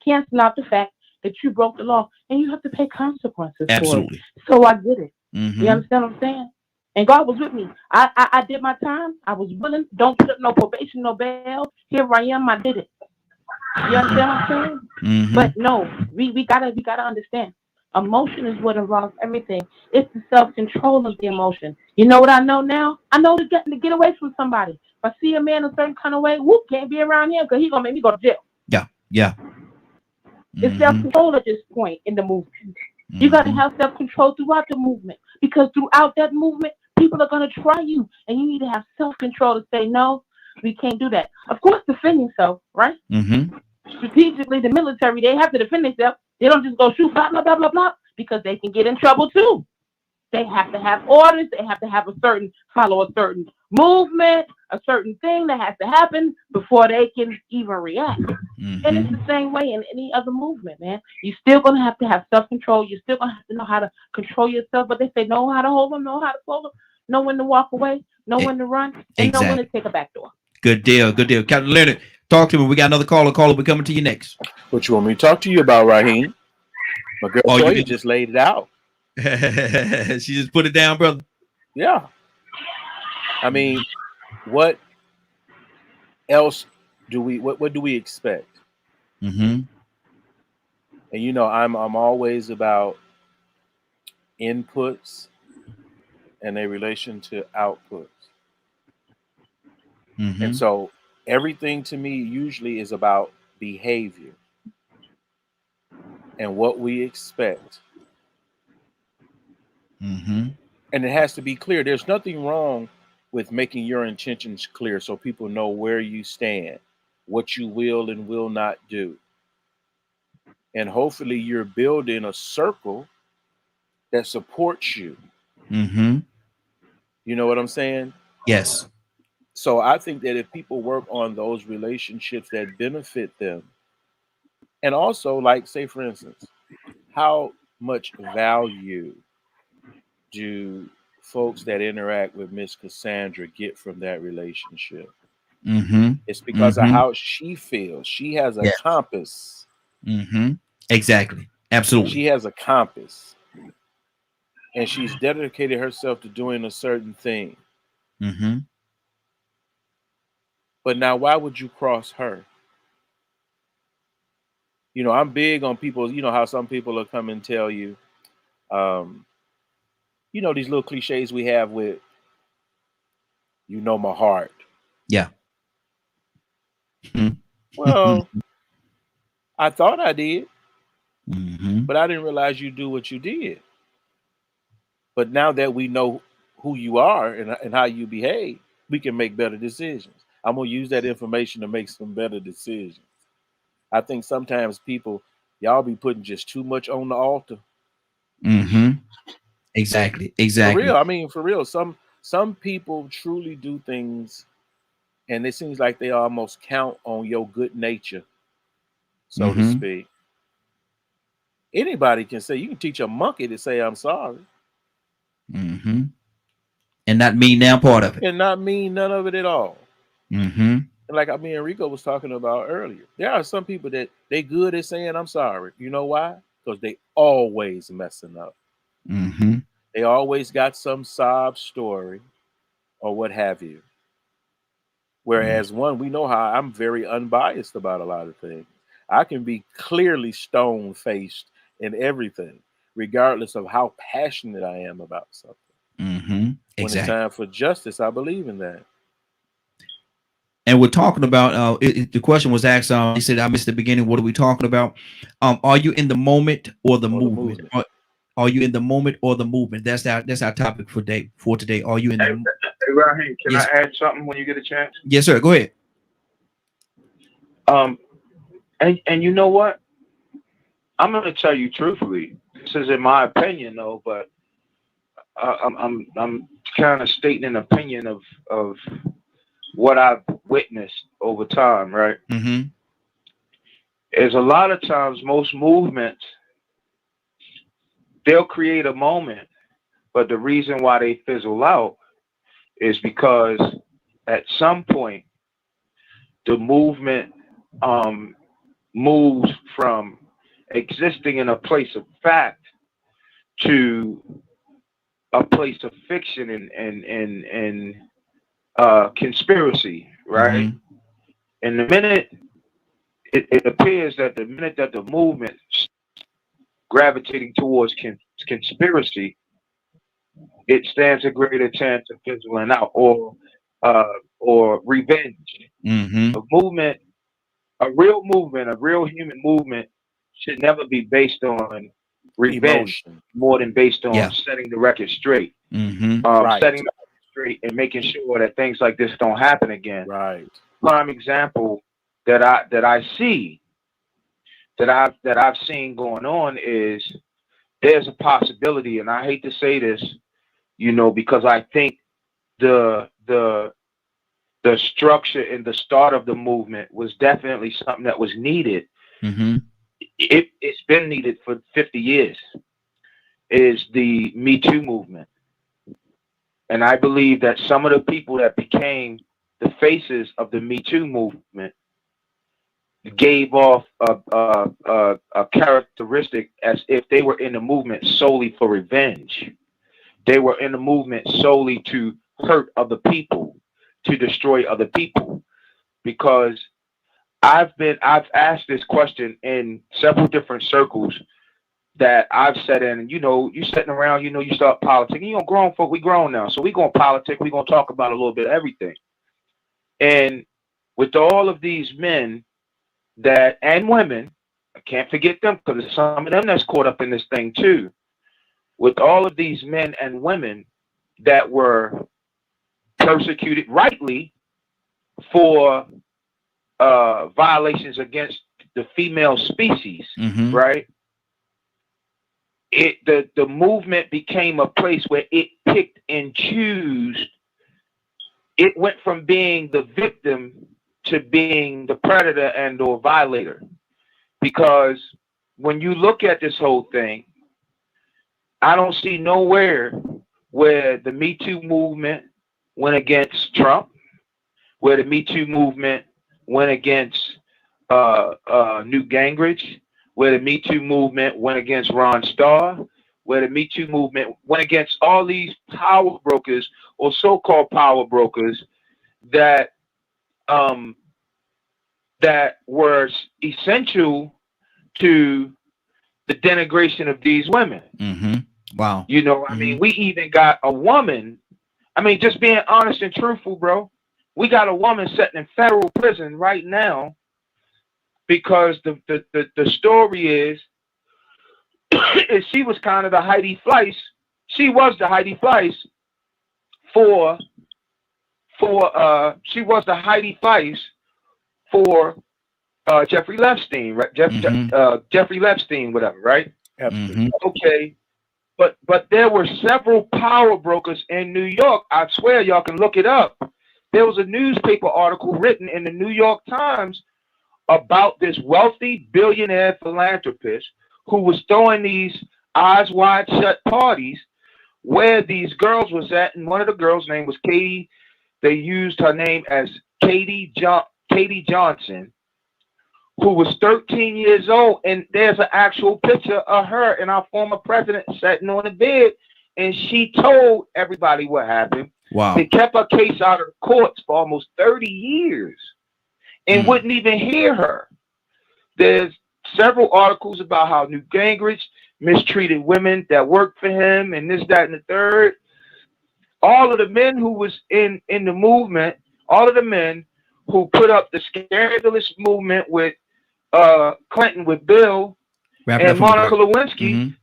cancel out the fact that you broke the law and you have to pay consequences for it. So I get it. You understand what I'm saying? And God was with me. I did my time. I was willing. Don't put up no probation, no bail. Here I am. I did it. You understand what I'm saying? Mm-hmm. But no, we gotta understand. Emotion is what involves everything. It's the self-control of the emotion. You know what I know now? I know to get away from somebody. If I see a man a certain kind of way, whoop, can't be around him because he's gonna make me go to jail. Yeah, yeah. It's self-control at this point in the movement. You got to have self-control throughout the movement, because throughout that movement, people are going to try you, and you need to have self-control to say, no, we can't do that. Of course, defend yourself, right? Strategically, the military, they have to defend themselves. They don't just go shoot, blah, blah, blah, blah, blah, because they can get in trouble too. They have to have orders. They have to have follow a certain movement, a certain thing that has to happen before they can even react. And it's the same way in any other movement, man. You're still going to have self-control. You're still going to have to know how to control yourself. But they say know how to hold them, know how to close them, know when to walk away, know when to run, and know when to take a back door. Good deal. Good deal. Captain Leonard, talk to me. We got another caller. We're coming to you next. What you want me to talk to you about, Raheem? My girl Toya just laid it out. She just put it down, brother. Yeah. I mean, what else do we what do we expect? And you know, I'm always about inputs and a relation to outputs. And so everything to me usually is about behavior and what we expect. And it has to be clear. There's nothing wrong with making your intentions clear so people know where you stand, what you will and will not do. And hopefully you're building a circle that supports you. You know what I'm saying? Yes. So I think that if people work on those relationships that benefit them, and also, like, say, for instance, how much value do folks that interact with Miss Cassandra get from that relationship? It's because of how she feels. She has a compass. Exactly. Absolutely. She has a compass. And she's dedicated herself to doing a certain thing. But now, why would you cross her? You know, I'm big on people, you know, how some people will come and tell you, you know, these little cliches we have with, you know, my heart. Yeah. Well, I thought I did, but I didn't realize you do what you did. But now that we know who you are and how you behave, we can make better decisions. I'm going to use that information to make some better decisions. I think sometimes people, y'all be putting just too much on the altar. Exactly. For real. I mean, for real. Some people truly do things, and it seems like they almost count on your good nature, so to speak. Anybody can say, you can teach a monkey to say, I'm sorry. And not mean now part of it. And not mean none of it at all. And like me and Rico was talking about earlier, there are some people that they good at saying, I'm sorry. You know why? Because they always messing up. They always got some sob story or what have you. Whereas we know how I'm very unbiased about a lot of things. I can be clearly stone-faced in everything, regardless of how passionate I am about something. When it's time for justice, I believe in that. And we're talking about, the question was asked, he said, I missed the beginning. What are we talking about? Are you in the moment or the movement? Are you in the moment or the movement? That's our topic for today. Are you in the moment? Hey, Raheem, can I add something when you get a chance? Yes, sir. Go ahead. And you know what? I'm going to tell you truthfully. This is in my opinion, though, but I'm kind of stating an opinion of what I've witnessed over time, right? Is a lot of times most movements, they'll create a moment, but the reason why they fizzle out is because at some point the movement moves from existing in a place of fact to a place of fiction and conspiracy, right? And the minute it appears that the minute that the movement gravitating towards conspiracy, it stands a greater chance of fizzling out or revenge. A movement, a real movement, a real human movement should never be based on revenge more than based on setting the record straight. Setting the record straight and making sure that things like this don't happen again. Right. Prime example that I've seen going on is there's a possibility, and I hate to say this, you know, because I think the structure and the start of the movement was definitely something that was needed. It's been needed for 50 years, is the Me Too movement. And I believe that some of the people that became the faces of the Me Too movement gave off a characteristic as if they were in the movement solely for revenge. They were in the movement solely to hurt other people, to destroy other people. Because I've asked this question in several different circles that I've sat in, and you know, you sitting around, you know, you start politicking. You know, grown folk, we grown now, so we gonna politic. We gonna talk about a little bit of everything. And with all of these men that and women, I can't forget them because there's some of them that's caught up in this thing too. With all of these men and women that were persecuted rightly for violations against the female species, right? The movement became a place where it picked and chose. It went from being the victim to being the predator and or violator. Because when you look at this whole thing, I don't see nowhere where the Me Too movement went against Trump, where the Me Too movement went against Newt Gingrich, where the Me Too movement went against Ron Starr, where the Me Too movement went against all these power brokers or so-called power brokers that that were essential to the denigration of these women. Wow. You know, I mean, we even got a woman. I mean, just being honest and truthful, bro. We got a woman sitting in federal prison right now because the story is she was kind of the Heidi Fleiss. She was the Heidi Fleiss for Jeffrey Epstein, right? Jeffrey Epstein, whatever, right? Okay. But there were several power brokers in New York. I swear y'all can look it up. There was a newspaper article written in the New York Times about this wealthy billionaire philanthropist who was throwing these eyes wide shut parties where these girls was at, and one of the girls' name was Katie. They used her name as Katie Johnson, who was 13 years old, and there's an actual picture of her and our former president sitting on the bed, and she told everybody what happened. Wow. They kept her case out of the courts for almost 30 years and wouldn't even hear her. There's several articles about how Newt Gingrich mistreated women that worked for him and this, that, and the third. All of the men who was in the movement, all of the men who put up the scandalous movement with Clinton, with Bill and Monica Lewinsky,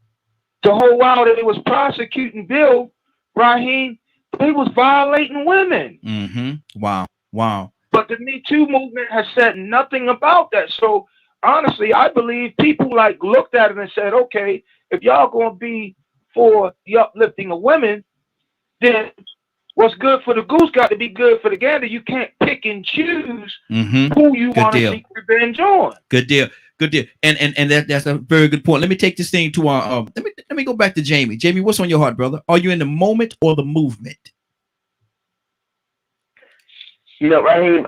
the whole while that it was prosecuting Bill, Raheem, they was violating women. Wow. Wow. But the Me Too movement has said nothing about that. So honestly, I believe people like looked at it and said, okay, if y'all gonna be for the uplifting of women, then what's good for the goose got to be good for the gander. You can't pick and choose who you want to seek revenge on. Good deal. Good deal. And that's a very good point. Let me take this thing to our let me go back to Jamie. Jamie, what's on your heart, brother? Are you in the moment or the movement? You know, Raheem,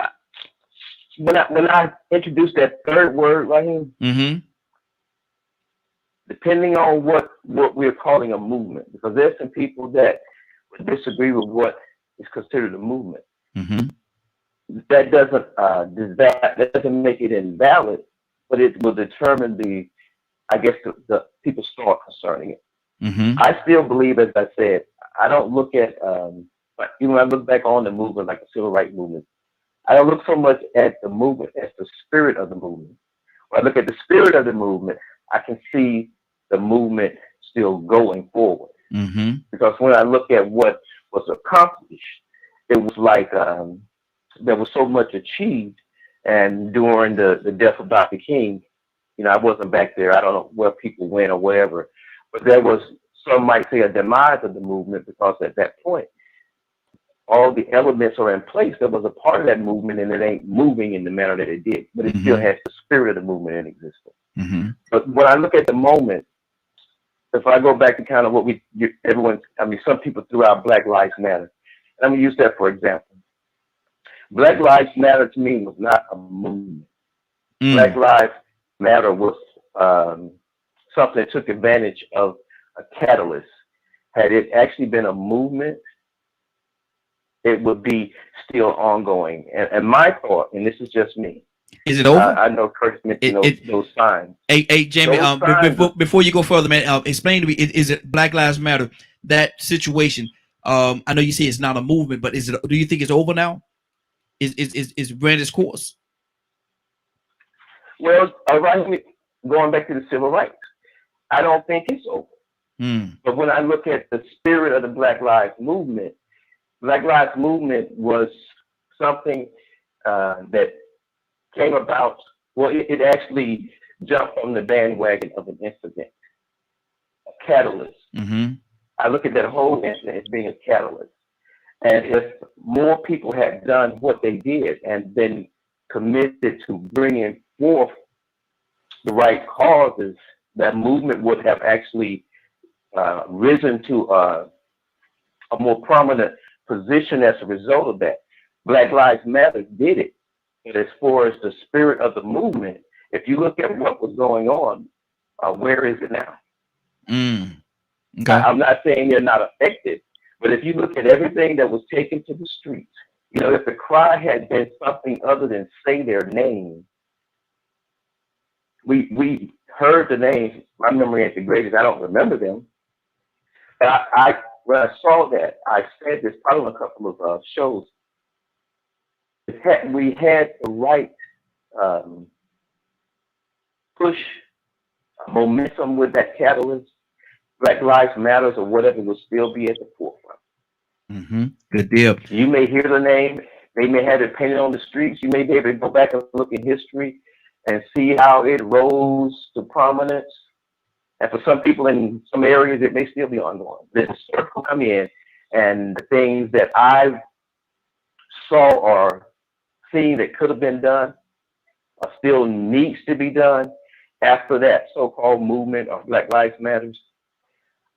when I introduced that third word, Raheem, depending on what we're calling a movement, because there's some people that would disagree with what is considered a movement. Mm-hmm. That doesn't make it invalid, but it will determine the people's thought concerning it. Mm-hmm. I still believe, as I said, I don't look at but even when I look back on the movement, like the civil rights movement, I don't look so much at the movement as the spirit of the movement. When I look at the spirit of the movement, I can see the movement still going forward. Mm-hmm. Because when I look at what was accomplished, it was like there was so much achieved. And during the death of Dr. King, I wasn't back there. I don't know where people went or whatever, but there was, some might say, a demise of the movement, because at that point, all the elements are in place. There was a part of that movement, and it ain't moving in the manner that it did, but it still has the spirit of the movement in existence. Mm-hmm. But when I look at the moment, if I go back to kind of what some people threw out Black Lives Matter. And I'm going to use that for example. Black Lives Matter to me was not a movement. Black Lives Matter was something that took advantage of a catalyst. Had it actually been a movement, it would be still ongoing. And my thought, and this is just me. Is it over? I know Curtis mentioned those signs. Hey, Jamie, before you go further, man, explain to me, is it Black Lives Matter, that situation? I know you say it's not a movement, but do you think it's over now? Is ran its course? Well, going back to the civil rights, I don't think it's over. But when I look at the spirit of the Black Lives Movement was something that came about. Well, it actually jumped on the bandwagon of an incident, a catalyst. Mm-hmm. I look at that whole incident as being a catalyst. And if more people had done what they did and been committed to bringing forth the right causes, that movement would have actually risen to a more prominent position as a result of that. Black Lives Matter did it. But as far as the spirit of the movement, if you look at what was going on, where is it now? Okay. I'm not saying they're not affected, but if you look at everything that was taken to the streets, if the cry had been something other than say their name, we heard the names. My memory ain't the greatest. I don't remember them. And when I saw that, I said this probably on a couple of shows. We had the right push momentum with that catalyst. Black Lives Matters or whatever will still be at the forefront. Mm-hmm. Good deal. You may hear the name. They may have it painted on the streets. You may be able to go back and look in history and see how it rose to prominence. And for some people in some areas, it may still be ongoing. There's a circle come in, and the things that I've saw or seen that could have been done or still needs to be done after that so-called movement of Black Lives Matters.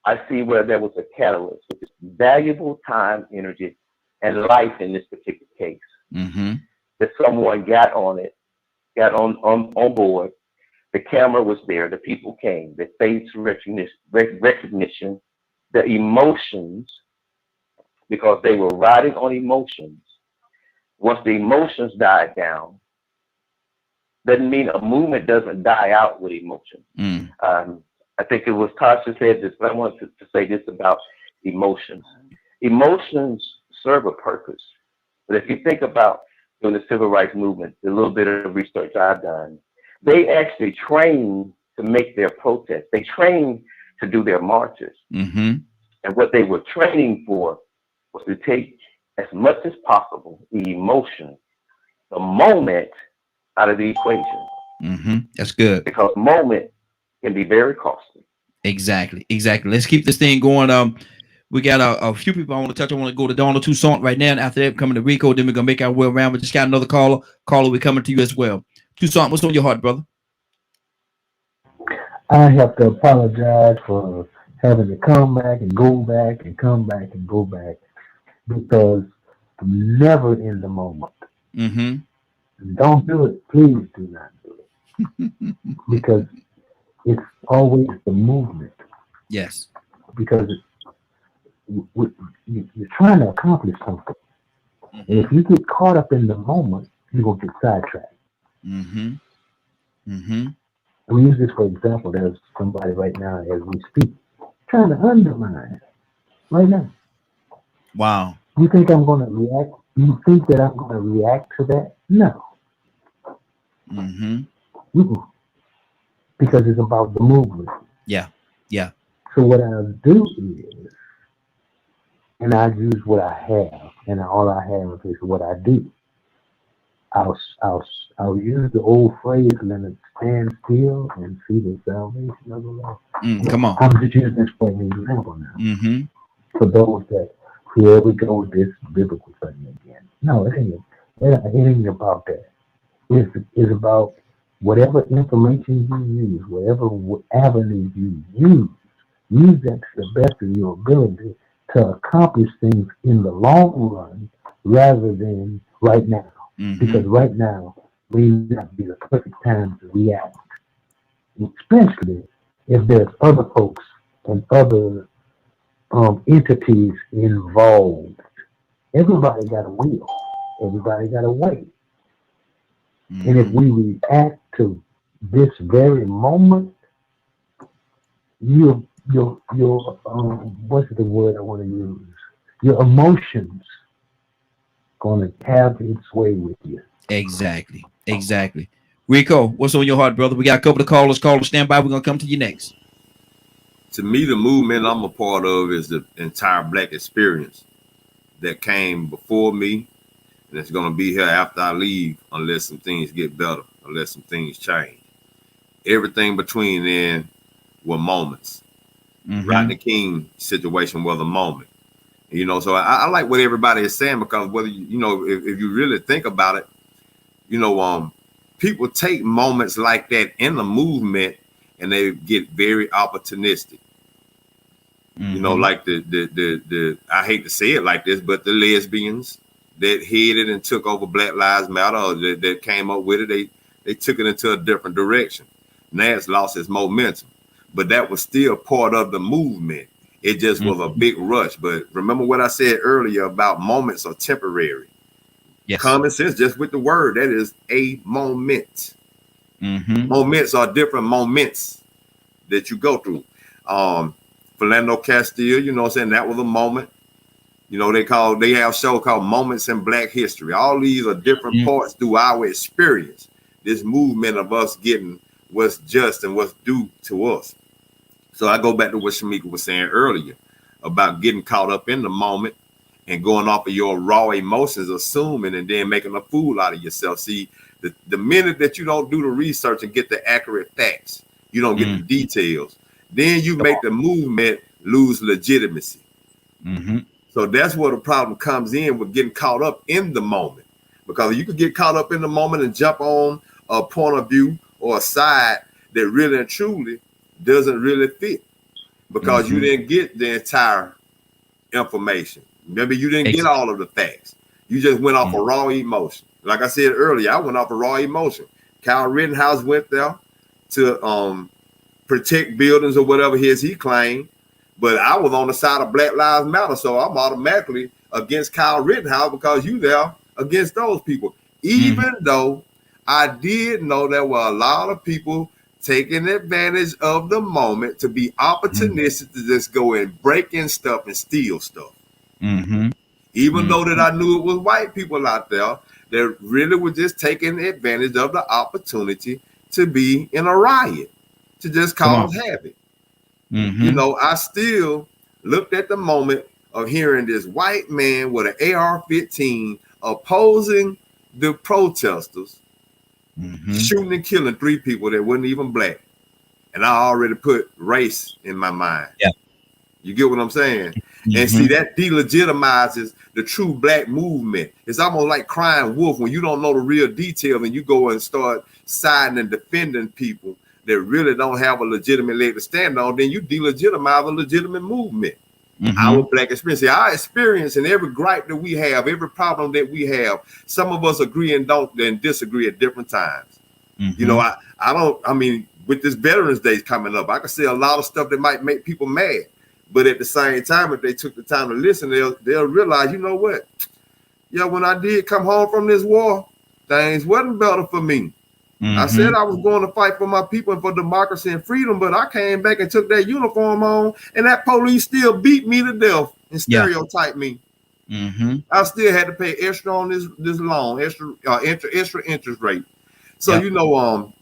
I see where there was a catalyst, which is valuable time, energy, and life in this particular case. Mm-hmm. That someone got on it, got on board. The camera was there. The people came. The face recognition, the emotions, because they were riding on emotions. Once the emotions died down, doesn't mean a movement doesn't die out with emotion. I think it was Tasha said this, but I wanted to say this about emotions. Emotions serve a purpose. But if you think about during the civil rights movement, the little bit of research I've done, they actually trained to make their protests. They trained to do their marches. Mm-hmm. And what they were training for was to take as much as possible the emotion, the moment out of the equation. Mm-hmm. That's good. Because moment can be very costly. Exactly. Let's keep this thing going. We got a few people I want to touch. I want to go to Donald Toussaint right now, and after that, coming to Rico. Then we're gonna make our way around. We just got another caller. We're coming to you as well. Toussaint, what's on your heart, brother? I have to apologize for having to come back and go back and come back and go back because I'm never in the moment. Mm-hmm. Don't do it. Please do not do it. Because it's always the movement. Yes. Because you're trying to accomplish something. Mm-hmm. And if you get caught up in the moment, you're going to get sidetracked. Mm-hmm. Mm-hmm. We use this for example. There's somebody right now as we speak trying to undermine right now. Wow. You think I'm going to react? You think that I'm going to react to that? No. Mm-hmm. Because it's about the movement. Yeah. Yeah. So what I'll do is, and I use what I have, and all I have is what I do. I'll use the old phrase, let it stand still and see the salvation of the Lord. Come on. I'm just using this for an example now. Mm-hmm. For those that, here we go with this biblical thing again. No, it ain't about that. It's about whatever information you use, whatever avenue you use that to the best of your ability to accomplish things in the long run rather than right now. Mm-hmm. Because right now may not be the perfect time to react, especially if there's other folks and other entities involved. Everybody got a will. Everybody got a way. Mm-hmm. And if we react to this very moment, your what's the word I want to use? Your emotions going to have its way with you. Exactly. Exactly. Rico, what's on your heart, brother? We got a couple of callers. Stand by. We're gonna come to you next. To me, the movement I'm a part of is the entire Black experience that came before me, and it's gonna be here after I leave, unless some things get better, unless some things change. Everything between then were moments. Mm-hmm. Rodney King situation was a moment. You know, so I like what everybody is saying, because whether you know, if you really think about it, you know, people take moments like that in the movement and they get very opportunistic. Mm-hmm. You know, like the I hate to say it like this, but the lesbians that headed and took over Black Lives Matter, that came up with it, they took it into a different direction. Now it's lost its momentum, but that was still part of the movement. It just was a big rush. But remember what I said earlier about moments are temporary. Yes. Common sense, just with the word, that is a moment. Mm-hmm. Moments are different moments that you go through. Philando Castile, you know what I'm saying? That was a moment. You know, they have a show called Moments in Black History. All these are different parts through our experience. This movement of us getting what's just and what's due to us. So I go back to what Shamika was saying earlier about getting caught up in the moment and going off of your raw emotions, assuming, and then making a fool out of yourself. See, the minute that you don't do the research and get the accurate facts, you don't get the details, then you make the movement lose legitimacy. Mm-hmm. So that's where the problem comes in with getting caught up in the moment. Because you could get caught up in the moment and jump on a point of view or a side that really and truly doesn't really fit, because you didn't get the entire information. Maybe you didn't get all of the facts. You just went off a raw emotion. Like I said earlier, I went off a raw emotion. Kyle Rittenhouse went there to protect buildings or whatever he claimed, but I was on the side of Black Lives Matter, so I'm automatically against Kyle Rittenhouse because you there against those people. Even though I did know there were a lot of people taking advantage of the moment to be opportunistic to just go and break in stuff and steal stuff. Even though that I knew it was white people out there that really were just taking advantage of the opportunity to be in a riot, to just cause havoc. You know, I still looked at the moment of hearing this white man with an AR-15 opposing the protesters, shooting and killing 3 people that weren't even black. And I already put race in my mind. Yeah. You get what I'm saying? And see, that delegitimizes the true black movement. It's almost like crying wolf when you don't know the real details and you go and start siding and defending people that really don't have a legitimate leg to stand on, then you delegitimize a legitimate movement. Our black experience. See, our experience and every gripe that we have, every problem that we have, some of us agree and disagree at different times. You know, I mean, with this Veterans Day coming up, I can see a lot of stuff that might make people mad. But at the same time, if they took the time to listen, they'll realize, you know what? Yeah, when I did come home from this war, things wasn't better for me. I said I was going to fight for my people and for democracy and freedom, but I came back and took that uniform on, and that police still beat me to death and stereotyped me. I still had to pay extra on this loan, extra interest rate. So you know,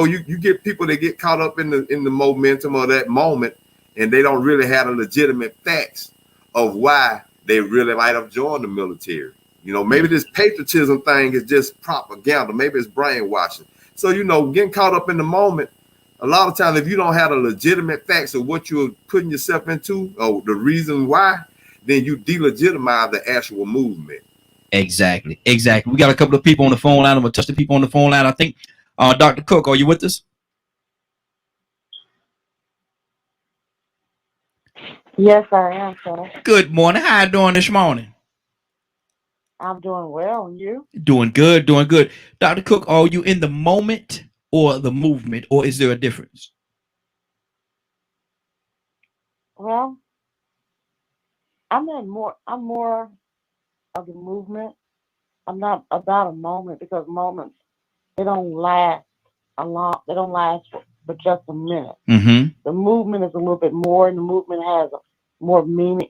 you get people that get caught up in the momentum of that moment, and they don't really have the legitimate facts of why they really might have joined the military. You know, maybe this patriotism thing is just propaganda. Maybe it's brainwashing. So, you know, getting caught up in the moment, a lot of times, if you don't have the legitimate facts of what you're putting yourself into or the reason why, then you delegitimize the actual movement. Exactly. We got a couple of people on the phone line. I'm going to touch the people on the phone line. I think, Dr. Cook, are you with us? Yes, I am, sir. Good morning. How you doing this morning? I'm doing well, and you? Doing good. Dr. Cook, are you in the moment or the movement, or is there a difference? Well, I'm more of the movement. I'm not about a moment, because moments, they don't last they don't last for just a minute. The movement is a little bit more, and the movement has more meaning.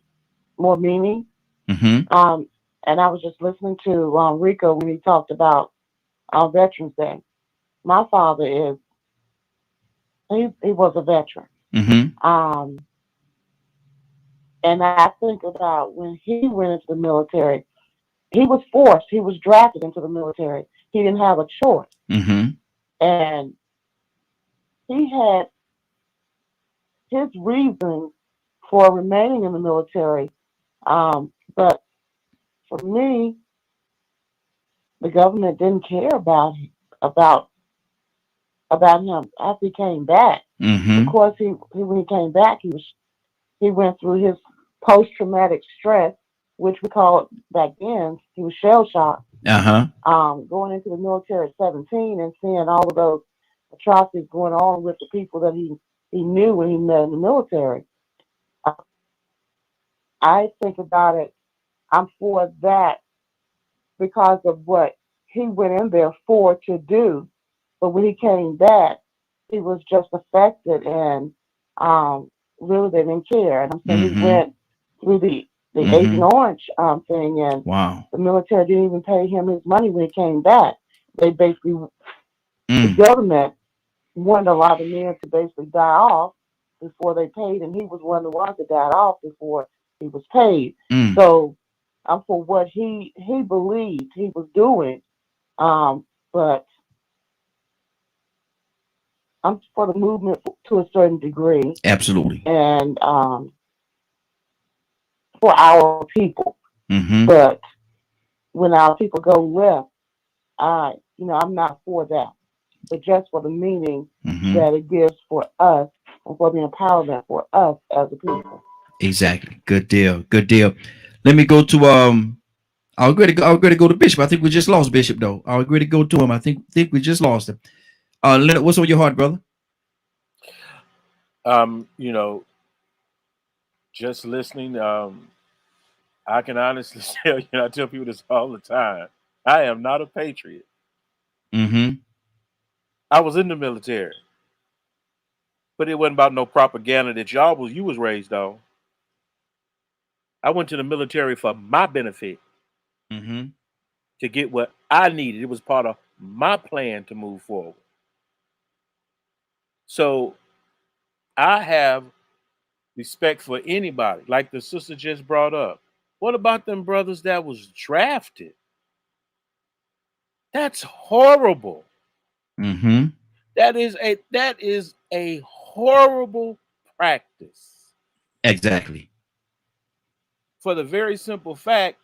And I was just listening to Rico when he talked about Veterans Day. My father he was a veteran. And I think about when he went into the military, he was forced. He was drafted into the military. He didn't have a choice. And he had his reasons for remaining in the military. But for me, the government didn't care about him after he came back. Of course, when he came back, he went through his post-traumatic stress, which we called back then. He was shell-shocked. Going into the military at 17 and seeing all of those atrocities going on with the people that he knew when he met in the military. I think about it. I'm for that because of what he went in there for to do. But when he came back, he was just affected and really they didn't care. And I'm saying he went through the Agent Orange thing, and the military didn't even pay him his money when he came back. They basically, the government wanted a lot of men to basically die off before they paid, and he was one of the ones that died off before he was paid. So I'm for what he believed he was doing, but I'm for the movement to a certain degree. Absolutely. And for our people. But when our people go left, I'm not for that. But just for the meaning that it gives for us and for the empowerment for us as a people. Exactly. Good deal. Let me go to I'll agree to go to Bishop. I think we just lost Bishop though. I'll agree to go to him. I think we just lost him. Leonard, what's on your heart, brother? Just listening, I can honestly tell you, I tell people this all the time. I am not a patriot. I was in the military, but it wasn't about no propaganda that you was raised on. I went to the military for my benefit, to get what I needed. It was part of my plan to move forward. So I have respect for anybody, like the sister just brought up. What about them brothers that was drafted? That's horrible. That is a horrible practice. Exactly. For the very simple fact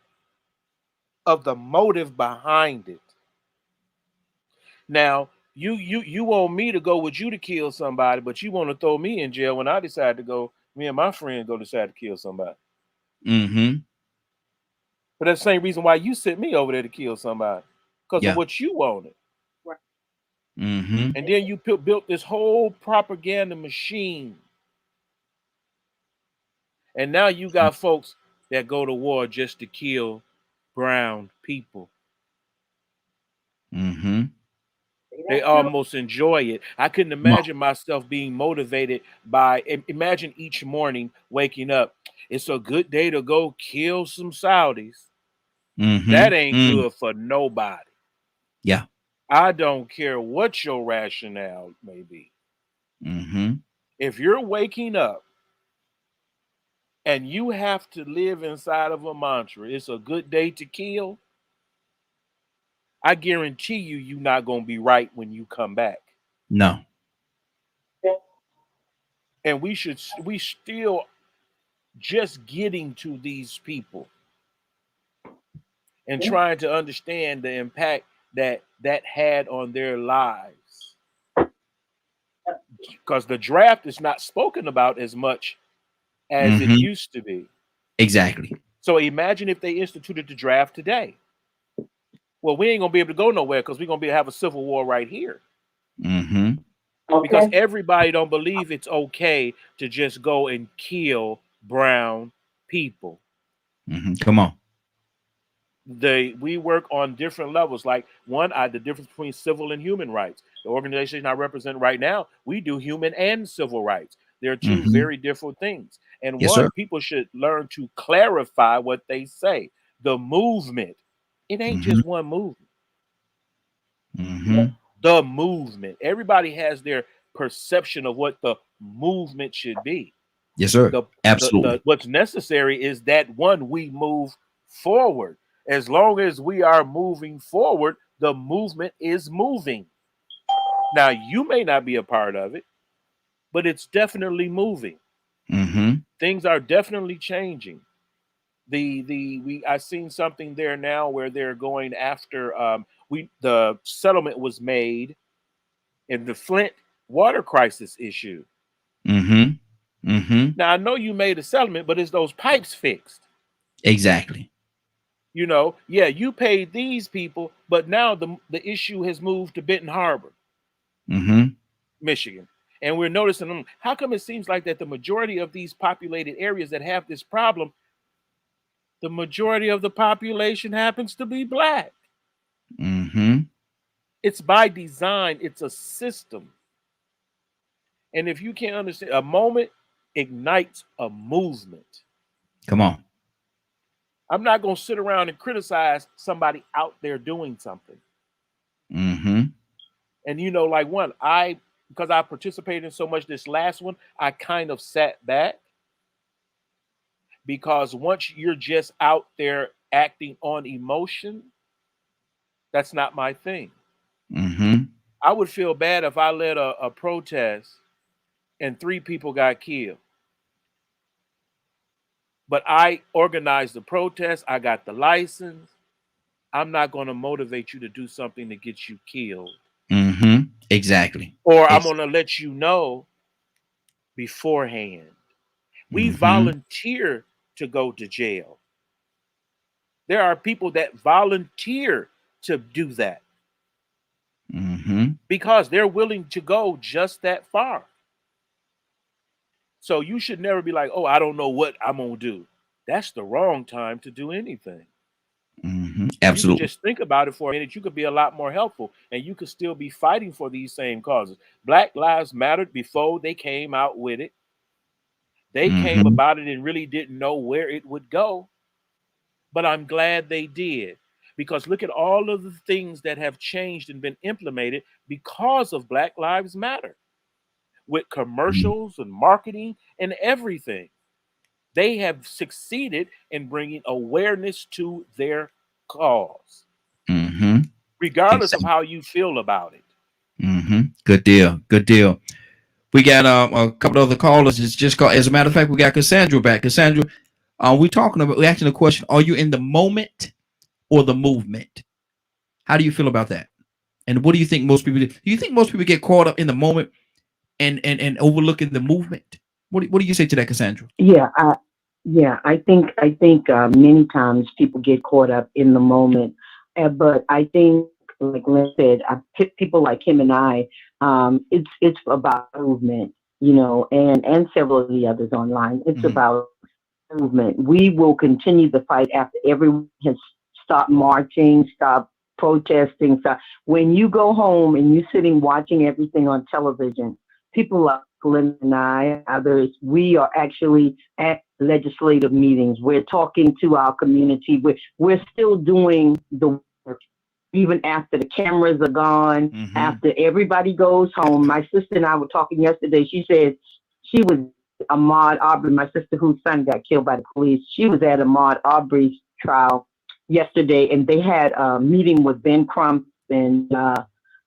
of the motive behind it. Now, you want me to go with you to kill somebody, but you want to throw me in jail when I decide to go. Me and my friend decide to kill somebody. But that's the same reason why you sent me over there to kill somebody, because of what you wanted. Right. And then you built this whole propaganda machine. And now you got folks that go to war just to kill brown people. They almost enjoy it. I couldn't imagine myself being motivated by, imagine each morning waking up. It's a good day to go kill some Saudis. That ain't good for nobody. Yeah. I don't care what your rationale may be. If you're waking up and you have to live inside of a mantra, it's a good day to kill, I guarantee you, you're not going to be right when you come back. No. And we still just getting to these people and trying to understand the impact that had on their lives. Because the draft is not spoken about as much as it used to be. Exactly. So imagine if they instituted the draft today. Well, we ain't gonna be able to go nowhere because we're gonna have a civil war right here. Because everybody don't believe it's okay to just go and kill brown people. Come on. We work on different levels. Like the difference between civil and human rights. The organization I represent right now, we do human and civil rights. They're two very different things. And people should learn to clarify what they say. The movement, it ain't just one movement. The movement. Everybody has their perception of what the movement should be. Yes, sir. Absolutely. What's necessary is that we move forward. As long as we are moving forward, the movement is moving. Now, you may not be a part of it, but it's definitely moving. Things are definitely changing. I seen something there now where they're going after the settlement was made in the Flint water crisis issue. Now I know you made a settlement, but it's those pipes fixed. Exactly. You paid these people, but now the issue has moved to Benton Harbor, Michigan. And we're noticing, how come it seems like that the majority of these populated areas that have this problem, the majority of the population happens to be Black? It's by design. It's a system. And if you can't understand, a moment ignites a movement. Come on. I'm not going to sit around and criticize somebody out there doing something. And because I participated in so much this last one, I kind of sat back. Because once you're just out there acting on emotion, that's not my thing. I would feel bad if I led a protest and 3 people got killed. But I organized the protest. I got the license. I'm not going to motivate you to do something that gets you killed. Exactly. Or I'm going to let you know beforehand. We volunteer to go to jail. There are people that volunteer to do that because they're willing to go just that far. So you should never be like, oh, I don't know what I'm going to do. That's the wrong time to do anything. Absolutely. You just think about it for a minute. You could be a lot more helpful and you could still be fighting for these same causes. Black Lives Mattered before they came out with it. They came about it and really didn't know where it would go. But I'm glad they did. Because look at all of the things that have changed and been implemented because of Black Lives Matter. With commercials and marketing and everything. They have succeeded in bringing awareness to their cause. Regardless of how you feel about it. Good deal. Good deal. We got a couple of other callers. It's just called. As a matter of fact, we got Cassandra back. Cassandra, we're asking the question: are you in the moment or the movement? How do you feel about that? And what do you think most people do? Do you think most people get caught up in the moment and overlooking the movement? What do you say to that, Cassandra? I think many times people get caught up in the moment, but I think Lynn said, people like him and I, it's about movement, you know, and several of the others online. It's about movement. We will continue the fight after everyone has stopped marching, stopped protesting. So when you go home and you're sitting watching everything on television, people like Glenn and I, others, we are actually at legislative meetings. We're talking to our community. We're still doing the work. Even after the cameras are gone, after everybody goes home. My sister and I were talking yesterday. She said she was Ahmaud Arbery, my sister whose son got killed by the police. She was at Ahmaud Arbery's trial yesterday, and they had a meeting with Ben Crump and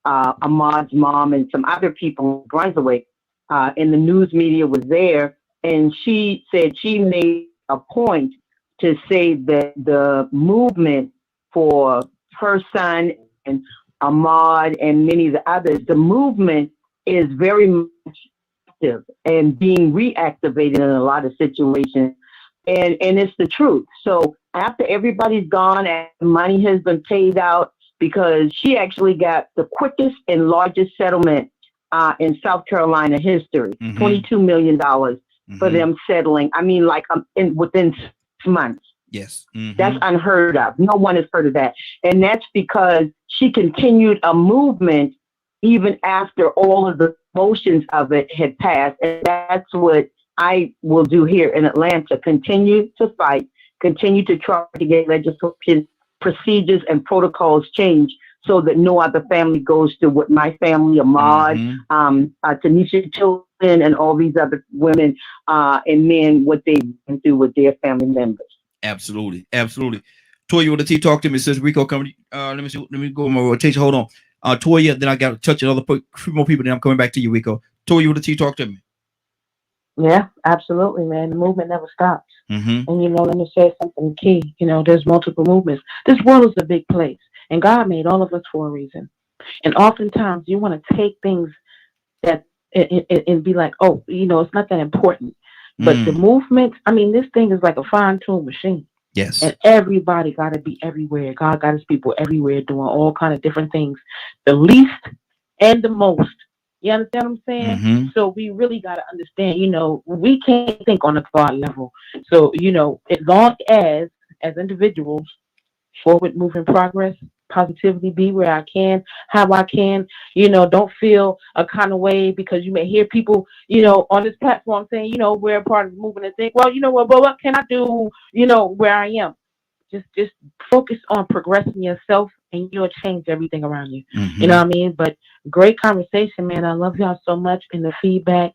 Ahmaud's mom and some other people in Brunswick. And the news media was there, and she said she made a point to say that the movement for her son and Ahmaud and many of the others, the movement is very much active and being reactivated in a lot of situations. And it's the truth. So after everybody's gone and money has been paid out, because she actually got the quickest and largest settlement in South Carolina history, $22 million for them settling. I mean, like within 6 months. Yes. That's unheard of. No one has heard of that. And that's because she continued a movement even after all of the motions of it had passed. And that's what I will do here in Atlanta. Continue to fight, continue to try to get legislation procedures and protocols changed so that no other family goes through what my family, Ahmaud, Tanisha Children, and all these other women and men, what they've been through with their family members. Absolutely. Absolutely. Toya with the T, talk to me. It says Rico coming. Let me go on my rotation. Hold on. Toya, then I got to touch another few more people. Then I'm coming back to you, Rico. Toya with the T, talk to me. Yeah, absolutely, man. The movement never stops. And, you know, let me say something key. You know, there's multiple movements. This world is a big place, and God made all of us for a reason. And oftentimes you want to take things that and be like, oh, you know, it's not that important. But the movement, I mean, this thing is like a fine-tuned machine. Yes. And everybody got to be everywhere. God got his people everywhere doing all kind of different things. The least and the most. You understand what I'm saying? So we really got to understand, you know, we can't think on a God level. So, you know, as long as individuals, forward moving progress, positively, be where I can, how I can, you know, don't feel a kind of way because you may hear people, you know, on this platform saying, you know, we're a part of the movement and think, well, you know what, but what can I do, you know, where I am? Just focus on progressing yourself and you'll change everything around you. You know what I mean? But great conversation, man. I love y'all so much and the feedback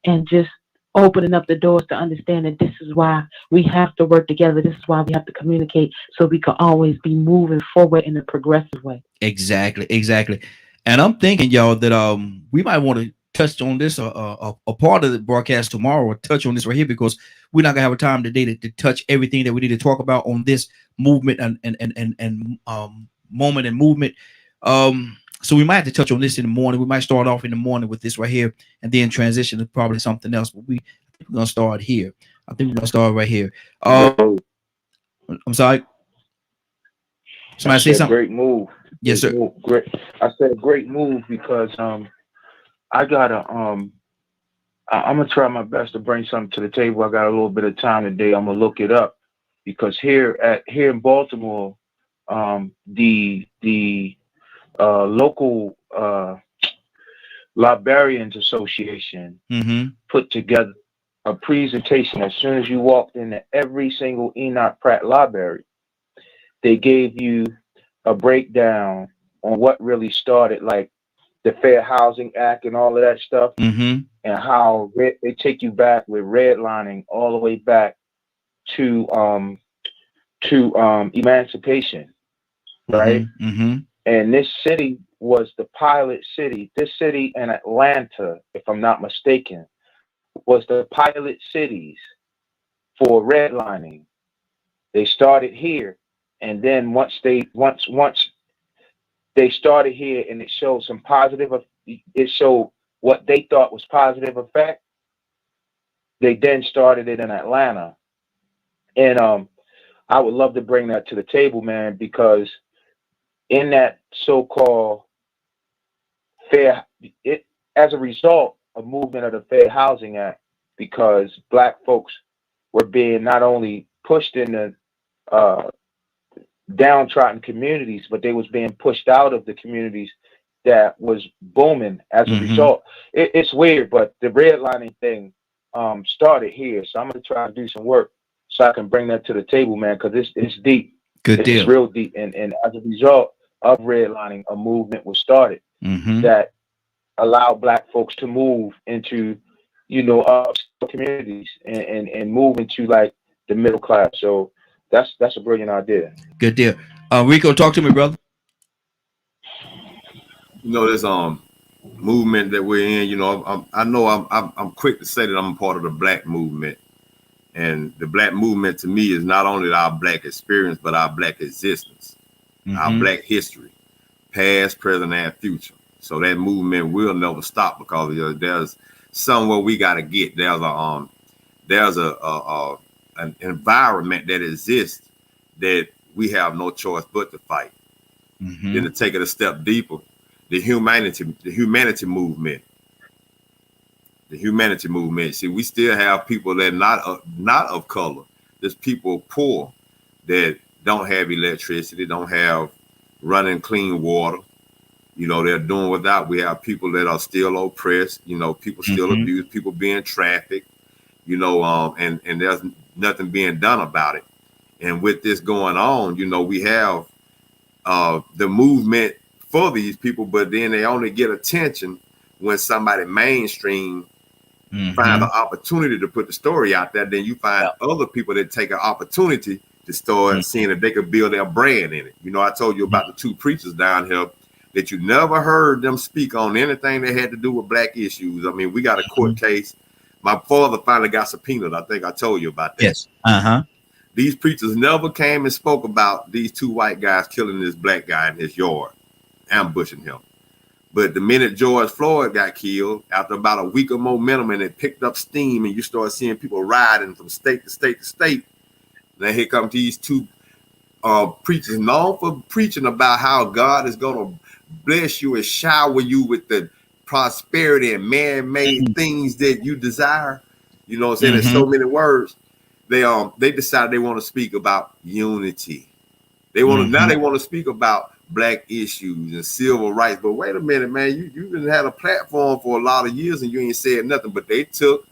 and just opening up the doors to understand that this is why we have to work together. This is why we have to communicate so we can always be moving forward in a progressive way. Exactly. And I'm thinking, y'all, that we might want to touch on this a part of the broadcast tomorrow, or touch on this right here, because we're not gonna have a time today to touch everything that we need to talk about on this movement and moment and movement. So we might have to touch on this in the morning. We might start off in the morning with this right here and then transition to probably something else. But we're gonna start here. I think we're gonna start right here. I'm sorry. Somebody say something. Great move. Yes, sir. Move. Great. I said great move because I gotta I'm gonna try my best to bring something to the table. I got a little bit of time today. I'm gonna look it up because here in Baltimore, the local Librarians Association put together a presentation as soon as you walked into every single Enoch Pratt library. They gave you a breakdown on what really started, like the Fair Housing Act and all of that stuff, and how they take you back with redlining all the way back to emancipation, right? And this city was the pilot city. This city and Atlanta, if I'm not mistaken, was the pilot cities for redlining. They started here, and then once they started here, and it showed some positive. It showed what they thought was positive effect. They then started it in Atlanta, and I would love to bring that to the table, man, because in that so-called fair, as a result of movement of the Fair Housing Act, because Black folks were being not only pushed in the downtrodden communities, but they was being pushed out of the communities that was booming as a result. It's weird, but the redlining thing started here. So I'm going to try to do some work so I can bring that to the table, man, because it's deep. Good deal. It's real deep. And as a result of redlining, a movement was started that allowed Black folks to move into, you know, communities and move into like the middle class. So that's a brilliant idea. Good deal. Rico, talk to me, brother. You know, this movement that we're in, you know, I'm quick to say that I'm a part of the Black movement. And the Black movement to me is not only our Black experience, but our Black existence, our Black history, past, present, and future. So that movement will never stop, because there's somewhere we got to get. There's an environment that exists that we have no choice but to fight. Then to take it a step deeper, the humanity movement. The humanity movement. See, we still have people that not of color. There's people poor that don't have electricity, don't have running clean water. You know, they're doing without. We have people that are still oppressed. You know, people still abused, people being trafficked. You know, and there's nothing being done about it. And with this going on, you know, we have the movement for these people, but then they only get attention when somebody mainstream find the opportunity to put the story out there. Then you find other people that take an opportunity to start seeing if they could build their brand in it. You know, I told you about the two preachers down here that you never heard them speak on anything that had to do with Black issues. I mean, we got a court case. My father finally got subpoenaed. I think I told you about that. Yes. These preachers never came and spoke about these two white guys killing this Black guy in his yard, ambushing him. But the minute George Floyd got killed, after about a week of momentum, and it picked up steam, and you start seeing people riding from state to state to state, then here come these two preachers known for preaching about how God is going to bless you and shower you with the prosperity and man-made things that you desire. You know what I'm saying? In so many words. They decided they want to speak about unity. They want to now they want to speak about Black issues and civil rights. But wait a minute, man, you've been had a platform for a lot of years and you ain't said nothing. But they took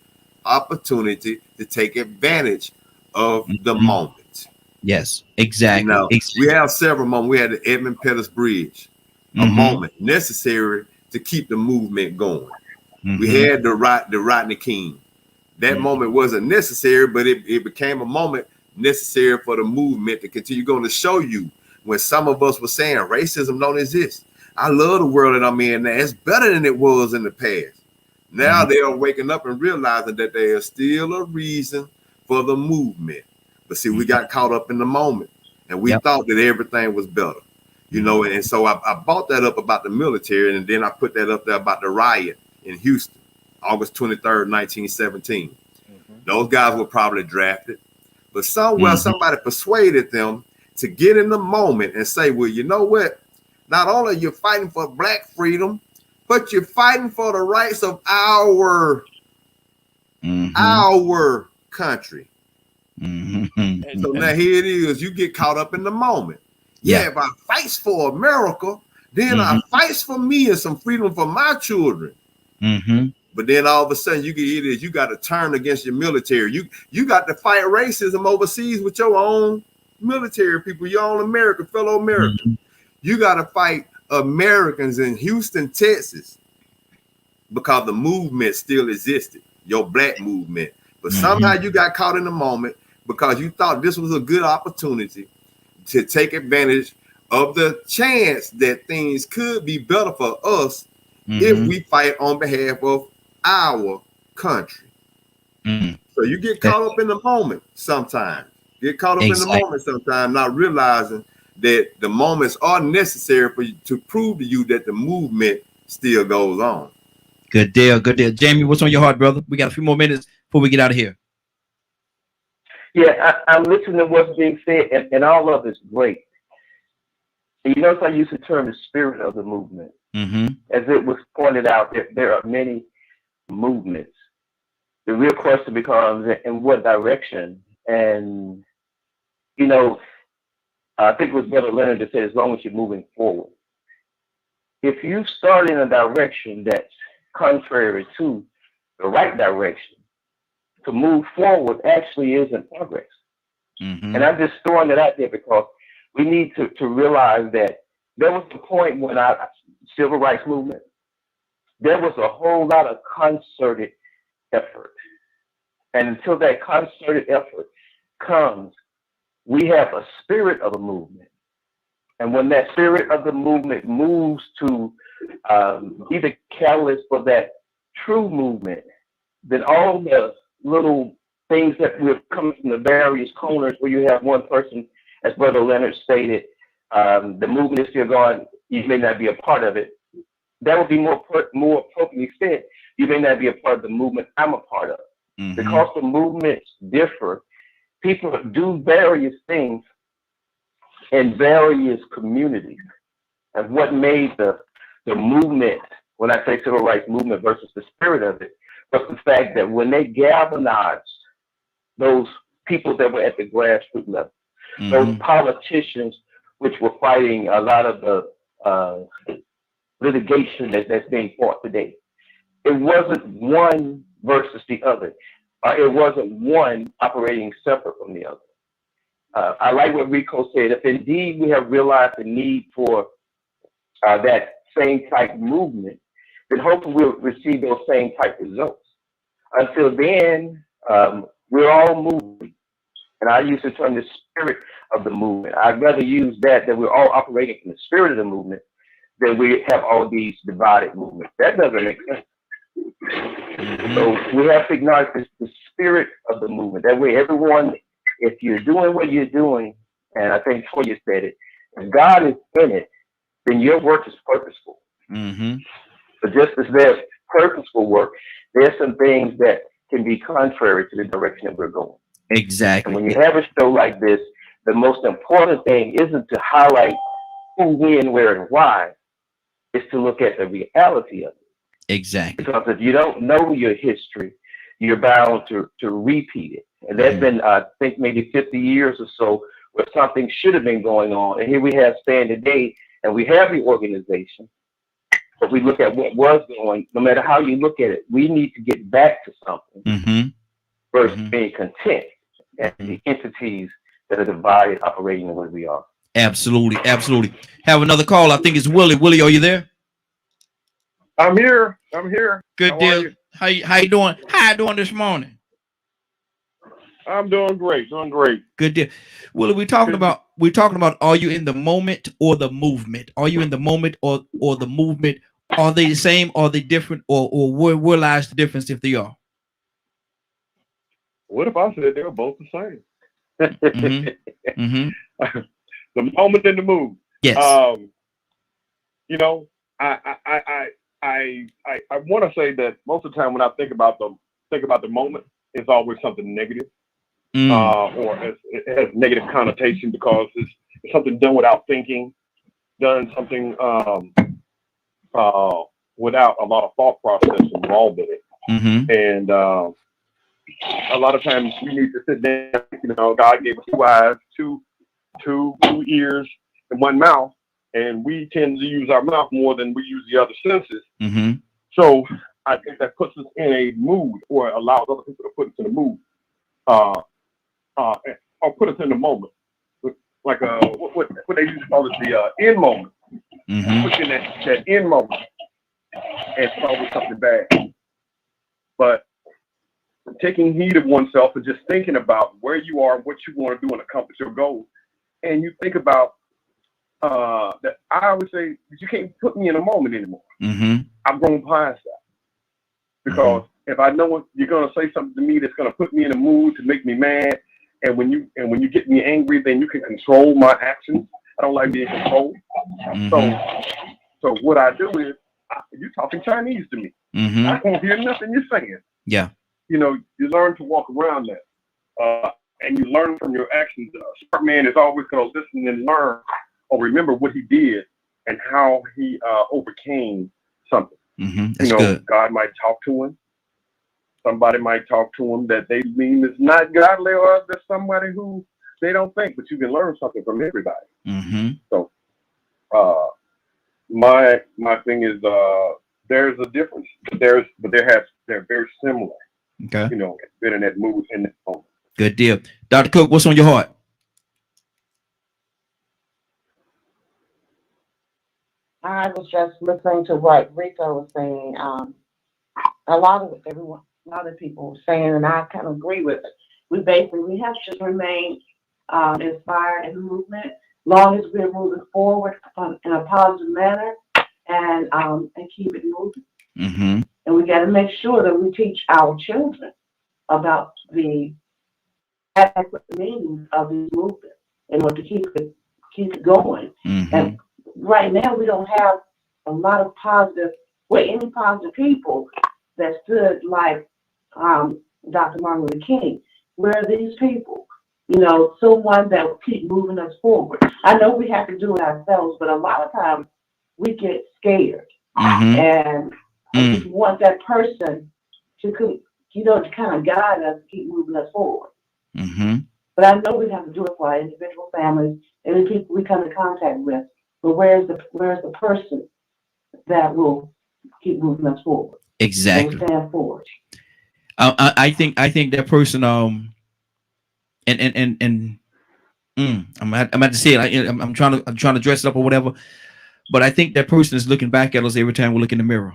opportunity to take advantage of the moment. Yes, exactly. You know, we have several moments. We had the Edmund Pettus Bridge, a moment necessary to keep the movement going. We had the Rodney King. That moment wasn't necessary, but it became a moment necessary for the movement to continue. Going to show you when some of us were saying racism don't exist. I love the world that I'm in now. It's better than it was in the past. Now they are waking up and realizing that there is still a reason for the movement. But see, we got caught up in the moment and we thought that everything was better. You know, and so I brought that up about the military, and then I put that up there about the riot in Houston. August 23rd, 1917. Those guys were probably drafted, but somewhere somebody persuaded them to get in the moment and say, well, you know what? Not only are you fighting for Black freedom, but you're fighting for the rights of our country. So now here it is. You get caught up in the moment. Yeah, if I fight for America, then I fight for me and some freedom for my children. But then all of a sudden you got to turn against your military. You got to fight racism overseas with your own military people, your own fellow Americans. You got to fight Americans in Houston, Texas, because the movement still existed, your Black movement. But somehow you got caught in the moment because you thought this was a good opportunity to take advantage of the chance that things could be better for us if we fight on behalf of our country. So you get caught up in the moment sometimes. Get caught up in the moment sometimes, not realizing that the moments are necessary for you to prove to you that the movement still goes on. Good deal, good deal. Jamie, what's on your heart, brother? We got a few more minutes before we get out of here. Yeah, I'm listening to what's being said, and all of it's great. And you notice I use the term the spirit of the movement. As it was pointed out, there are many movements. The real question becomes in what direction. And, you know, I think it was Brother Leonard that said, as long as you're moving forward. If you start in a direction that's contrary to the right direction, to move forward actually is in progress. And I'm just throwing it out there because we need to realize that there was a point when civil rights movement, there was a whole lot of concerted effort. And until that concerted effort comes, we have a spirit of a movement. And when that spirit of the movement moves to be the catalyst for that true movement, then all the little things that will come from the various corners where you have one person, as Brother Leonard stated, the movement is still going, you may not be a part of it. That would be more appropriately said, you may not be a part of the movement I'm a part of. Because the movements differ, people do various things in various communities. And what made the movement, when I say civil rights movement versus the spirit of it, was the fact that when they galvanized those people that were at the grassroots level, those politicians which were fighting a lot of the litigation that's being fought today, it wasn't one versus the other. It wasn't one operating separate from the other. I like what Rico said. If indeed we have realized the need for that same type of movement, then hopefully we'll receive those same type of results. Until then, we're all moving. And I use the term the spirit of the movement. I'd rather use that we're all operating from the spirit of the movement than we have all these divided movements. That doesn't make sense. So we have to acknowledge the spirit of the movement. That way, everyone, if you're doing what you're doing, and I think Toya said it, if God is in it, then your work is purposeful. So just as there's purposeful work, there's some things that can be contrary to the direction that we're going. Exactly. And when you have a show like this, the most important thing isn't to highlight who, when, where, and why. It's to look at the reality of it. Exactly. Because if you don't know your history, you're bound to repeat it. And there's been, I think, maybe 50 years or so where something should have been going on. And here we have stand today, and we have the organization. But we look at what was going, no matter how you look at it, we need to get back to something versus being content and the entities that are divided operating the way we are. Absolutely. Absolutely. Have another call. I think it's Willie. Willie, are you there? I'm here. Good deal. How you doing? How you doing this morning? I'm doing great. Good deal. Willie, we're talking about are you in the moment or the movement? Are you in the moment or the movement? Are they the same? Are they different? Or where lies the difference if they are? What if I said they were both the same? The moment and the move. Yes. You know, I want to say that most of the time when I think about the moment, it's always something negative, or it has negative connotation because it's something done without thinking, done something without a lot of thought process involved in it, and a lot of times we need to sit down. You know, God gave us 2 eyes, two ears, and 1 mouth. And we tend to use our mouth more than we use the other senses. So I think that puts us in a mood, or allows other people to put us in a mood, or put us in the moment. Like what they used to call it, the end moment. Put in that end moment, and it's always something bad. But taking heed of oneself and just thinking about where you are, what you want to do, and accomplish your goals, and you think about that I always say you can't put me in a moment anymore. I've grown past that because if I know you're gonna say something to me that's gonna put me in a mood to make me mad, and when you get me angry, then you can control my actions. I don't like being controlled. So what I do is you're talking Chinese to me. I can't hear nothing you're saying. Yeah. You know, you learn to walk around that, and you learn from your actions. A smart man is always gonna listen and learn or remember what he did and how he overcame something. That's good. God might talk to him. Somebody might talk to him that they mean is not godly, or there's somebody who they don't think, but you can learn something from everybody. So my thing is there's a difference, but they're very similar. Okay. Been in that mood in that moment. Good deal. Dr. Cook, what's on your heart? I was just listening to what Rico was saying. A lot of people were saying, and I kind of agree with it. We have to remain inspired in the movement, long as we're moving forward in a positive manner, and keep it moving. And we got to make sure that we teach our children about the adequate meanings of these movements and what to keep it going. And right now, we don't have a lot of any positive people that stood like Dr. Martin Luther King. Where are these people? Someone that will keep moving us forward. I know we have to do it ourselves, but a lot of times we get scared. And I just want that person to kind of guide us, keep moving us forward. But I know we have to do it for our individual families and the people we come in contact with. But where's the person that will keep moving us forward? Exactly. Stand forward. I think that person I'm about to say it. I'm trying to dress it up or whatever, but I think that person is looking back at us every time we look in the mirror.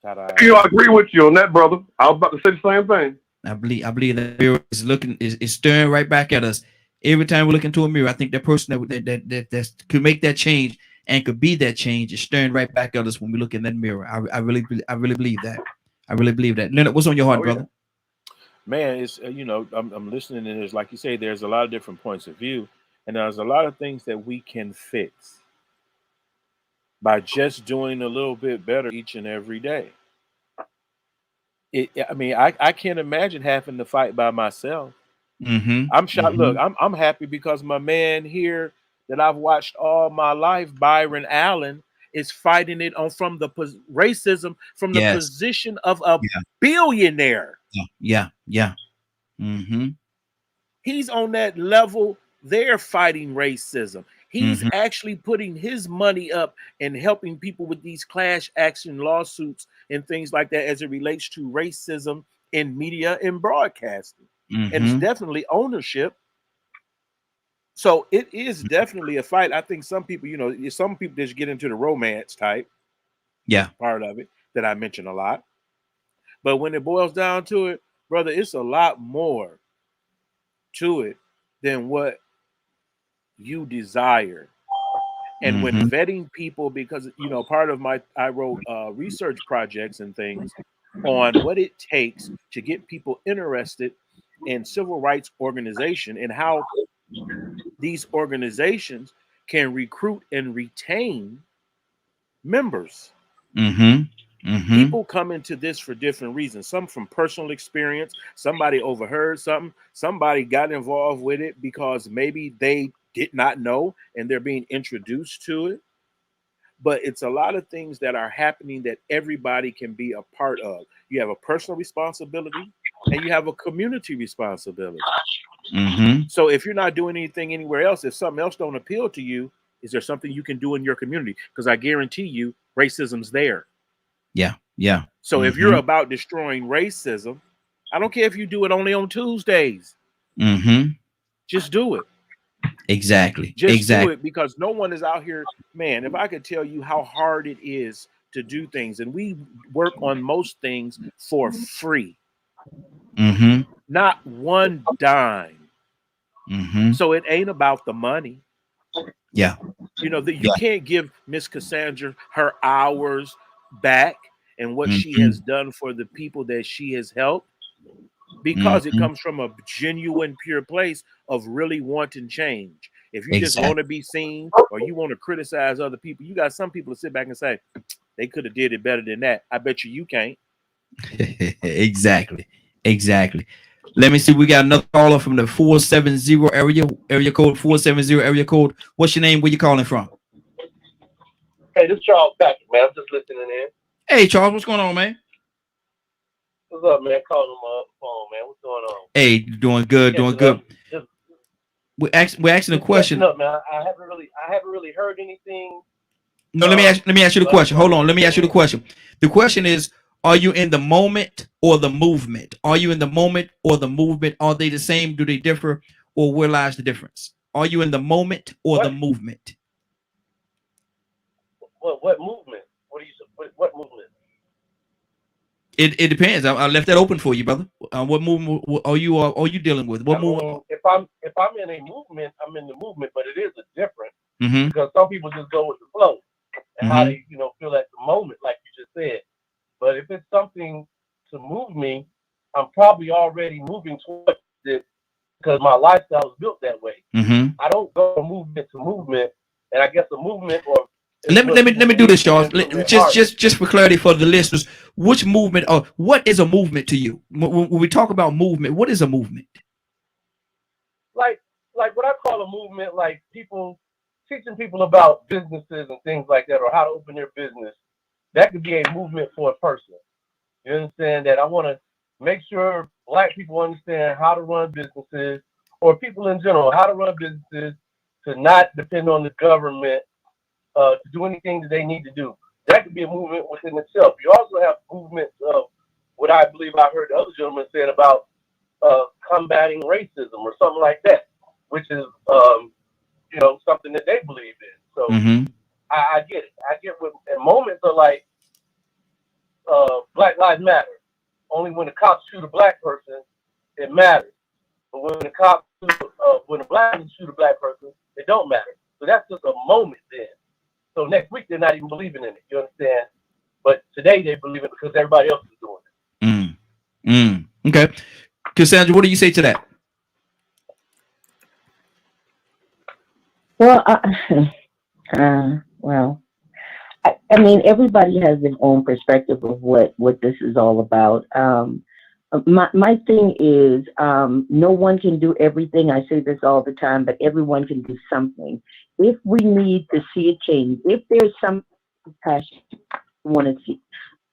I agree with you on that, brother. I was about to say the same thing. I believe that mirror is staring right back at us every time we look into a mirror. I think that person that could make that change and could be that change is staring right back at us when we look in that mirror. I really believe that. I really believe that. Leonard, what's on your heart, brother? Man, it's I'm listening, and there's, like you say, there's a lot of different points of view, and there's a lot of things that we can fix by just doing a little bit better each and every day. I can't imagine having to fight by myself. I'm shocked. Look, I'm happy because my man here that I've watched all my life, Byron Allen, is fighting it from the racism from the position of a billionaire. Yeah. He's on that level. They're fighting racism. He's actually putting his money up and helping people with these class action lawsuits and things like that as it relates to racism in media and broadcasting. And it's definitely ownership. So it is definitely a fight. I think some people, some people just get into the romance type part of it that I mention a lot. But when it boils down to it, brother, it's a lot more to it than what you desire. And when vetting people, because part of I wrote research projects and things on what it takes to get people interested in civil rights organization and how these organizations can recruit and retain members. People come into this for different reasons. Some from personal experience. Somebody overheard something. Somebody got involved with it because maybe they did not know and they're being introduced to it. But it's a lot of things that are happening that everybody can be a part of. You have a personal responsibility and you have a community responsibility. So if you're not doing anything anywhere else, if something else don't appeal to you, is there something you can do in your community? Because I guarantee you racism's there. Yeah. So if you're about destroying racism, I don't care if you do it only on Tuesdays. Just do it. Exactly. Do it, because no one is out here. Man, if I could tell you how hard it is to do things, and we work on most things for free. Not one dime. So it ain't about the money. Yeah. You can't give Miss Cassandra her hours back and what she has done for the people that she has helped, because it comes from a genuine, pure place of really wanting change. If you just want to be seen or you want to criticize other people, you got some people to sit back and say, they could have did it better than that. I bet you can't. Exactly. Let me see. We got another caller from the 470 area code 470 area code. What's your name? Where you calling from? Hey, this is Charles Patrick, man. I'm just listening in. Hey, Charles, what's going on, man? What's up, man? Calling on the phone, man. What's going on? Hey, doing good, doing good. We're asking a question. Up, man. I haven't really heard anything. No, let me ask you the question. Hold on, let me ask you the question. The question is, are you in the moment or the movement? Are you in the moment or the movement? Are they the same? Do they differ? Or where lies the difference? Are you in the moment or the movement? What movement? What movement? It depends. I left that open for you, brother. What movement are you dealing with? What movement? If I'm in a movement, I'm in the movement, but it is a different because some people just go with the flow and how they feel at the moment, like you just said. But if it's something to move me, I'm probably already moving towards it because my lifestyle is built that way. I don't go from movement to movement, and I guess a movement or let me do this, y'all. Just for clarity for the listeners, which movement or what is a movement to you? When we talk about movement, what is a movement? Like what I call a movement, like teaching people about businesses and things like that, or how to open their business. That could be a movement for a person. You understand that? I want to make sure Black people understand how to run businesses, or people in general, how to run businesses to not depend on the government to do anything that they need to do. That could be a movement within itself. You also have movements of what I believe I heard the other gentleman saying about combating racism or something like that, which is something that they believe in. So I get it. I get what and moments are like Black Lives Matter. Only when the cops shoot a Black person, it matters. But when the cops when a Black person shoot a Black person, it don't matter. So that's just a moment then. So next week they're not even believing in it. You understand? But today they believe it because everybody else is doing it. Okay. Cassandra, what do you say to that? Well, I mean, everybody has their own perspective of what this is all about. My thing is, no one can do everything. I say this all the time, but everyone can do something. If we need to see a change, if there's some passion you want to see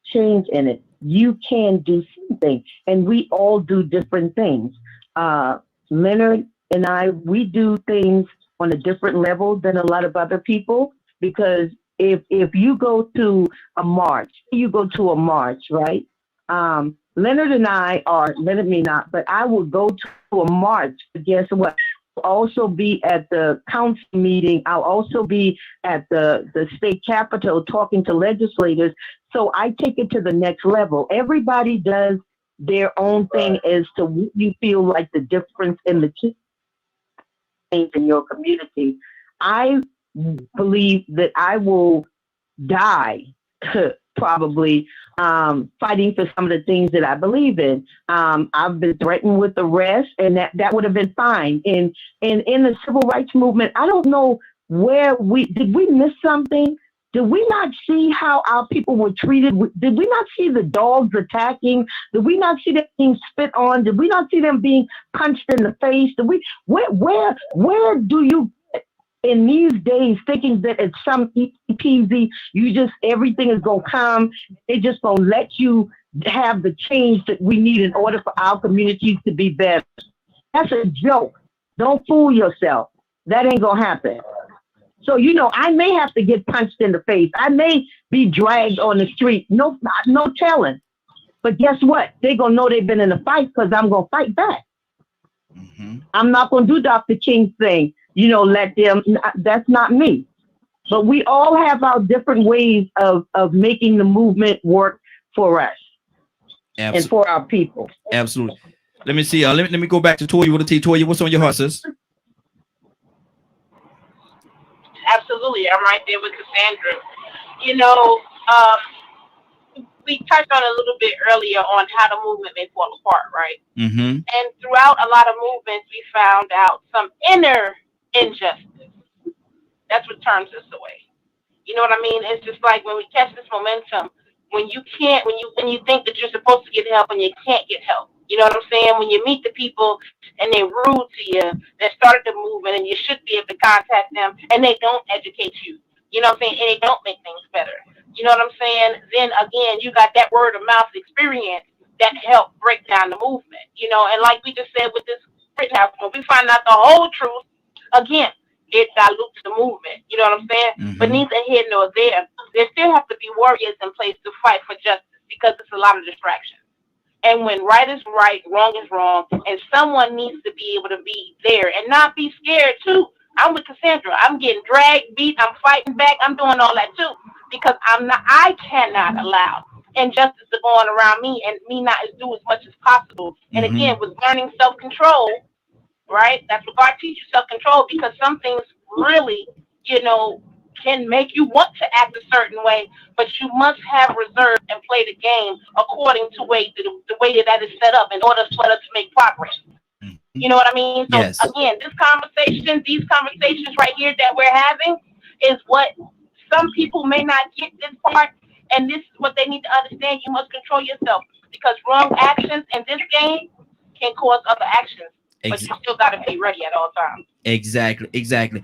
change in it, you can do something. And we all do different things. Leonard and I, we do things on a different level than a lot of other people, because if you go to a march, right? Leonard and I are, Leonard may not, but I will go to a march. Guess what? I'll also be at the council meeting. I'll also be at the state capitol talking to legislators. So I take it to the next level. Everybody does their own thing as to what you feel like the difference in the change in your community. I believe that I will die probably fighting for some of the things that I believe in. I've been threatened with arrest, and that would have been fine. And in the civil rights movement, I don't know where did we miss something? Did we not see how our people were treated? Did we not see the dogs attacking? Did we not see them being spit on? Did we not see them being punched in the face? Where do you in these days thinking that it's some easy, everything is gonna come, it's just gonna let you have the change that we need in order for our communities to be better? That's a joke. Don't fool yourself. That ain't gonna happen. So I may have to get punched in the face. I may be dragged on the street. No telling. But guess what? They're gonna know they've been in a fight because I'm gonna fight back. I'm not gonna do Dr. King's thing. Let them, that's not me. But we all have our different ways of making the movement work for us. Absolutely. And for our people. Absolutely. Let me see. Let me go back to Toya. Toya, what's on your heart, sis? Absolutely. I'm right there with Cassandra. We touched on a little bit earlier on how the movement may fall apart, right? And throughout a lot of movements, we found out some inner injustice. That's what turns us away. You know what I mean? It's just like when we catch this momentum, when you think that you're supposed to get help and you can't get help, You know what I'm saying? When you meet the people and they're rude to you that started the movement, and you should be able to contact them, and they don't educate you. You know what I'm saying? And they don't make things better. You know what I'm saying? Then again, you got that word of mouth experience that helped break down the movement. You know, and like we just said with this Rittenhouse, when we find out the whole truth, again, it dilutes the movement. You know what I'm saying? Mm-hmm. But neither here nor there. There still have to be warriors in place to fight for justice, because it's a lot of distraction. And when right is right, wrong is wrong, and someone needs to be able to be there and not be scared too. I'm with Cassandra. I'm getting dragged, beat. I'm fighting back. I'm doing all that too, because I cannot allow injustice to go on around me and me not do as much as possible. And again, with learning self-control, right? That's what God teaches, self-control, because some things really, can make you want to act a certain way, but you must have reserve and play the game according to the way that is set up in order for us to make progress. You know what I mean? So Yes. Again, these conversations right here that we're having is what some people may not get this part, and this is what they need to understand. You must control yourself, because wrong actions in this game can cause other actions, but you still got to be ready at all times. Exactly.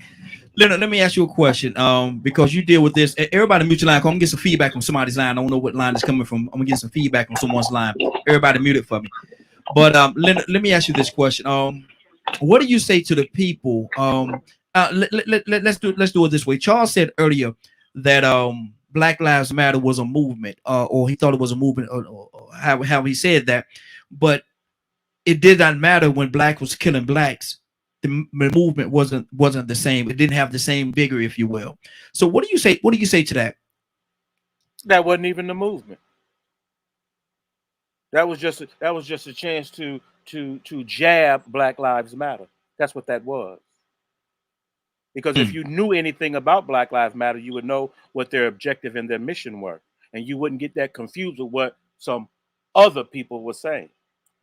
Leonard, let me ask you a question. Because you deal with this. Everybody mute your line. I'm gonna get some feedback from somebody's line. I don't know what line is coming from. I'm gonna get some feedback on someone's line. Everybody mute it for me. But Leonard, let me ask you this question. What do you say to the people? Let's do it this way. Charles said earlier that Black Lives Matter was a movement, or he thought it was a movement, or how he said that, but it did not matter when black was killing blacks. The movement wasn't the same. It didn't have the same vigor, if you will. So what do you say? What do you say to that? That wasn't even the movement. That was just a chance to jab Black Lives Matter. That's what that was. Because if you knew anything about Black Lives Matter, you would know what their objective and their mission were, and you wouldn't get that confused with what some other people were saying.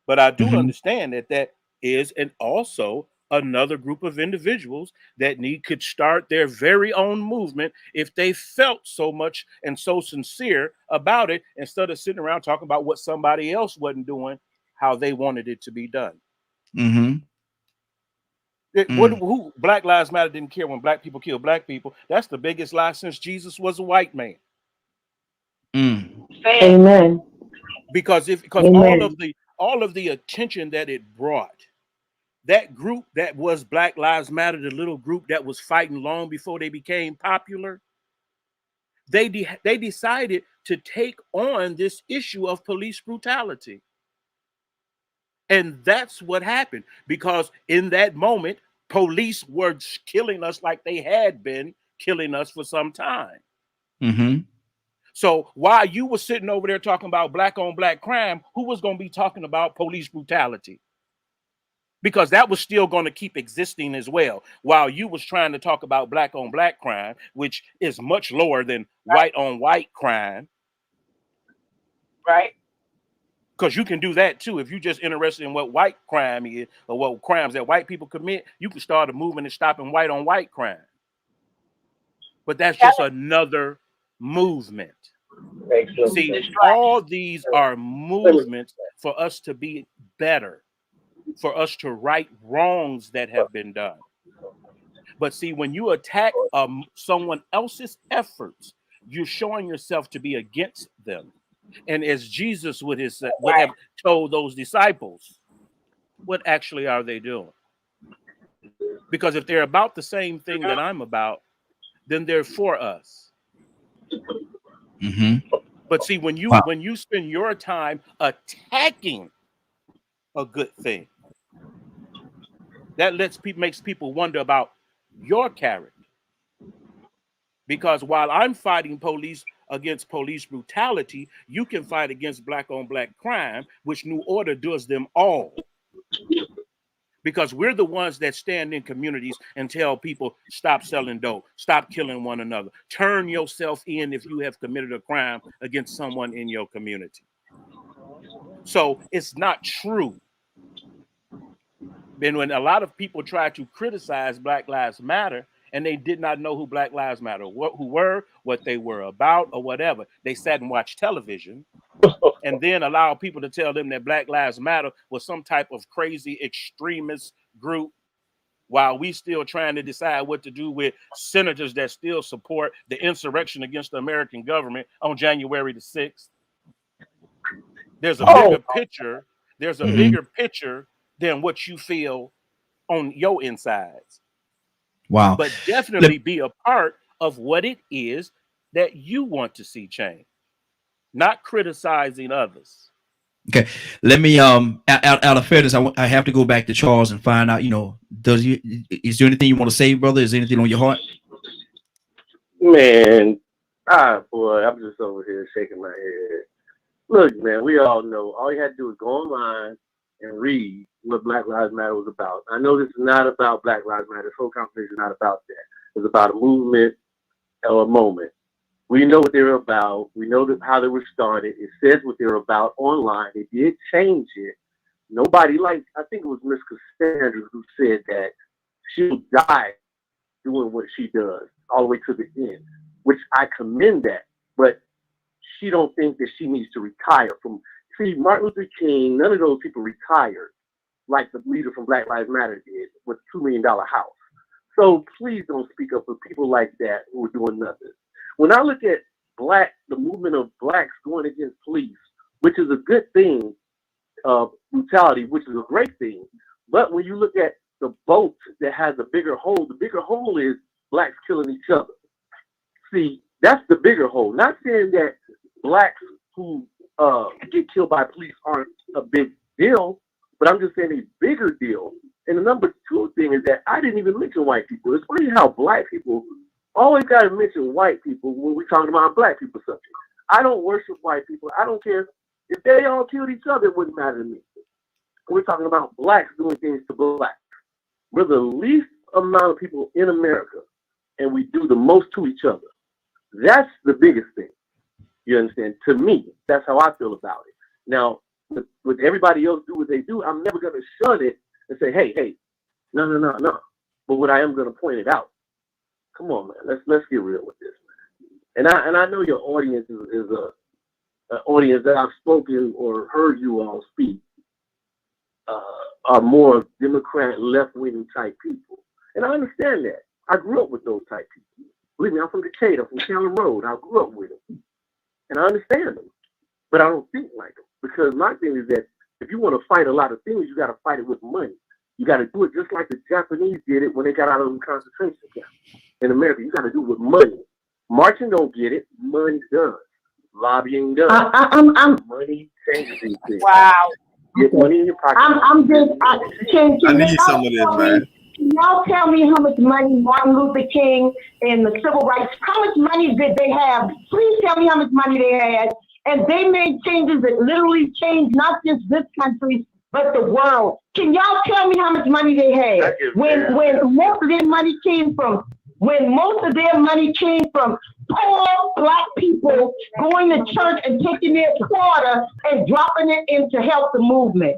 But I do understand that is and also another group of individuals that could start their very own movement if they felt so much and so sincere about it, instead of sitting around talking about what somebody else wasn't doing, how they wanted it to be done. Who Black Lives Matter didn't care when black people kill black people. That's the biggest lie since Jesus was a white man. Amen. Because Amen. all of the attention that it brought, that group that was Black Lives Matter, the little group that was fighting long before they became popular, they decided to take on this issue of police brutality. And that's what happened, because in that moment, police were killing us like they had been killing us for some time. So while you were sitting over there talking about black on black crime, who was going to be talking about police brutality? Because that was still going to keep existing as well, while you was trying to talk about black on black crime, which is much lower than white on white crime. Right. Because you can do that too. If you're just interested in what white crime is, or what crimes that white people commit, you can start a movement and stopping white on white crime. But that's just another movement. See, all these are movements for us to be better, for us to right wrongs that have been done. But see, when you attack someone else's efforts, you're showing yourself to be against them. And as Jesus would have told those disciples, what actually are they doing? Because if they're about the same thing that I'm about, then they're for us. But see, when you spend your time attacking a good thing, that makes people wonder about your character. Because while I'm fighting police against police brutality, you can fight against black on black crime, which New Order does them all. Because we're the ones that stand in communities and tell people, stop selling dope, stop killing one another, turn yourself in if you have committed a crime against someone in your community. So it's not true. Then when a lot of people try to criticize Black Lives Matter, and they did not know who Black Lives Matter, who were, what they were about, or whatever, they sat and watched television and then allow people to tell them that Black Lives Matter was some type of crazy extremist group, while we still trying to decide what to do with senators that still support the insurrection against the American government on January the 6th. There's a bigger picture. There's a bigger picture than what you feel on your insides. Wow. But definitely be a part of what it is that you want to see change, not criticizing others. Okay, let me out of fairness, I have to go back to Charles and find out, is there anything you want to say, brother? Is there anything on your heart? Man, boy, I'm just over here shaking my head. Look, man, we all know all you had to do is go online and read what Black Lives Matter was about. I know this is not about Black Lives Matter. This whole conversation is not about that. It's about a movement or a moment. We know what they're about. We know how they were started. It says what they're about online. They did change it. Nobody I think it was Miss Cassandra who said that she'll die doing what she does all the way to the end, which I commend that. But she don't think that she needs to retire from. See, Martin Luther King, none of those people retired like the leader from Black Lives Matter did with $2 million house. So please don't speak up for people like that who are doing nothing. When I look at the movement of blacks going against police, which is a good thing, brutality, which is a great thing. But when you look at the boat that has a bigger hole, the bigger hole is blacks killing each other. See, that's the bigger hole. Not saying that blacks who get killed by police aren't a big deal, but I'm just saying a bigger deal. And the number two thing is that I didn't even mention white people. It's funny how black people always got to mention white people when we're talking about black people subject. I don't worship white people. I don't care if they all killed each other. It wouldn't matter to me. We're talking about blacks doing things to blacks. We're the least amount of people in America, and we do the most to each other. That's the biggest thing. You understand? To me, that's how I feel about it. Now, with everybody else do what they do, I'm never going to shun it and say, hey, no. But what I am going to point it out. Come on, man. Let's get real with this, man. And I know your audience is an audience that I've spoken or heard you all speak are more Democrat, left-wing type people. And I understand that. I grew up with those type people. Believe me, I'm from Decatur, from Cannon Road. I grew up with them. And I understand them. But I don't think like them. Because my thing is that if you want to fight a lot of things, you got to fight it with money. You got to do it just like the Japanese did it when they got out of the concentration camp. In America, you got to do it with money. Marching don't get it. Money does. Lobbying does. Money changes these things. Wow. Get money in your pocket. I'm just. I need some of this, man. Can y'all tell me how much money Martin Luther King and the civil rights, how much money did they have? Please tell me how much money they had. And they made changes that literally changed not just this country, but the world. Can y'all tell me how much money they had? When most of their money came from, poor black people going to church and taking their quarter and dropping it in to help the movement.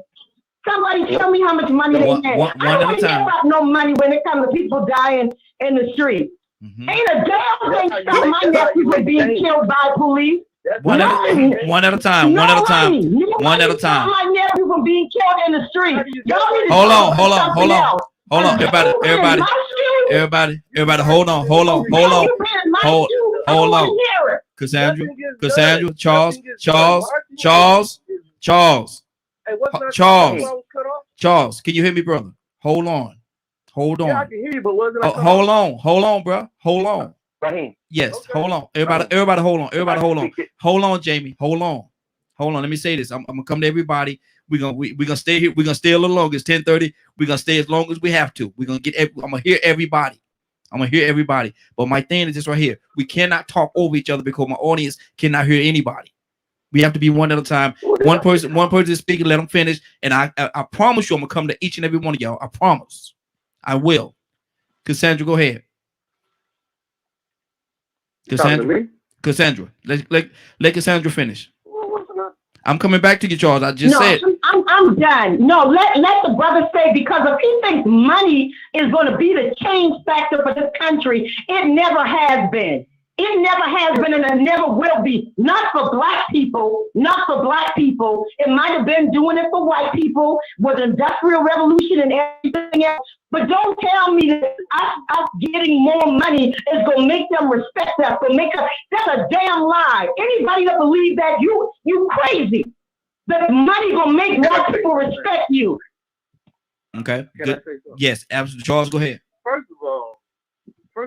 Somebody tell me how much money they had. I don't hear about no money when it comes to people dying in the street. Ain't a damn thing stop my nephew from being killed by police. One at a time. My nephew from being killed in the street. Hold on. Everybody, hold on. Cassandra, Charles, can you hear me, brother? Hold on. Yeah, I can hear you, but wasn't I hold on, bro. Hold on. Raheem. Yes, okay. Hold on. Everybody hold on. Hold on, Jamie. Hold on. Let me say this. I'm gonna come to everybody. We're gonna stay here. We're gonna stay a little longer. It's 10:30. We're gonna stay as long as we have to. I'm gonna hear everybody. But my thing is this right here. We cannot talk over each other because my audience cannot hear anybody. We have to be one at a time. One person is speaking, let them finish. And I promise you I'm gonna come to each and every one of y'all. I promise. I will. Cassandra, go ahead. Cassandra, let Cassandra finish. I'm coming back to you, Charles. I just said. I'm done. No, let the brother say, because if he thinks money is going to be the change factor for this country, it never has been. It never has been and it never will be. Not for black people. Not for black people. It might have been doing it for white people with the Industrial Revolution and everything else. But don't tell me that us getting more money is going to make them respect us. That's a damn lie. Anybody that believes that, you crazy. That money going to make white people respect you. Okay. Can Good. I say something? Yes, absolutely. Charles, go ahead. First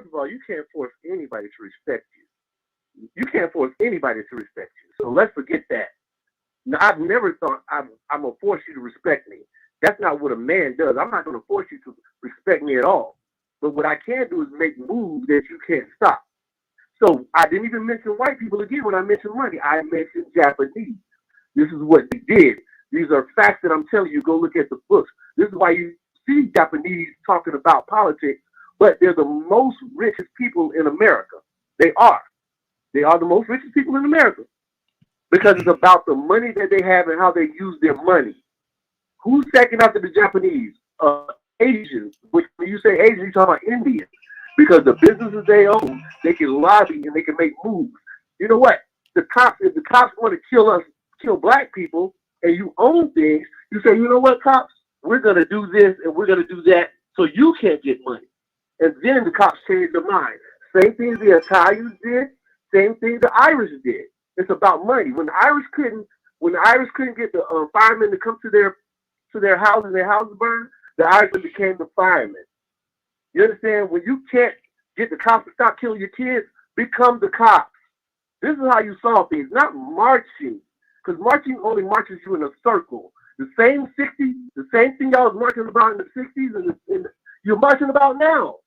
of all, you can't force anybody to respect you. You can't force anybody to respect you. So let's forget that. Now, I've never thought I'm gonna force you to respect me. That's not what a man does. I'm not gonna force you to respect me at all. But what I can do is make moves that you can't stop. So I didn't even mention white people again when I mentioned money. I mentioned Japanese. This is what they did. These are facts that I'm telling you. Go look at the books. This is why you see Japanese talking about politics, but they're the most richest people in America. They are. They are the most richest people in America because it's about the money that they have and how they use their money. Who's second after the Japanese? Asians. Which when you say Asian, you're talking about Indians. Because the businesses they own, they can lobby and they can make moves. You know what? If the cops want to kill black people, and you own things, you say, you know what, cops? We're going to do this and we're going to do that so you can't get money. And then the cops change their mind. Same thing the Italians did, same thing the Irish did. It's about money. When the Irish couldn't get the firemen to come to their house and their houses burned, the Irishman became the firemen. You understand? When you can't get the cops to stop killing your kids, become the cops. This is how you solve things, not marching. Because marching only marches you in a circle. The same thing y'all was marching about in the 60s and you're marching about now.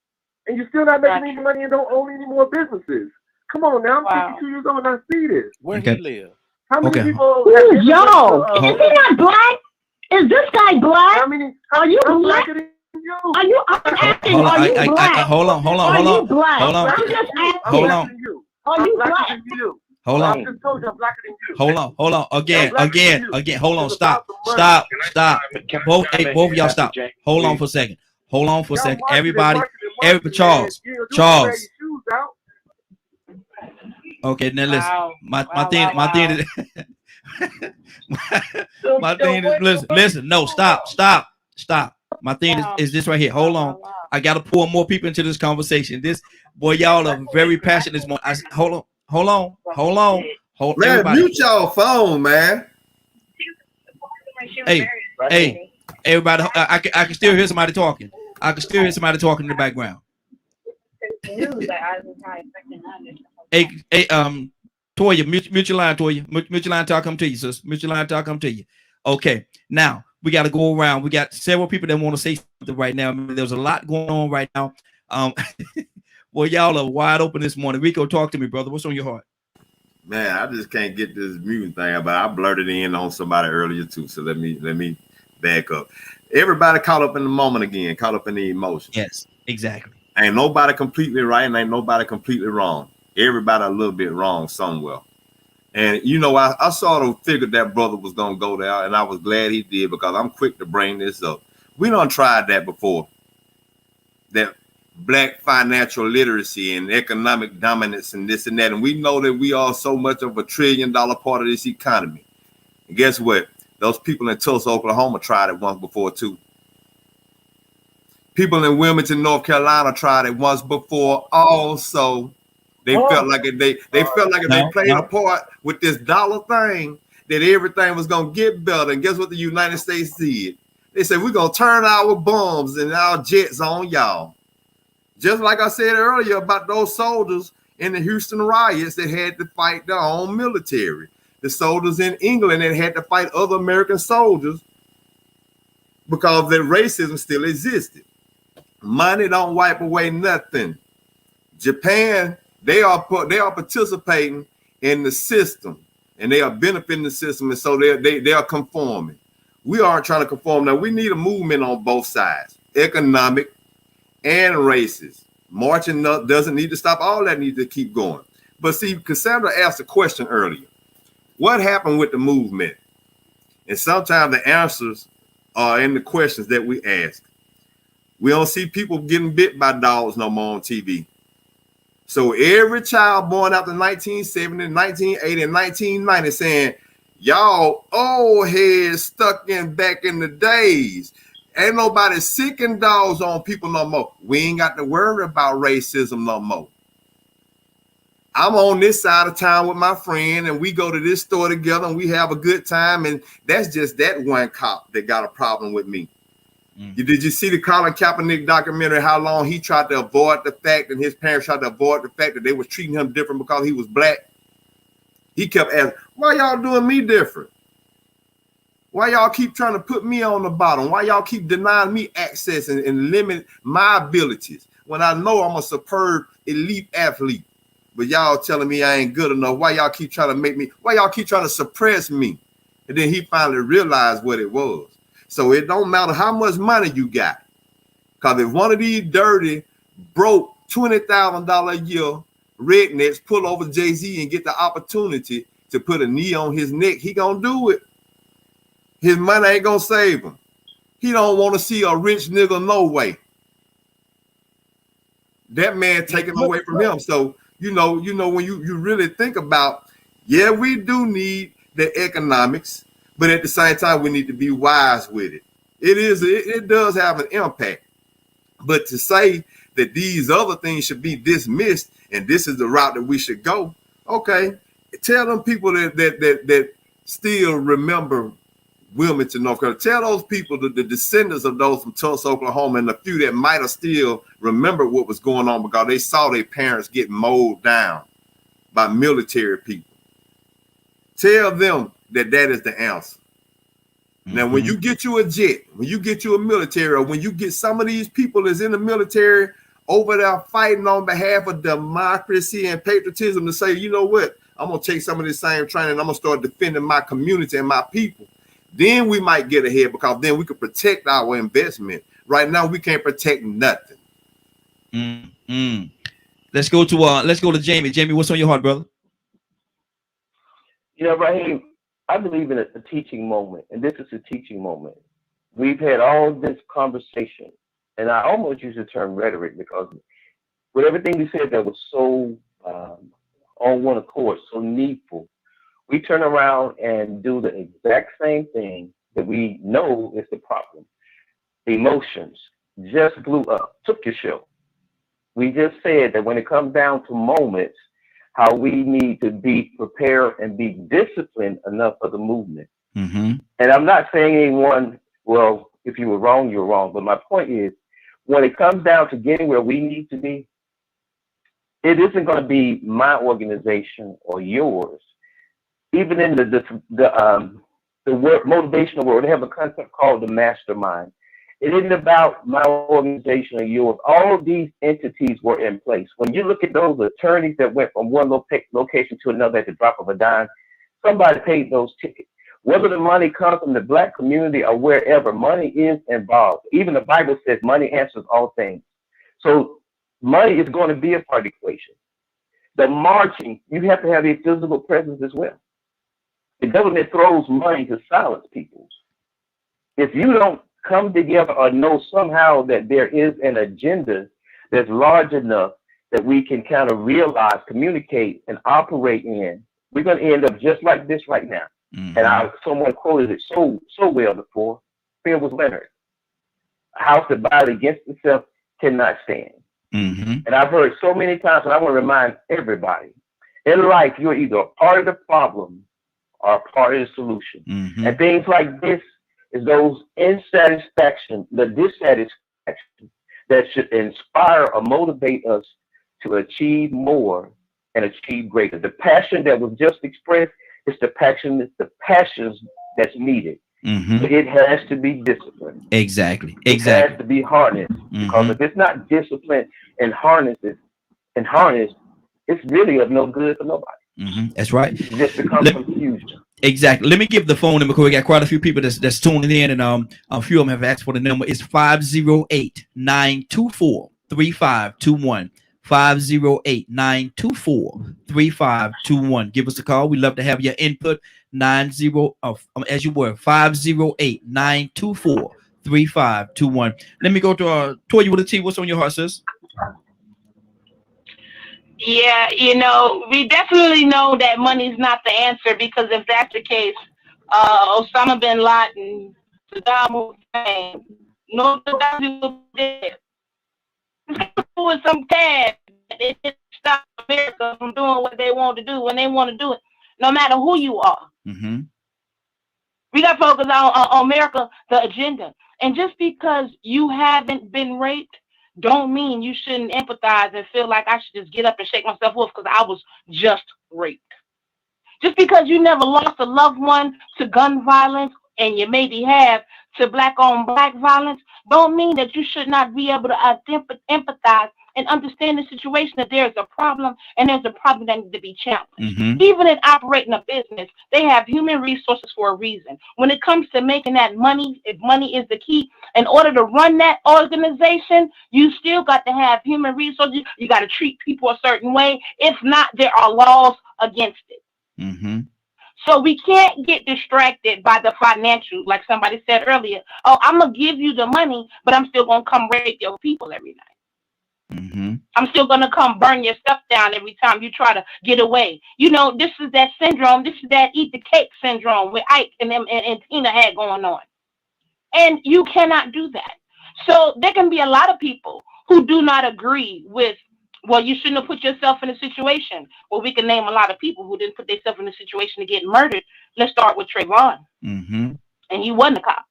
And you're still not making any money and don't own any more businesses. Come on now, I'm 52 years old and I see this. Where he live? How many people? Who's y'all? Is he not black? Is this guy black? How many? Are you I'm black? blacker than you. Are you? I'm asking. Are you black? Hold on. Are you black? Hold on. I'm just asking. Hold on. Are you black? Hold on. I just told you I'm blacker than you. Hold on. Again. Hold on. Stop. Both of y'all stop. Hold on for a second. Everybody. Charles. Okay, now listen. My thing is my thing is listen. No, stop. My thing is this right here. Hold on. I gotta pour more people into this conversation. This boy, y'all are very passionate this morning. Hold on. Man, everybody. mute your phone, man. Hey, everybody. I can still hear somebody talking. I can still hear somebody talking in the background. Hey, Toya, mute your line, Toya. Mute your line till I come to you, sis. Mute your line till I come to you. Okay, now we got to go around. We got several people that want to say something right now. There's a lot going on right now. Well, y'all are wide open this morning. Rico, talk to me, brother. What's on your heart? Man, I just can't get this mute thing, but I blurted in on somebody earlier too. So let me back up. Everybody caught up in the moment again, caught up in the emotion. Yes, exactly. Ain't nobody completely right and ain't nobody completely wrong. Everybody a little bit wrong somewhere. And you know, I sort of figured that brother was gonna go there, and I was glad he did because I'm quick to bring this up. We done tried that before. That Black financial literacy and economic dominance and this and that. And we know that we are so much of $1 trillion part of this economy. And guess what? Those people in Tulsa, Oklahoma tried it once before too. People in Wilmington, North Carolina tried it once before also. They felt like if they played a part with this dollar thing, that everything was gonna get better. And guess what the United States did? They said, we're gonna turn our bombs and our jets on y'all. Just like I said earlier about those soldiers in the Houston riots that had to fight their own military. The soldiers in England that had to fight other American soldiers because their racism still existed. Money don't wipe away nothing. Japan, they are participating in the system and they are benefiting the system, and so they are conforming. We aren't trying to conform. Now we need a movement on both sides, economic and racist. Marching up doesn't need to stop. All that needs to keep going. But see, Cassandra asked a question earlier. What happened with the movement? And sometimes the answers are in the questions that we ask. We don't see people getting bit by dogs no more on TV. So every child born after 1970, 1980, and 1990 saying, y'all old heads stuck in back in the days. Ain't nobody sicking dogs on people no more. We ain't got to worry about racism no more. I'm on this side of town with my friend, and we go to this store together, and we have a good time, and that's just that one cop that got a problem with me. Did you see the Colin Kaepernick documentary, how long he tried to avoid the fact, and his parents tried to avoid the fact that they was treating him different because he was black? He kept asking, why y'all doing me different? Why y'all keep trying to put me on the bottom? Why y'all keep denying me access and limit my abilities when I know I'm a superb elite athlete? But y'all telling me I ain't good enough. Why y'all keep trying to make me? Why y'all keep trying to suppress me? And then he finally realized what it was. So it don't matter how much money you got. Because if one of these dirty, broke, $20,000 a year rednecks pull over Jay-Z and get the opportunity to put a knee on his neck, he gonna do it. His money ain't gonna save him. He don't want to see a rich nigga no way. That man taken away from him. So you know when you really think about, yeah, we do need the economics, but at the same time we need to be wise with it. It does have an impact. But to say that these other things should be dismissed and this is the route that we should go, okay, tell them people that still remember Wilmington, North Carolina. Tell those people, the descendants of those from Tulsa, Oklahoma, and the few that might have still remembered what was going on because they saw their parents get mowed down by military people. Tell them that is the answer. Now, when you get you a jet, when you get you a military, or when you get some of these people that's in the military over there fighting on behalf of democracy and patriotism to say, you know what, I'm going to take some of this same training and I'm going to start defending my community and my people. Then we might get ahead because then we could protect our investment. Right now, we can't protect nothing. Let's go to Jamie. Jamie, what's on your heart, brother? You know, Raheem, I believe in a teaching moment, and this is a teaching moment. We've had all this conversation, and I almost use the term rhetoric because with everything we said that was so on one accord, so needful, we turn around and do the exact same thing that we know is the problem. Emotions just blew up, took your show. We just said that when it comes down to moments, how we need to be prepared and be disciplined enough for the movement. And I'm not saying anyone, well, if you were wrong, you're wrong. But my point is, when it comes down to getting where we need to be, it isn't going to be my organization or yours. Even in the word, motivational world, they have a concept called the mastermind. It isn't about my organization or yours. All of these entities were in place. When you look at those attorneys that went from one location to another at the drop of a dime, somebody paid those tickets. Whether the money comes from the Black community or wherever, money is involved. Even the Bible says money answers all things. So money is going to be a part of the equation. The marching, you have to have a physical presence as well. The government throws money to silence people. If you don't come together or know somehow that there is an agenda that's large enough that we can kind of realize, communicate, and operate in, we're going to end up just like this right now. And someone quoted it so well before. Fear was Leonard. A house divided against itself cannot stand. And I've heard so many times, and I want to remind everybody, in life, you're either a part of the problem or a part of the solution. And things like this is those dissatisfaction that should inspire or motivate us to achieve more and achieve greater. The passion that was just expressed is the passions that's needed. It has to be disciplined. Exactly. It has to be harnessed. Because if it's not disciplined and harnessed, it's really of no good for nobody. That's right. It just becomes confusion. Exactly. Let me give the phone number because we got quite a few people that's tuning in, and a few of them have asked for the number. It's 508-924-3521. 508-924-3521. Give us a call. We'd love to have your input. 508-924-3521. Let me go to Toya with a T. What's on your heart, sis? Yeah, you know, we definitely know that money's not the answer, because if that's the case, Osama bin Laden, Saddam Hussein, no Gaddafi will be dead. With some cash, it didn't stop America from doing what they want to do when they want to do it, no matter who you are. Mm-hmm. We got to focus on America, the agenda. And just because you haven't been raped, don't mean you shouldn't empathize and feel like I should just get up and shake myself off because I was just raped. Just because you never lost a loved one to gun violence, and you maybe have to black on black violence, don't mean that you should not be able to empathize and understand the situation, that there's a problem and there's a problem that needs to be challenged. Mm-hmm. Even in operating a business, they have human resources for a reason. When it comes to making that money, if money is the key, in order to run that organization, you still got to have human resources. You got to treat people a certain way. If not, there are laws against it. Mm-hmm. So we can't get distracted by the financial, like somebody said earlier. Oh, I'm going to give you the money, but I'm still going to come rape your people every night. Mm-hmm. I'm still going to come burn your stuff down every time you try to get away. You know, this is that syndrome. This is that eat the cake syndrome with Ike and Tina had going on. And you cannot do that. So there can be a lot of people who do not agree with, well, you shouldn't have put yourself in a situation. Well, we can name a lot of people who didn't put themselves in a situation to get murdered. Let's start with Trayvon. Mm-hmm. And he wasn't a cop.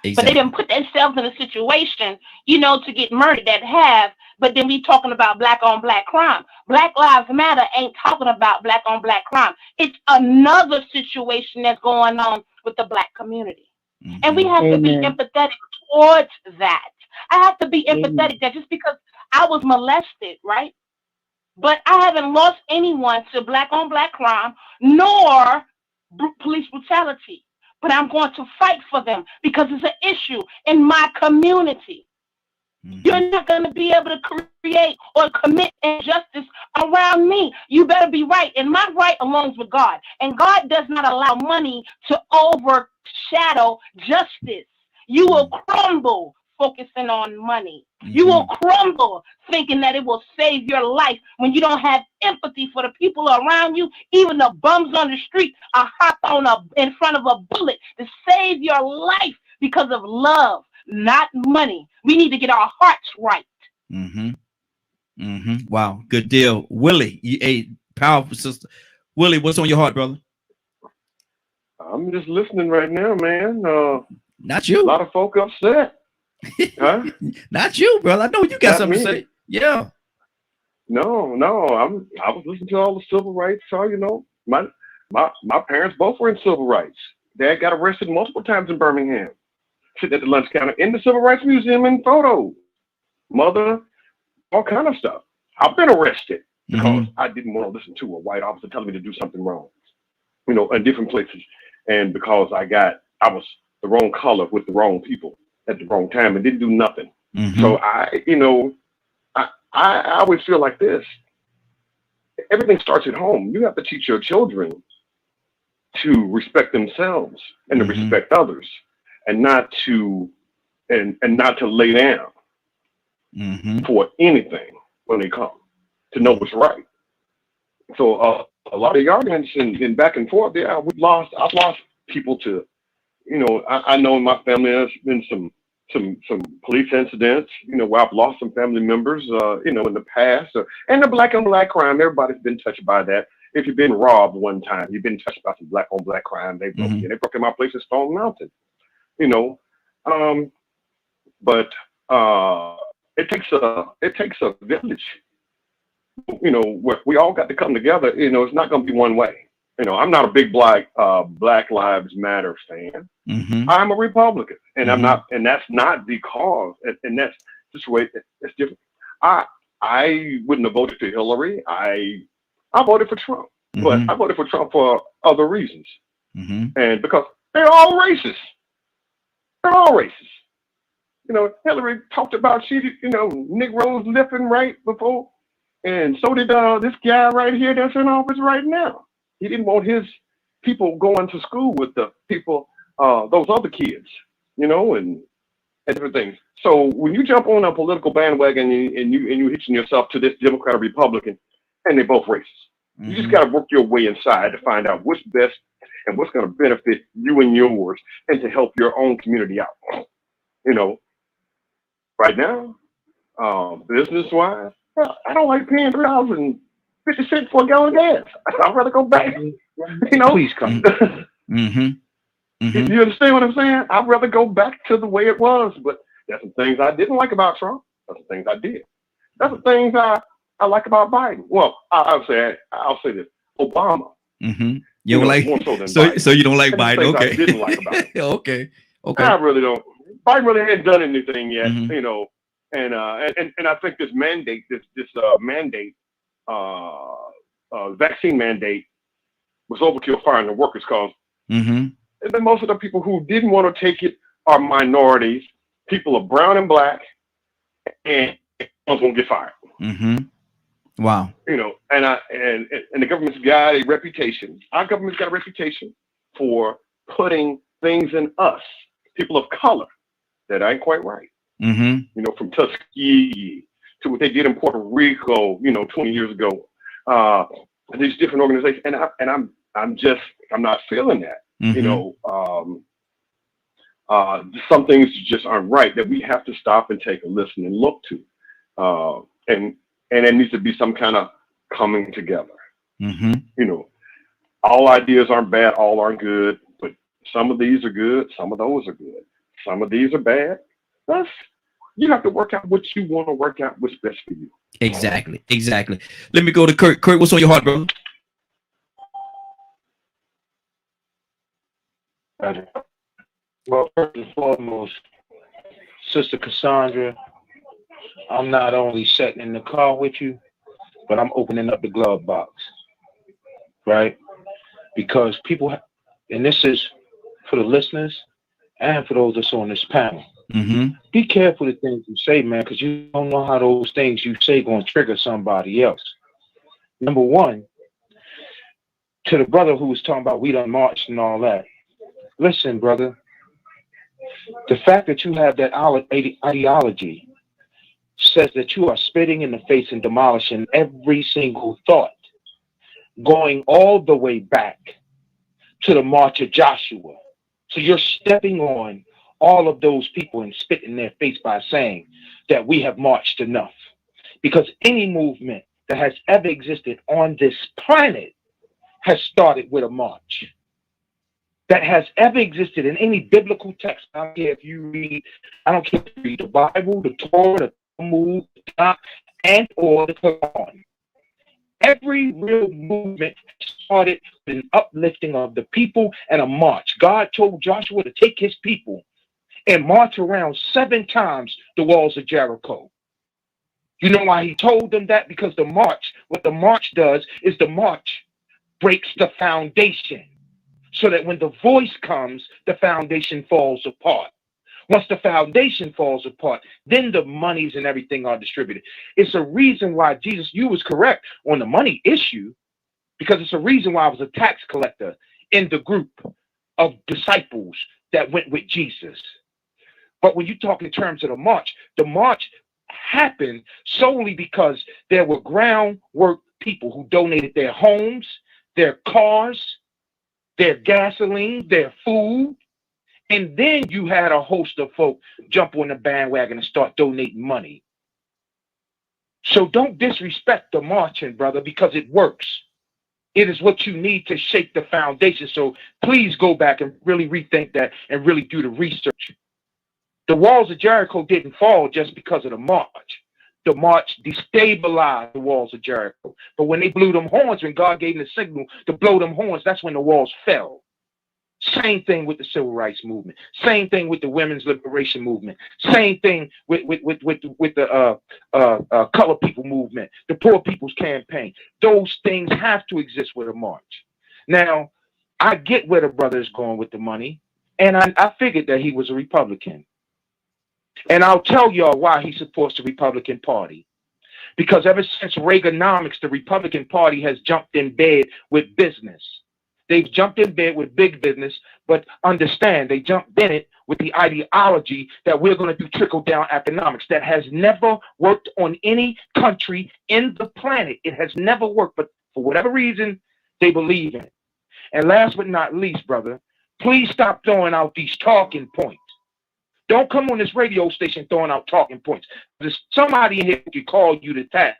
Exactly. But they didn't put themselves in a situation, you know, to get murdered that have. But then we talking about black on black crime. Black Lives Matter ain't talking about black on black crime. It's another situation that's going on with the black community. Mm-hmm. And we have to be empathetic towards that. I have to be empathetic that just because I was molested, right? But I haven't lost anyone to black on black crime nor police brutality. But I'm going to fight for them because it's an issue in my community. Mm-hmm. You're not going to be able to create or commit injustice around me. You better be right. And my right belongs with God. And God does not allow money to overshadow justice. You will crumble focusing on money. Mm-hmm. You will crumble thinking that it will save your life when you don't have empathy for the people around you. Even the bums on the street are hop on in front of a bullet to save your life because of love, not money. We need to get our hearts right. Mm-hmm. Mm-hmm. Wow, good deal. Willie, you a powerful sister. Willie, what's on your heart, brother? I'm just listening right now, man. Not you. A lot of folk upset. Huh? Not you, brother. I know you got something to say. Yeah. No. I was listening to all the civil rights. So, you know, my parents both were in civil rights. Dad got arrested multiple times in Birmingham, sitting at the lunch counter in the Civil Rights Museum in photos. Mother, all kind of stuff. I've been arrested because I didn't want to listen to a white officer telling me to do something wrong, you know, in different places. And because I was the wrong color with the wrong people at the wrong time and didn't do nothing. Mm-hmm. So I always feel like this. Everything starts at home. You have to teach your children to respect themselves and to respect others, and not to lay down for anything when they come, to know what's right. So a lot of the arguments and back and forth, I've lost people to, you know, I know in my family there's been some police incidents, you know, where I've lost some family members, you know, in the past. And the black on black crime, everybody's been touched by that. If you've been robbed one time, you've been touched by some black on black crime. They broke in. They broke in my place in Stone Mountain, you know. But it takes a village, you know, where we all got to come together. You know, it's not going to be one way. You know, I'm not a big Black Lives Matter fan. Mm-hmm. I'm a Republican, and I'm not, and that's not because, and that's just the way it's different. I wouldn't have voted for Hillary. I voted for Trump, but I voted for Trump for other reasons, and because they're all racist. They're all racist. You know, Hillary talked about Negroes lifting right before, and so did this guy right here that's in office right now. He didn't want his people going to school with the people, those other kids, you know, and different things. So when you jump on a political bandwagon and you hitching yourself to this Democrat or Republican, and they're both racist. You just got to work your way inside to find out what's best and what's going to benefit you and yours, and to help your own community out. You know, right now, business-wise, I don't like paying $3.50 for a gallon of gas. I'd rather go back. You know, please come. You understand what I'm saying? I'd rather go back to the way it was. But there's some things I didn't like about Trump. There's some things I did. There's some things I like about Biden. Well, I'll say this: Obama. You don't like so you don't like Biden? Okay. I didn't like about him. Okay. I really don't. Biden really hadn't done anything yet, you know, and I think this mandate, vaccine mandate, was overkill firing the workers' cause. And then most of the people who didn't want to take it are minorities, people of brown and black, and ones won't get fired. Wow. You know, and the government's got a reputation. Our government's got a reputation for putting things in us, people of color, that ain't quite right. You know, from Tuskegee to what they did in Puerto Rico, you know, 20 years ago. These different organizations, and I'm not feeling that. You know, some things just aren't right that we have to stop and take a listen and look to. And there needs to be some kind of coming together. You know, all ideas aren't bad, all aren't good, but some of these are good, some of those are good, some of these are bad. You have to work out what you want to work out, what's best for you. Exactly. Let me go to Kurt. Kurt, what's on your heart, brother? Well, first and foremost, Sister Cassandra, I'm not only sitting in the car with you, but I'm opening up the glove box, right? Because people, and this is for the listeners and for those that's on this panel, be careful the things you say, man, because you don't know how those things you say going to trigger somebody else. Number one, to the brother who was talking about we done marched and all that, listen, brother, the fact that you have that ideology says that you are spitting in the face and demolishing every single thought, going all the way back to the March of Joshua. So you're stepping on all of those people and spitting in their face by saying that we have marched enough. Because any movement that has ever existed on this planet has started with a march. That has ever existed in any biblical text. I don't care if you read the Bible, the Torah, the Talmud, and or the Quran. Every real movement started with an uplifting of the people and a march. God told Joshua to take his people and march around 7 times the walls of Jericho. You know why he told them that? Because the march, what the march does is the march breaks the foundation, so that when the voice comes, the foundation falls apart. Once the foundation falls apart, then the monies and everything are distributed. It's a reason why Jesus, you was correct on the money issue, because it's a reason why I was a tax collector in the group of disciples that went with Jesus. But when you talk in terms of the march happened solely because there were groundwork people who donated their homes, their cars, their gasoline, their food, and then you had a host of folk jump on the bandwagon and start donating money. So don't disrespect the marching, brother, because it works. It is what you need to shake the foundation. So please go back and really rethink that and really do the research. The walls of Jericho didn't fall just because of the march. The march destabilized the walls of Jericho. But when they blew them horns, when God gave them the signal to blow them horns, that's when the walls fell. Same thing with the civil rights movement. Same thing with the women's liberation movement. Same thing with the color people movement, the poor people's campaign. Those things have to exist with a march. Now, I get where the brother is going with the money, and I figured that he was a Republican. And I'll tell y'all why he supports the Republican Party. Because ever since Reaganomics, the Republican Party has jumped in bed with business. They've jumped in bed with big business, but understand they jumped in it with the ideology that we're going to do trickle-down economics. That has never worked on any country in the planet. It has never worked, but for whatever reason, they believe in it. And last but not least, brother, please stop throwing out these talking points. Don't come on this radio station throwing out talking points. There's somebody in here who can call you to task.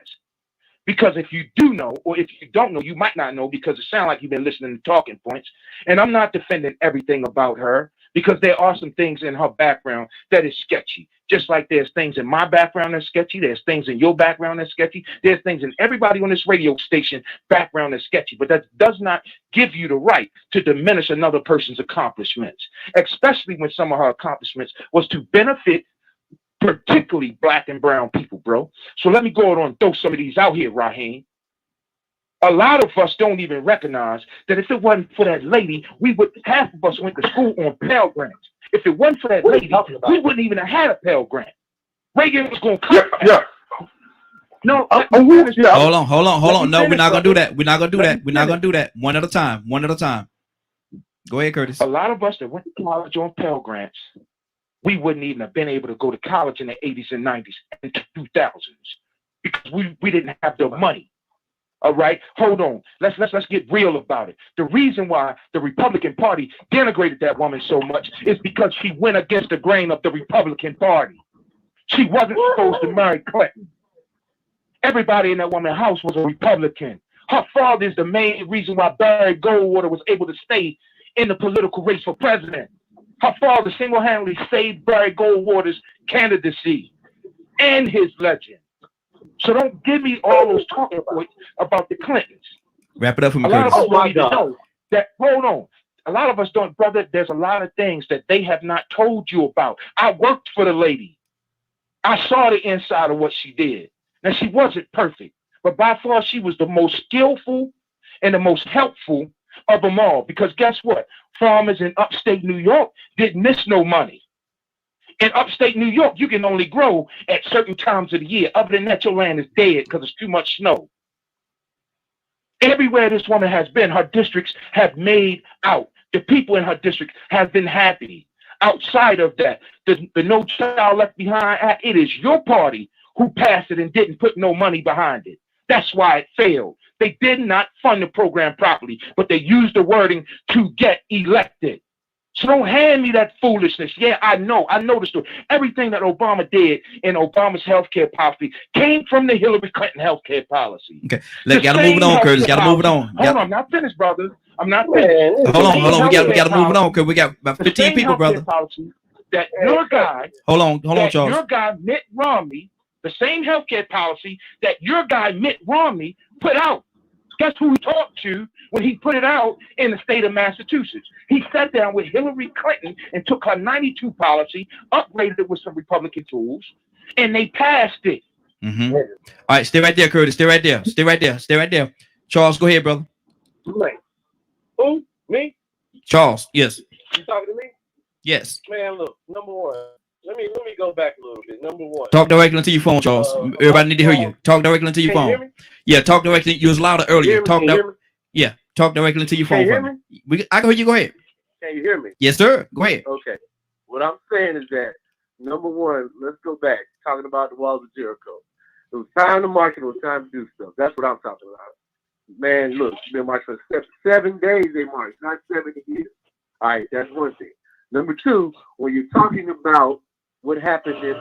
Because if you do know, or if you don't know, you might not know, because it sounds like you've been listening to talking points. And I'm not defending everything about her, because there are some things in her background that is sketchy. Just like there's things in my background that's sketchy. There's things in your background that's sketchy. There's things in everybody on this radio station background that's sketchy. But that does not give you the right to diminish another person's accomplishments, especially when some of her accomplishments was to benefit particularly black and brown people, bro. So let me go on and throw some of these out here, Raheem. A lot of us don't even recognize that if it wasn't for that lady, half of us went to school on Pell Grants. If it wasn't for that lady, we wouldn't even have had a Pell Grant. Reagan was going to cut back. Yeah. No, hold on. No, we're not gonna do that. We're not gonna do that. We're not gonna do that. One at a time. Go ahead, Curtis. A lot of us that went to college on Pell Grants, we wouldn't even have been able to go to college in the 80s and 90s and 2000s because we didn't have the money. All right, hold on. Let's get real about it. The reason why the Republican Party denigrated that woman so much is because she went against the grain of the Republican Party. She wasn't supposed to marry Clinton. Everybody in that woman's house was a Republican. Her father is the main reason why Barry Goldwater was able to stay in the political race for president. Her father single-handedly saved Barry Goldwater's candidacy and his legend. So don't give me all those talking points about the Clintons. Wrap it up for me, Curtis. A lot of us don't even God. know that. Hold on. A lot of us don't, brother. There's a lot of things that they have not told you about. I worked for the lady. I saw the inside of what she did. Now, she wasn't perfect, but by far she was the most skillful and the most helpful of them all. Because guess what? Farmers in upstate New York didn't miss no money. In upstate New York, you can only grow at certain times of the year. Other than that, your land is dead because it's too much snow. Everywhere this woman has been, her districts have made out. The people in her district have been happy. Outside of that, the No Child Left Behind Act, it is your party who passed it and didn't put no money behind it. That's why it failed. They did not fund the program properly, but they used the wording to get elected. So don't hand me that foolishness. Yeah, I know the story. Everything that Obama did in Obama's healthcare policy came from the Hillary Clinton healthcare policy. Okay, gotta move it on, Curtis. Gotta move it on. Hold on, I'm not finished, brother. I'm not finished. Hold on. We gotta move it on because we got about 15 people, brother. That your guy. Hold on, Charles. Your guy Mitt Romney, the same healthcare policy that your guy Mitt Romney put out. Guess who he talked to when he put it out in the state of Massachusetts? He sat down with Hillary Clinton and took her 92 policy, upgraded it with some Republican tools, and they passed it. Mm-hmm. All right, stay right there, Curtis. Stay right there. Charles, go ahead, brother. Wait. Who? Me? Charles, yes. You talking to me? Yes. Man, look, number one. Let me go back a little bit. Number one. Talk directly into your phone, Charles. Everybody need to hear you. Talk directly into your phone. Hear me? Yeah, talk directly. You was louder earlier. Talk directly into your phone. Can you hear me? I can hear you. Go ahead. Can you hear me? Yes, sir. Go ahead. Okay. What I'm saying is that number one, let's go back talking about the walls of Jericho. It was time to march. It was time to do stuff. That's what I'm talking about. Man, look, they marched for 7 days. They marched, not 7 years. All right, that's one thing. Number two, when you're talking about what happened in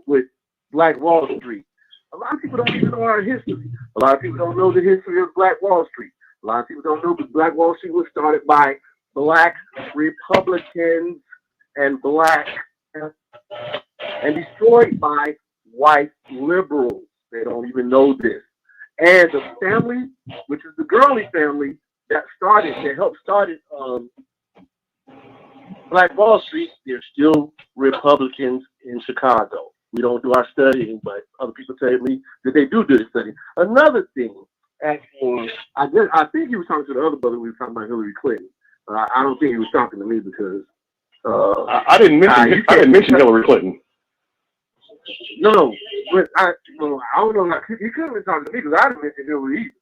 with Black Wall Street, a lot of people don't even know our history. A lot of people don't know the history of Black Wall Street. A lot of people don't know that Black Wall Street was started by Black Republicans and and destroyed by white liberals. They don't even know this. And the family, which is the Gurley family, that helped start Black Wall Street, they're still Republicans in Chicago. We don't do our studying, but other people tell me that they do the studying. Another thing, I think he was talking to the other brother. We were talking about Hillary Clinton. I don't think he was talking to me because I didn't mention Hillary Clinton. No, but I don't know. He couldn't have been talking to me because I didn't mention Hillary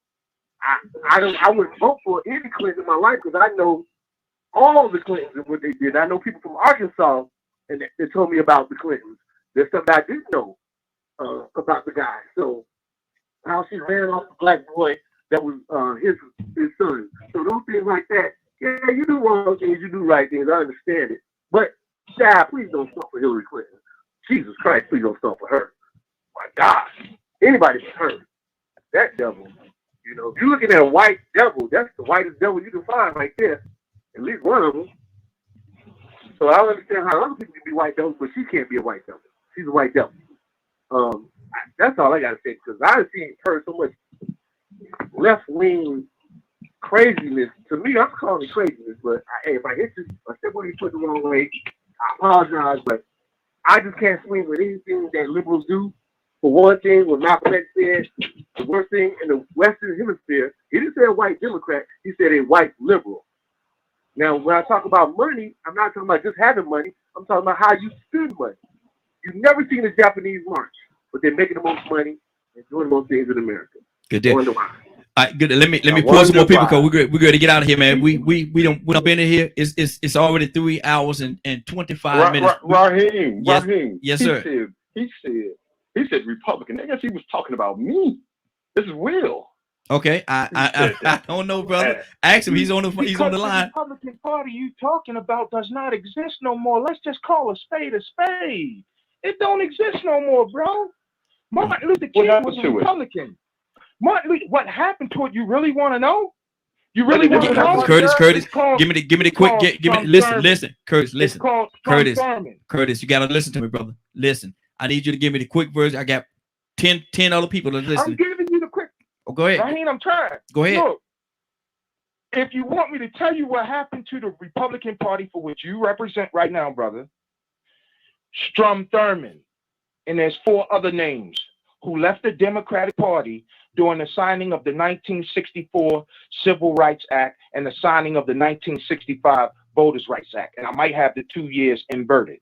either. I wouldn't vote for any Clinton in my life because I know all the Clintons and what they did. I know people from Arkansas, and they told me about the Clintons. There's something I didn't know about the guy. So how she ran off the black boy that was his son. So those things like that. Yeah, you do wrong things, you do right things. I understand it. But God, please don't stop for Hillary Clinton. Jesus Christ, please don't stop for her. My God, anybody but her. That devil. You know, if you're looking at a white devil, that's the whitest devil you can find right there. At least one of them. So I don't understand how other people can be white devils, but she can't be a white devil. She's a white devil. That's all I gotta say, because I've heard so much left-wing craziness. To me, I'm calling it craziness, but hey, if I hit you, I said what you put the wrong way, I apologize, but I just can't swing with anything that liberals do. For one thing, what Malcolm X said, the worst thing in the Western Hemisphere, he didn't say a white Democrat, he said a white liberal. Now, when I talk about money, I'm not talking about just having money, I'm talking about how you spend money. You've never seen a Japanese march, but they're making the most money and doing the most things in America. Good day. All right, good. Let me pull some more people because we're going to get out of here, man. We don't been in here. It's already 3 hours and 25 minutes. Raheem, yes, sir. He said Republican. I guess he was talking about me. This is Will. Okay, I don't know, brother. Ask him. He's on the line. The Republican Party you talking about does not exist no more. Let's just call a spade a spade. It don't exist no more, bro. Martin Luther King was a Republican. Martin Luther, what happened to it? You really want to know? You really want to know? Curtis, give me the quick. Give me. Listen, Curtis, listen. Curtis, you gotta listen to me, brother. Listen, I need you to give me the quick version. I got 10 other people that listen. I'm giving you the quick. Oh, go ahead. Raheem, I'm trying. Go ahead. Look, if you want me to tell you what happened to the Republican Party for which you represent right now, brother, Strom Thurmond, and there's 4 other names who left the Democratic Party during the signing of the 1964 Civil Rights Act and the signing of the 1965 Voters' Rights Act. And I might have the 2 years inverted.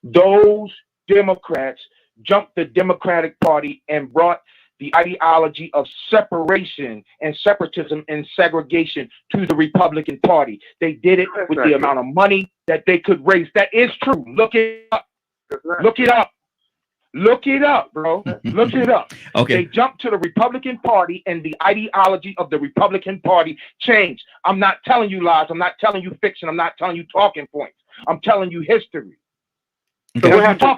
Those Democrats jumped the Democratic Party and brought the ideology of separation and separatism and segregation to the Republican Party. They did it with the amount of money that they could raise. That is true. Look it up. Look it up. Look it up, bro. Look it up. Okay. They jumped to the Republican Party and the ideology of the Republican Party changed. I'm not telling you lies. I'm not telling you fiction. I'm not telling you talking points. I'm telling you history. Okay. So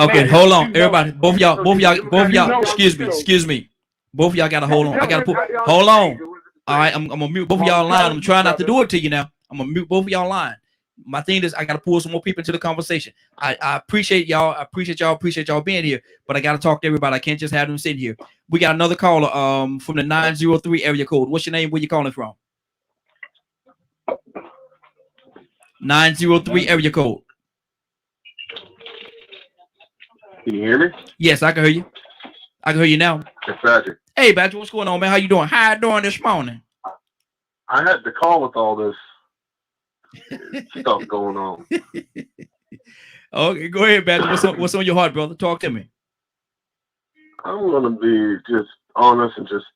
okay. Hold on, everybody. Both of y'all. Excuse me. Both of y'all gotta hold on. I gotta put. Hold on. All right, I'm gonna mute both of y'all line. I'm trying not to do it to you now. I'm gonna mute both of y'all line. My thing is, I gotta pull some more people into the conversation. I appreciate y'all. I appreciate y'all being here, but I gotta talk to everybody. I can't just have them sitting here. We got another caller from the 903 area code. What's your name? Where you calling from? 903 area code. Can you hear me? Yes, I can hear you. I can hear you now. It's Badger. Hey, Badger, what's going on, man? How you doing? How you doing this morning? I had to call with all this stuff going on. Okay, go ahead, Badger. What's on your heart, brother? Talk to me. I'm gonna be just honest and just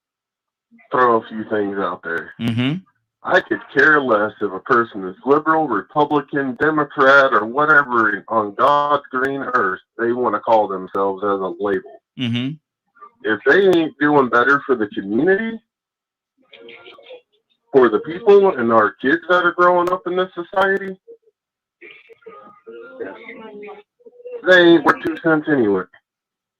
throw a few things out there. Mm-hmm. I could care less if a person is liberal, Republican, Democrat, or whatever on God's green earth they want to call themselves as a label. Mm-hmm. If they ain't doing better for the community, for the people and our kids that are growing up in this society, they ain't worth 2 cents anyway.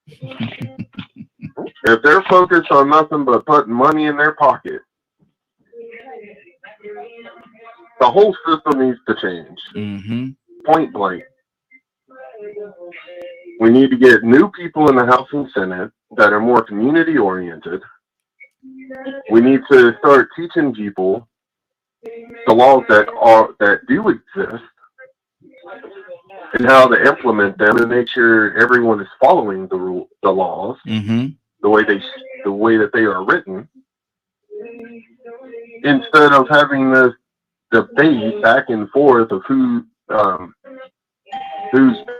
If they're focused on nothing but putting money in their pocket, the whole system needs to change. Mm-hmm. Point blank. We need to get new people in the House and Senate that are more community oriented. We need to start teaching people the laws that do exist and how to implement them and make sure everyone is following the laws mm-hmm. the way that they are written, instead of having this debate back and forth of who's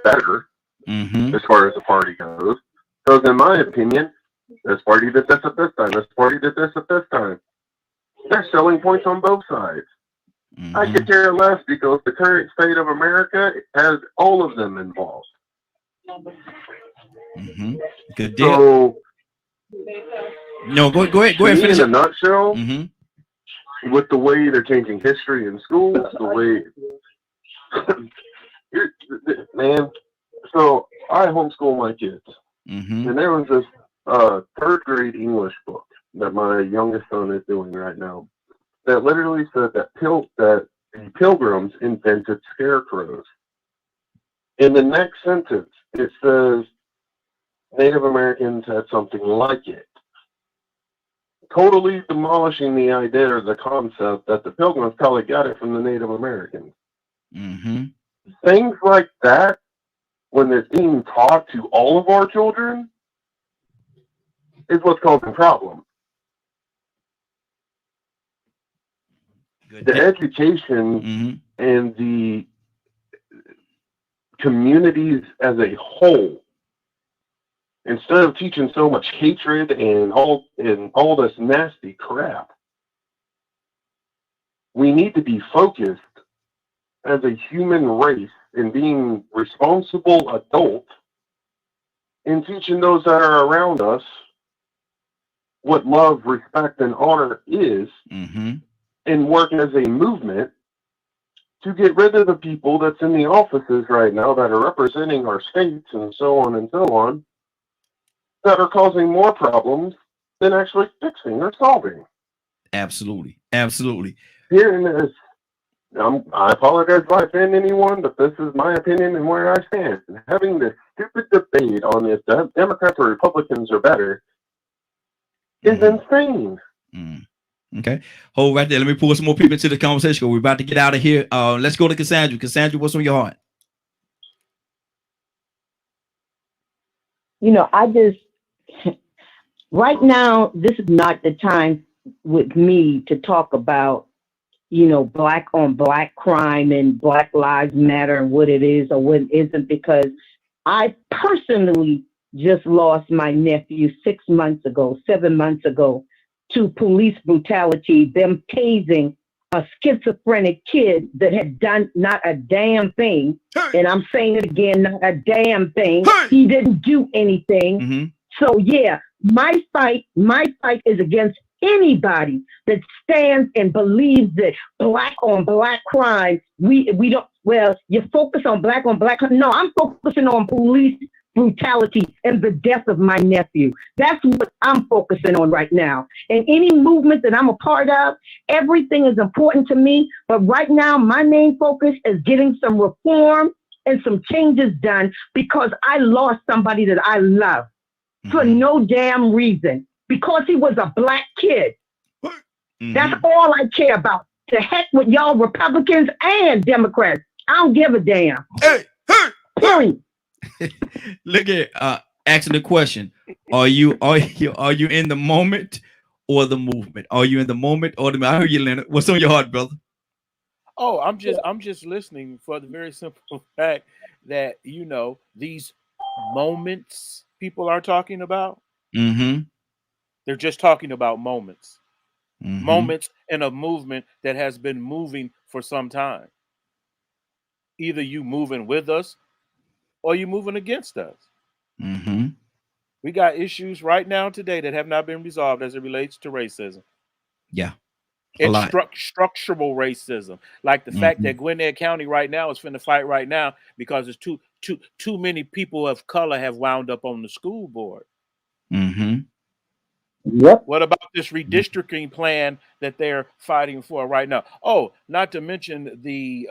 better mm-hmm. as far as the party goes. Because in my opinion, this party did this at this time, this party did this at this time. There's selling points on both sides. I could care less because the current state of America has all of them involved. Good deal. So, no, go ahead. Finish in a nutshell, with the way they're changing history in schools, the way, man. So I homeschool my kids, and there was this third grade English book that my youngest son is doing right now that literally said that the Pilgrims invented scarecrows. In the next sentence, it says Native Americans had something like it, totally demolishing the idea or the concept that the Pilgrims probably got it from the Native Americans. Things like that, when it's being taught to all of our children, is what's causing problems. The education and the communities as a whole, instead of teaching so much hatred and all this nasty crap, we need to be focused as a human race in being responsible adults and teaching those that are around us what love, respect, and honor is, and work as a movement to get rid of the people that's in the offices right now that are representing our states and so on, that are causing more problems than actually fixing or solving. Absolutely. Here in this, I apologize if I offend anyone, but this is my opinion and where I stand. Having this stupid debate on if the Democrats or Republicans are better is insane. Okay, hold right there. Let me pull some more people into the conversation. We're about to get out of here. Let's go to Cassandra. Cassandra, what's on your heart? I just, right now, this is not the time with me to talk about, black on black crime and Black Lives Matter and what it is or what it isn't, because I personally just lost my nephew 7 months ago, to police brutality, them tasing a schizophrenic kid that had done not a damn thing. And I'm saying it again, not a damn thing. He didn't do anything. So yeah, my fight is against anybody that stands and believes that black on black crime, we don't, well, you focus on black. No, I'm focusing on police brutality and the death of my nephew. That's what I'm focusing on right now. And any movement that I'm a part of, everything is important to me. But right now, my main focus is getting some reform and some changes done, because I lost somebody that I love for no damn reason, because he was a black kid. That's all I care about. To heck with y'all Republicans and Democrats. I don't give a damn. Period. Look at asking the question: Are you in the moment or the movement? Are you in the moment or the? I heard you, Leonard. What's on your heart, brother? Oh, I'm just listening for the very simple fact that these moments people are talking about. They're just talking about moments, moments in a movement that has been moving for some time. Either you moving with us, or you moving against us. We got issues right now today that have not been resolved as it relates to racism. Yeah. It's structural racism. Like the fact that Gwinnett County right now is finna fight right now because it's too many people of color have wound up on the school board. Yep. What about this redistricting plan that they're fighting for right now? Oh, not to mention the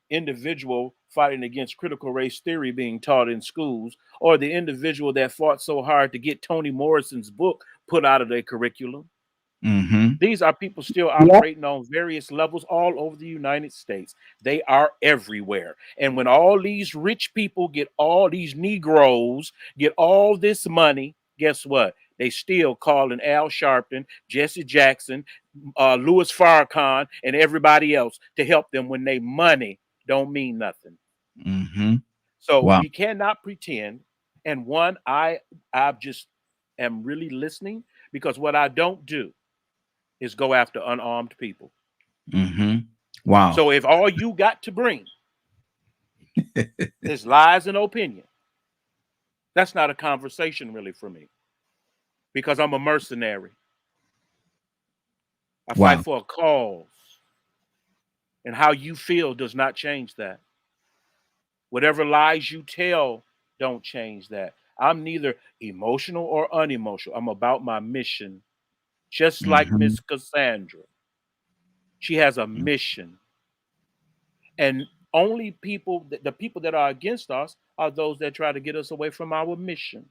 individual fighting against critical race theory being taught in schools, or the individual that fought so hard to get Toni Morrison's book put out of their curriculum. These are people still operating on various levels all over the United States. They are everywhere. And when all these rich people get all these Negroes, get all this money, guess what? They still calling Al Sharpton, Jesse Jackson, Louis Farrakhan, and everybody else to help them when they money don't mean nothing. So we cannot pretend. And one, I just am really listening, because what I don't do is go after unarmed people. Wow. So if all you got to bring is lies and opinion, that's not a conversation really for me, because I'm a mercenary. I fight for a cause, and how you feel does not change that. Whatever lies you tell don't change that. I'm neither emotional or unemotional. I'm about my mission, just like Miss Cassandra. She has a mission, and only people, the people that are against us are those that try to get us away from our mission.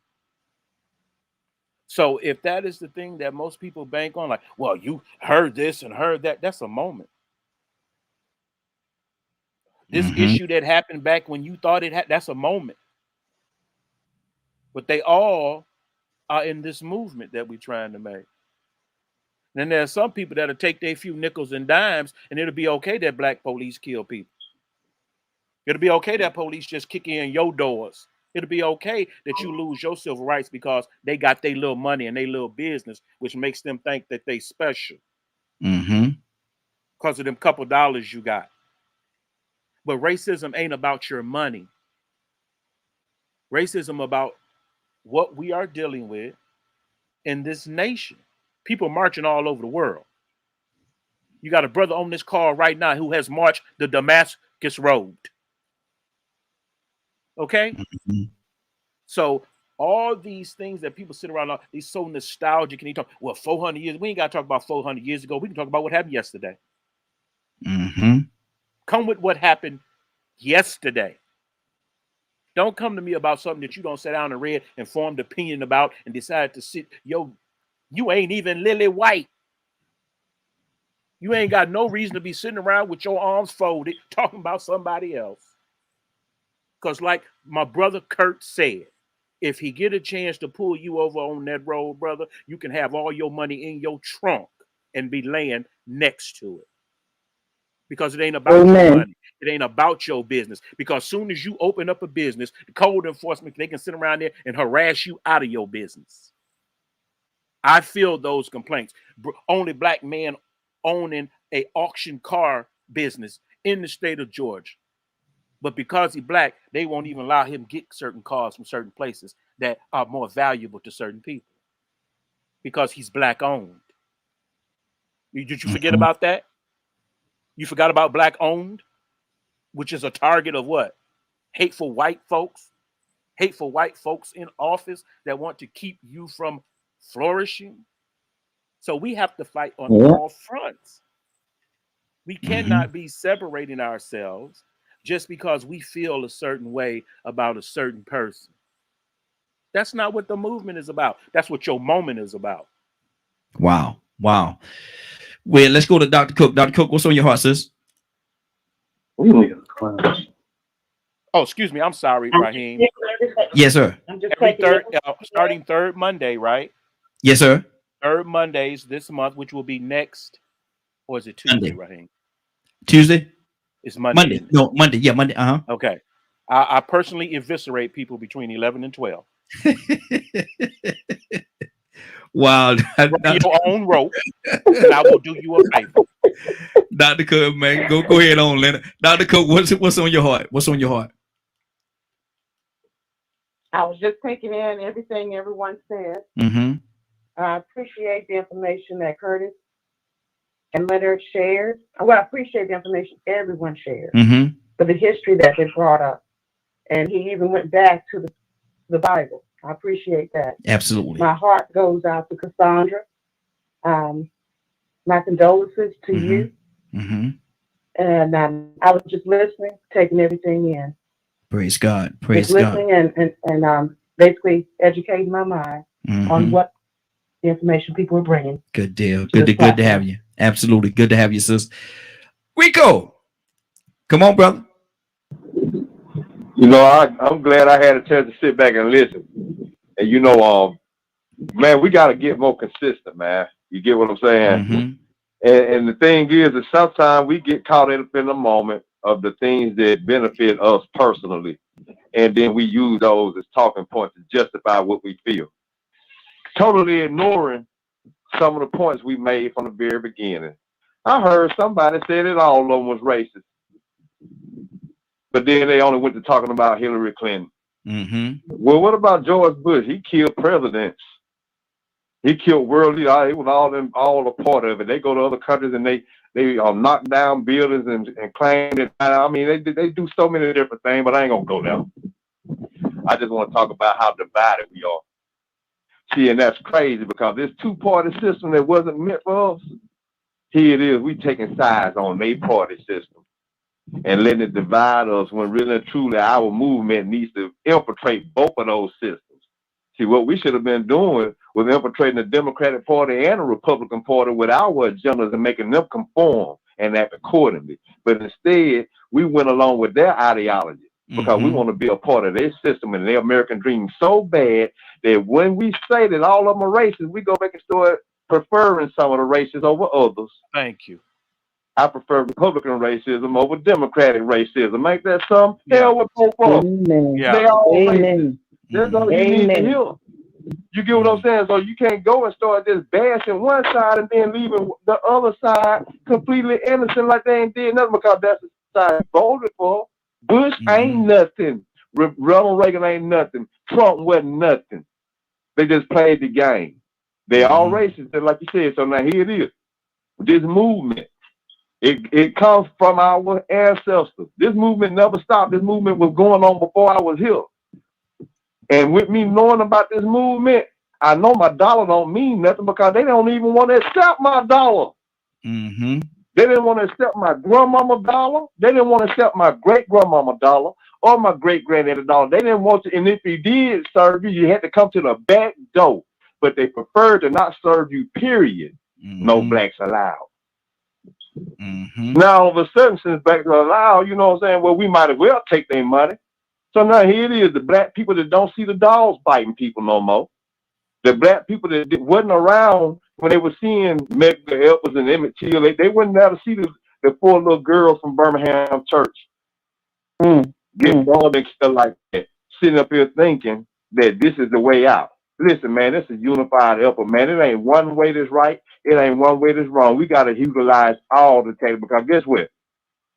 So if that is the thing that most people bank on, like, well, you heard this and heard that, that's a moment. This issue that happened back when you thought it had, that's a moment. But they all are in this movement that we're trying to make. Then there are some people that'll take their few nickels and dimes, and it'll be okay that black police kill people. It'll be okay that police just kick in your doors. It'll be okay that you lose your civil rights because they got their little money and their little business, which makes them think that they special. Because of them couple dollars you got. But racism ain't about your money. Racism about what we are dealing with in this nation. People marching all over the world. You got a brother on this call right now who has marched the Damascus Road. Okay? So all these things that people sit around, they're so nostalgic, and they talk, well, 400 years. We ain't got to talk about 400 years ago. We can talk about what happened yesterday. Come with what happened yesterday. Don't come to me about something that you don't sit down and read and formed opinion about and decide to sit. Yo, you ain't even Lily White. You ain't got no reason to be sitting around with your arms folded talking about somebody else. Because like my brother Kurt said, if he get a chance to pull you over on that road, brother, you can have all your money in your trunk and be laying next to it. Because it ain't about your money. It ain't about your business. Because soon as you open up a business, the code enforcement, they can sit around there and harass you out of your business. I feel those complaints. Only black man owning a auction car business in the state of Georgia. But because he's black, they won't even allow him to get certain cars from certain places that are more valuable to certain people. Because he's black owned. Did you forget about that? You forgot about black owned, which is a target of what? Hateful white folks. Hateful white folks in office that want to keep you from flourishing. So we have to fight on all fronts. We cannot be separating ourselves just because we feel a certain way about a certain person. That's not what the movement is about. That's what your moment is about. Wow. Well, let's go to Dr. Cook. Dr. Cook, what's on your heart, sis? Oh, excuse me. I'm sorry, Raheem. Yes, sir. Starting third Monday, right? Yes, sir. Third Mondays this month, which will be next, or is it Tuesday, Raheem? Tuesday? It's Monday. No, Monday. Yeah, Monday. Okay. I personally eviscerate people between 11 and 12. Wow. Your own rope, and I will do you a favor. Dr. Cook, man, go ahead on, Leonard. Dr. Cook, what's on your heart? What's on your heart? I was just taking in everything everyone said. I appreciate the information that Curtis and Leonard shared. Well, I appreciate the information everyone shared, but the history that they brought up. And he even went back to the Bible. I appreciate that. Absolutely. My heart goes out to Cassandra. My condolences to you. And I was just listening, taking everything in. Praise God. Praise just God. Listening and basically educating my mind on what the information people are bringing. Good deal. Good to have you. Absolutely. Good to have you, sis. Rico, come on, brother. You know, I'm glad I had a chance to sit back and listen. And you know, man, we got to get more consistent, man. You get what I'm saying? And the thing is that sometimes we get caught up in the moment of the things that benefit us personally, and then we use those as talking points to justify what we feel, totally ignoring some of the points we made from the very beginning. I heard somebody said that all of them was racist. But then they only went to talking about Hillary Clinton. Well, what about George Bush? He killed presidents. He killed world leaders. It was all a part of it. They go to other countries and they knock down buildings and claim it. I mean, they do so many different things, but I ain't gonna go there. I just want to talk about how divided we are. See, and that's crazy because this two-party system that wasn't meant for us, here it is. We taking sides on a party system and letting it divide us when really and truly our movement needs to infiltrate both of those systems. See, what we should have been doing was infiltrating the Democratic Party and the Republican Party with our agendas and making them conform and act accordingly. But instead, we went along with their ideology because we want to be a part of their system and their American dream so bad that when we say that all of them are racist, we go back and start preferring some of the races over others. Thank you. I prefer Republican racism over Democratic racism. Ain't that something? Hell with both of them. Yeah. They all Amen. racist. That's all you need to hear. You get what I'm saying? So you can't go and start just bashing one side and then leaving the other side completely innocent like they ain't did nothing because that's the side voted for. Bush ain't nothing. Ronald Reagan ain't nothing. Trump wasn't nothing. They just played the game. They all racist, like you said. So now here it is. This movement. It comes from our ancestors. This movement never stopped. This movement was going on before I was here. And with me knowing about this movement, I know my dollar don't mean nothing because they don't even want to accept my dollar. They didn't want to accept my grandmama dollar. They didn't want to accept my great-grandmama dollar or my great-granddaddy dollar. They didn't want to. And if you did serve you, you had to come to the back door. But they preferred to not serve you, period. No blacks allowed. Now, all of a sudden, since blacks are allowed, you know what I'm saying? Well, we might as well take their money. So now here it is, the black people that don't see the dogs biting people no more. The black people that wasn't around when they were seeing Medgar Evers and Emmett Till, they wouldn't be able to see the four little girls from Birmingham church get bombed and stuff like that, sitting up here thinking that this is the way out. Listen, man, this is unified effort, man. It ain't one way that's right. It ain't one way that's wrong. We got to utilize all the table because guess what?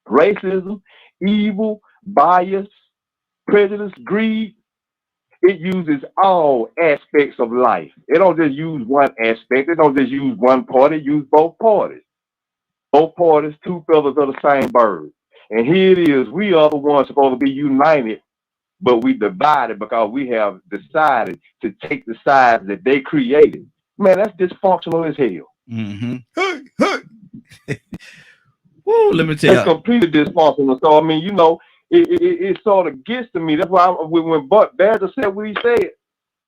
Racism, evil, bias, prejudice, greed, it uses all aspects of life. It don't just use one aspect. It don't just use one party. It uses both parties. Both parties, two feathers of the same bird. And here it is. We are the ones supposed to be united, but we divided because we have decided to take the sides that they created. Man, that's dysfunctional as hell. Woo, let me tell you. It's completely dysfunctional. So, I mean, you know, it sort of gets to me. That's why when Buck Badger said what he said,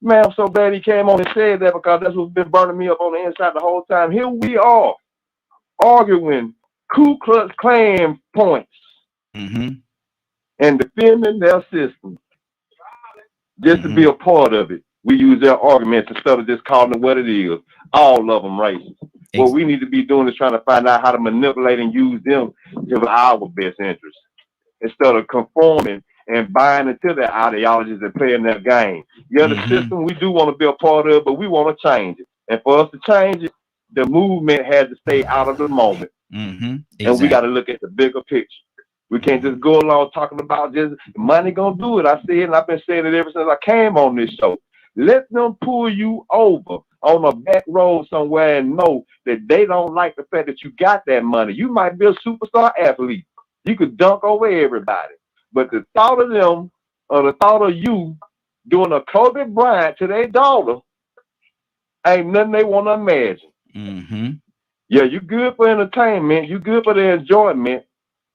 man, I'm so glad he came on and said that because that's what's been burning me up on the inside the whole time. Here we are arguing Ku Klux Klan points and defending their system just to be a part of it. We use their arguments instead of just calling it what it is. All of them racist. What we need to be doing is trying to find out how to manipulate and use them to our best interest, instead of conforming and buying into their ideologies and playing their game. Yeah, the system we do want to be a part of, but we want to change it. And for us to change it, the movement has to stay out of the moment. And we got to look at the bigger picture. We can't just go along talking about just money gonna do it. I said, and I've been saying it ever since I came on this show. Let them pull you over on a back road somewhere and know that they don't like the fact that you got that money. You might be a superstar athlete. You could dunk over everybody. But the thought of them, or the thought of you doing a Kobe Bryant to their daughter, ain't nothing they want to imagine. Yeah, you good for entertainment. You good for the enjoyment.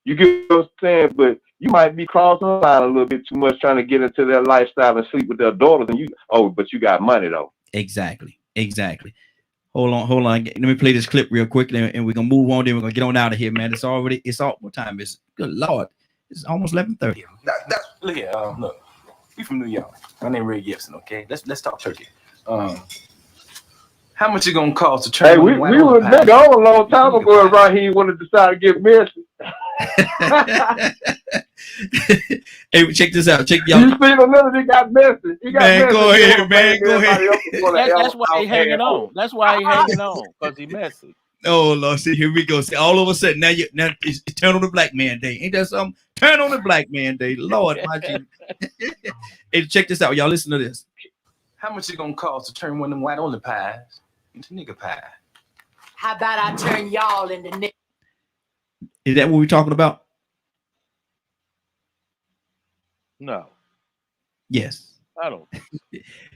You get what I'm saying? But you might be crossing the line a little bit too much trying to get into their lifestyle and sleep with their daughters. And but you got money, though. Exactly. Hold on. Let me play this clip real quickly, and we're gonna move on. Then we're gonna get on out of here, man. It's all what time is? Good Lord, it's almost 11:30. Look here, look, we from New York. My name is Ray Gibson. Okay, let's talk turkey. How much it gonna cost to turn? Hey, we were nigga on a long time ago. Raheem wanted to decide to get messy. Hey, check this out. Check y'all. You see the minute he got messy. He got man, messy. go ahead, man. Go ahead. That's why he hanging on. That's why he hanging on, because he messy. Oh Lord, see, here we go. See, all of a sudden now it's turn on the black man day. Ain't that something? Turn on the black man day. Lord, my Jesus. Hey, check this out, y'all. Listen to this. How much it gonna cost to turn one of them white only pies into nigga pie? How about I turn y'all into nigga? Is that what we're talking about? No. Yes. I don't.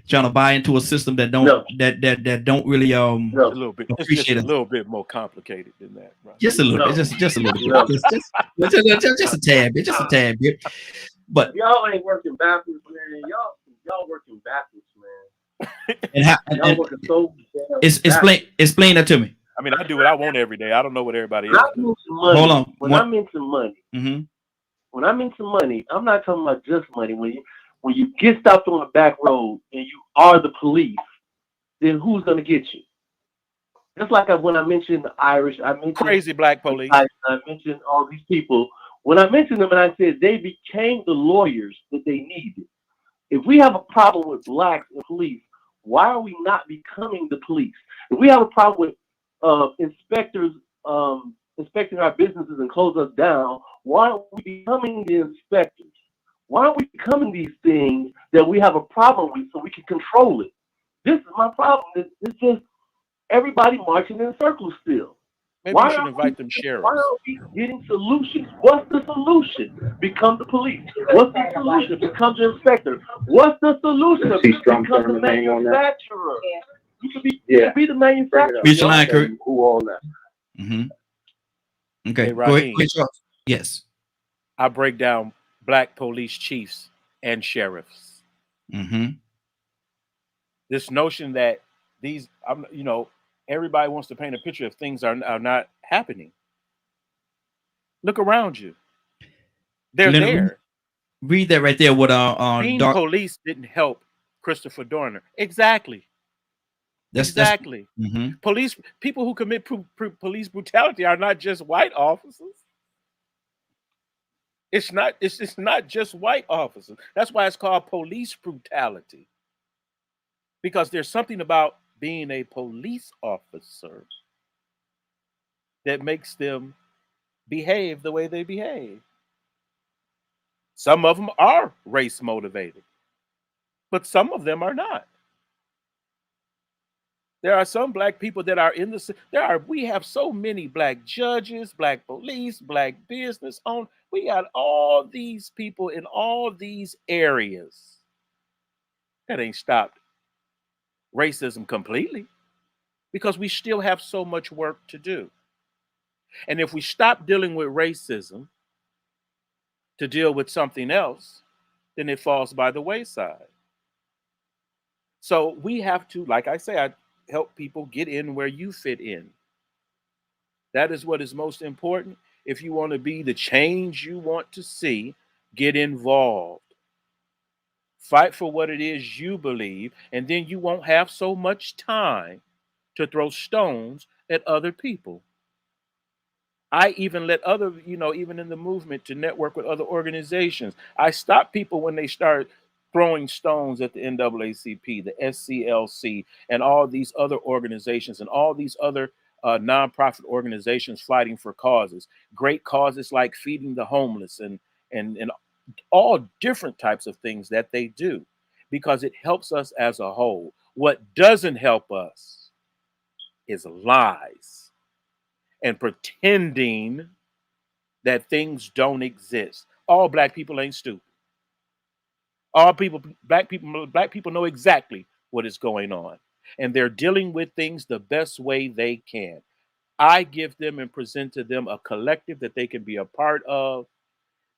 Trying to buy into a system that don't that don't really It's a little bit. It's just appreciate a it. little bit more complicated than that, right? Just a little bit, just a little bit, just a tad bit, just a tad bit. But y'all ain't working backwards, man. Y'all working backwards, man. And how? Y'all working so. Explain that to me. I mean, I do what I want every day. I don't know what everybody else does. Hold on. When I'm into money, mm-hmm. When I'm into money, I'm not talking about just money. When you get stopped on the back road and you are the police, then who's gonna get you? Just like when I mentioned the Irish, I mentioned crazy black police. I mentioned all these people. When I mentioned them and I said they became the lawyers that they needed. If we have a problem with blacks and police, why are we not becoming the police? If we have a problem with inspectors inspecting our businesses and close us down, why aren't we becoming the inspectors? Why aren't we becoming these things that we have a problem with so we can control it? This is my problem. It's just everybody marching in circles still. Maybe you should invite them sheriffs. Why aren't we getting solutions? What's the solution? Become the police. What's the solution? Become the inspector. What's the solution? Become the manufacturer. You should be the manufacturer. Mr. Line, Kurt. Who all that? Mm-hmm. Okay. Hey, Go ahead, Charles. Yes. I break down black police chiefs and sheriffs. Mm-hmm. This notion that these, everybody wants to paint a picture of things are not happening. Look around you. They're Leonard, there. Read that right there. What Being police didn't help Christopher Dorner. Exactly. Exactly. Mm-hmm. Police people who commit police brutality are not just white officers. It's not just white officers. That's why it's called police brutality. Because there's something about being a police officer that makes them behave the way they behave. Some of them are race motivated, but some of them are not. There are some black people that are we have so many black judges, black police, black business owners. We got all these people in all these areas. That ain't stopped racism completely, because we still have so much work to do. And if we stop dealing with racism to deal with something else, then it falls by the wayside. So we have to, like I say, I help people get in where you fit in. That is what is most important. If you want to be the change you want to see, get involved. Fight for what it is you believe, and then you won't have so much time to throw stones at other people. I even let other, even in the movement, to network with other organizations. I stop people when they start throwing stones at the NAACP, the SCLC, and all these other organizations and all these other nonprofit organizations fighting for causes, great causes like feeding the homeless and all different types of things that they do, because it helps us as a whole. What doesn't help us is lies and pretending that things don't exist. All black people ain't stupid. Black people know exactly what is going on, and they're dealing with things the best way they can. I give them and present to them a collective that they can be a part of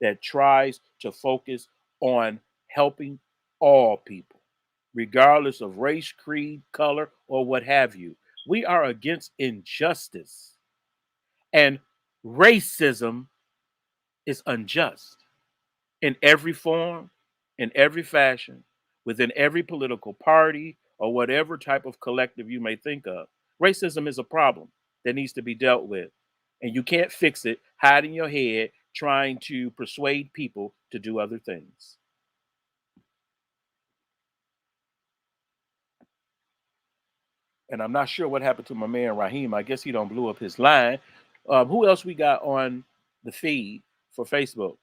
that tries to focus on helping all people, regardless of race, creed, color, or what have you. We are against injustice, and racism is unjust in every form, in every fashion, within every political party or whatever type of collective you may think of. Racism is a problem that needs to be dealt with, and you can't fix it hiding your head trying to persuade people to do other things. And I'm not sure what happened to my man Raheem. I guess he don't blew up his line. Who else we got on the feed for Facebook?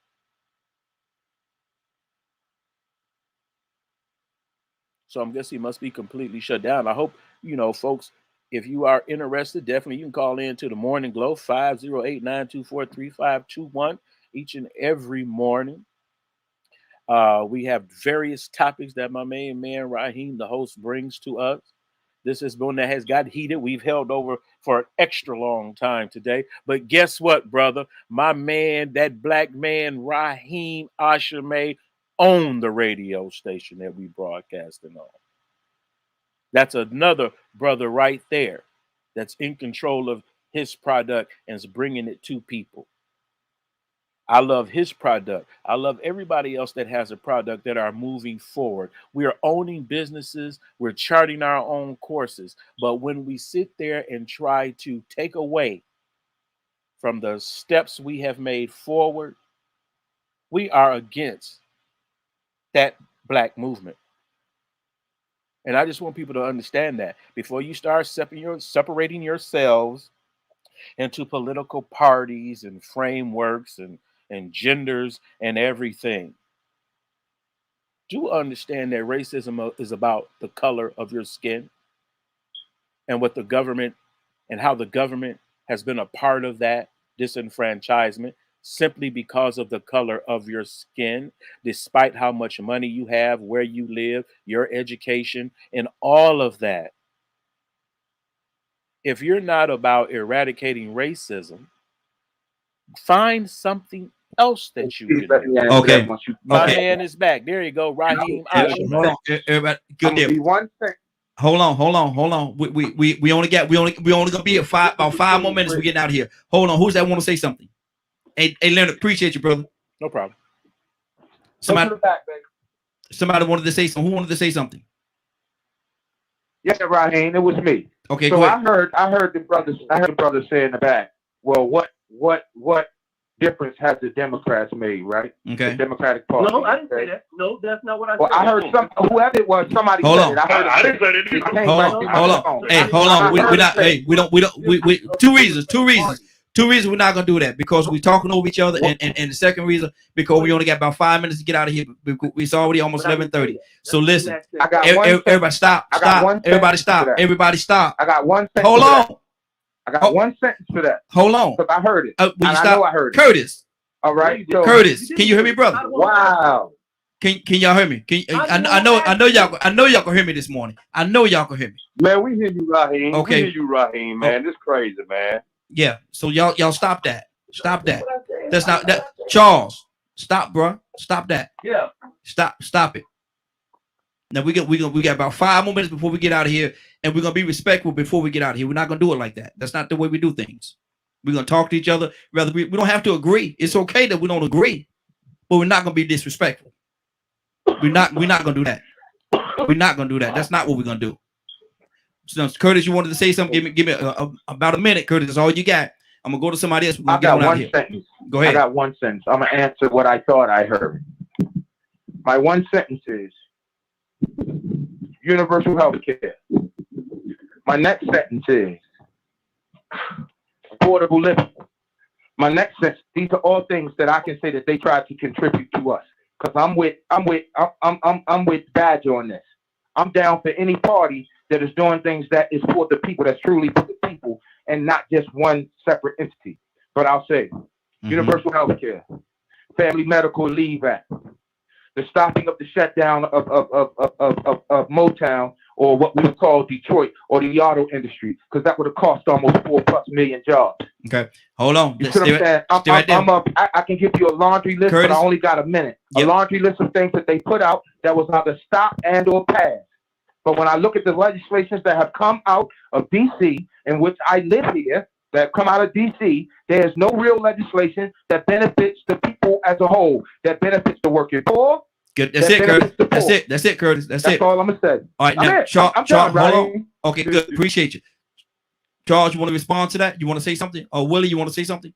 So I'm guessing he must be completely shut down. I hope, folks, if you are interested, definitely you can call in to the Morning Glow, 508-924-3521 each and every morning. We have various topics that my main man Raheem, the host, brings to us. This is one that has got heated. We've held over for an extra long time today. But guess what, brother? My man, that black man, Raheem Ashame, owned the radio station that we broadcasting on. That's another brother right there that's in control of his product and is bringing it to people. I love his product. I love everybody else that has a product that are moving forward. We are owning businesses. We're charting our own courses. But when we sit there and try to take away from the steps we have made forward, we are against that black movement. And I just want people to understand that before you start separating yourselves into political parties and frameworks and genders and everything, do understand that racism is about the color of your skin and what the government and how the government has been a part of that disenfranchisement simply because of the color of your skin, despite how much money you have, where you live, your education, and all of that. If you're not about eradicating racism, find something else that you can do. Okay. My man is back. There you go, Raheem. Hold on, everybody. Good deal. Hold on. We only gonna be at about 5 more minutes. We're getting out of here. Hold on. Who's that want to say something? Hey, Leonard, appreciate you, brother. No problem. Somebody wanted to say something. Who wanted to say something? Yeah, Raheem, it was me. Okay, so go ahead. I heard the brother say in the back, well, what difference has the Democrats made, right? Okay. The Democratic Party. No, I didn't say that. No, that's not what I said. Well, I heard whoever it was, somebody Hold said on. it. I didn't say it. Hold on. Hey, hold on. We're not. Hey, we don't. Two reasons. We're not gonna do that because we're talking over each other, and the second reason because we only got about 5 minutes to get out of here. It's already almost 11:30. So listen, everybody stop. Everybody stop. Everybody stop. I got one sentence. Hold on. I got one sentence for that. Hold on. Because I heard it. Will you I stop? know I heard it. Curtis. All right. So, Curtis, can you hear me, brother? Wow. Can y'all hear me? I know y'all can hear me this morning. I know y'all can hear me. Man, we hear you, Raheem. Okay. We hear you, Raheem, man. This crazy, man. Yeah. So y'all stop that. Stop that. That's not that. Charles, stop, bro. Stop that. Yeah. Stop it. Now we got about 5 more minutes before we get out of here, and we're gonna be respectful before we get out of here. We're not gonna do it like that. That's not the way we do things. We're gonna talk to each other. Rather, we don't have to agree. It's okay that we don't agree, but we're not gonna be disrespectful. We're not gonna do that. We're not gonna do that. That's not what we're gonna do. So, Curtis, you wanted to say something? Give me about a minute, Curtis. That's all you got. I'm gonna go to somebody else. I got one sentence. Go ahead. I got one sentence. I'm gonna answer what I thought I heard. My one sentence is universal health care. My next sentence is affordable living. My next sentence, these are all things that I can say that they tried to contribute to us. Because I'm with Badger on this. I'm down for any party that is doing things that is for the people, that's truly for the people, and not just one separate entity. But I'll say universal health care, Family Medical Leave Act, the stopping of the shutdown of Motown, or what we would call Detroit, or the auto industry, because that would have cost almost 4+ million jobs. Okay, hold on. You see what I'm saying? I can give you a laundry list, Curtis. but I only got a minute. Yep. A laundry list of things that they put out that was either stopped and or passed. But when I look at the legislations that have come out of D.C., in which I live here, that have come out of D.C., there is no real legislation that benefits the people as a whole, that benefits the working poor. Good. That's it, Curtis. That's it, Curtis. That's it. That's all I'm gonna say. All right, now, Charles, I'm done, hold on. Raheem. Okay, good. Appreciate you. Charles, you want to respond to that? You want to say something? Or Willie, you want to say something?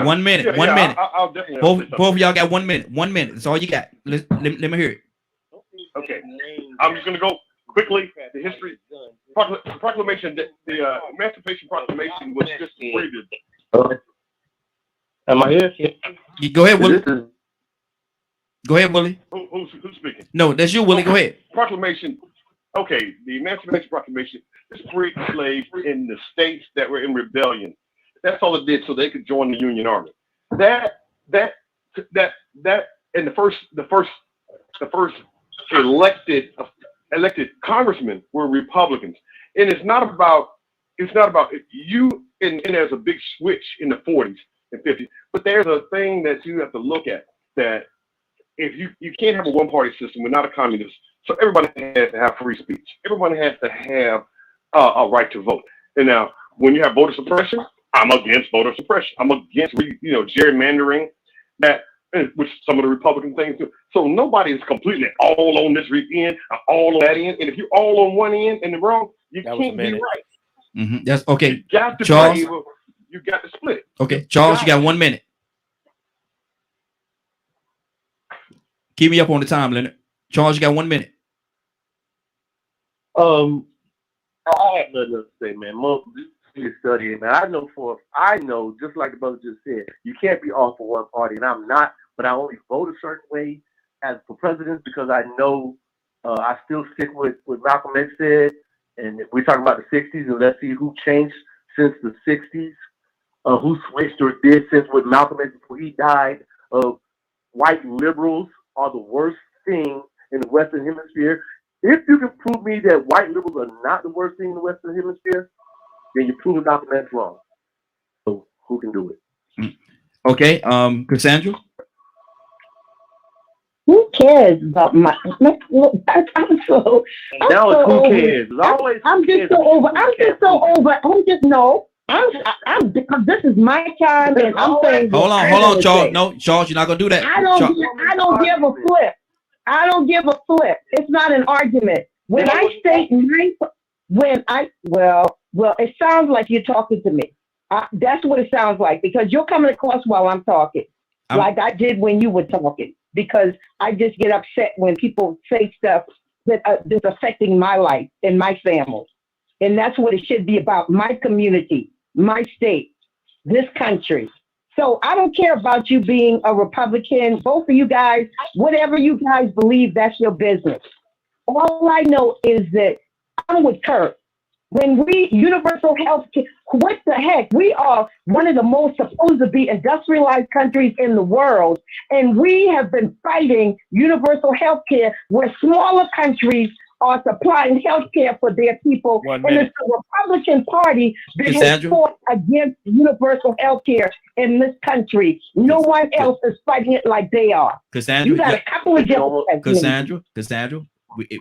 1 minute. 1 minute. I'll definitely Both of y'all got 1 minute. 1 minute. That's all you got. Let me hear it. Okay. I'm just gonna go quickly, the history, proclamation, the Emancipation Proclamation was just created. Am I here? You go ahead, Willie. Go ahead, Willie. Who's speaking? No, that's you, Willie. Go ahead. Proclamation. Okay, the Emancipation Proclamation just freed slaves in the states that were in rebellion. That's all it did, so they could join the Union Army. That and the first elected congressmen were Republicans. And it's not about you. And there's a big switch in the 40s and 50s. But there's a thing that you have to look at, that if you can't have a one-party system, we're not a communist. So everybody has to have free speech. Everyone has to have a right to vote. And now, when you have voter suppression, I'm against voter suppression. I'm against gerrymandering, which some of the Republican things do. So nobody is completely all on this end, all on that end. And if you're all on one end and the wrong, you can't be right. Mm-hmm. That's okay. You got to Charles. You got to split. Okay, Charles, you got 1 minute. Keep me up on the time, Leonard. Charles, you got 1 minute. I have nothing else to say, man. Most is studying, man. I know, just like the brother just said, you can't be all for one party, and I'm not. But I only vote a certain way for president because I know I still stick with what Malcolm X said. And we're talking about the 60s, and let's see who changed since the 60s, who switched or did since what Malcolm X before he died. White liberals are the worst thing in the Western Hemisphere. If you can prove me that white liberals are not the worst thing in the Western Hemisphere, then you're proving Malcolm X wrong. So who can do it? Okay, Cassandra. Who cares about my? I'm so who cares? I'm just so over. Because this is my time, and I'm saying. Hold on, Charles. No, Charles, you're not gonna do that. I don't give a flip. I don't give a flip. It's not an argument. When I state well, it sounds like you're talking to me. That's what it sounds like, because you're coming across while I'm talking, like I did when you were talking. Because I just get upset when people say stuff that's affecting my life and my family. And that's what it should be about: my community, my state, this country. So I don't care about you being a Republican, both of you guys, whatever you guys believe, that's your business. All I know is that I'm with Kurt. When we universal health care, what the heck? We are one of the most supposed to be industrialized countries in the world, and we have been fighting universal health care where smaller countries are supplying health care for their people. And it's the Republican Party that has fought against universal health care in this country. No one else is fighting it like they are. Cassandra, you got a couple of different Cassandra.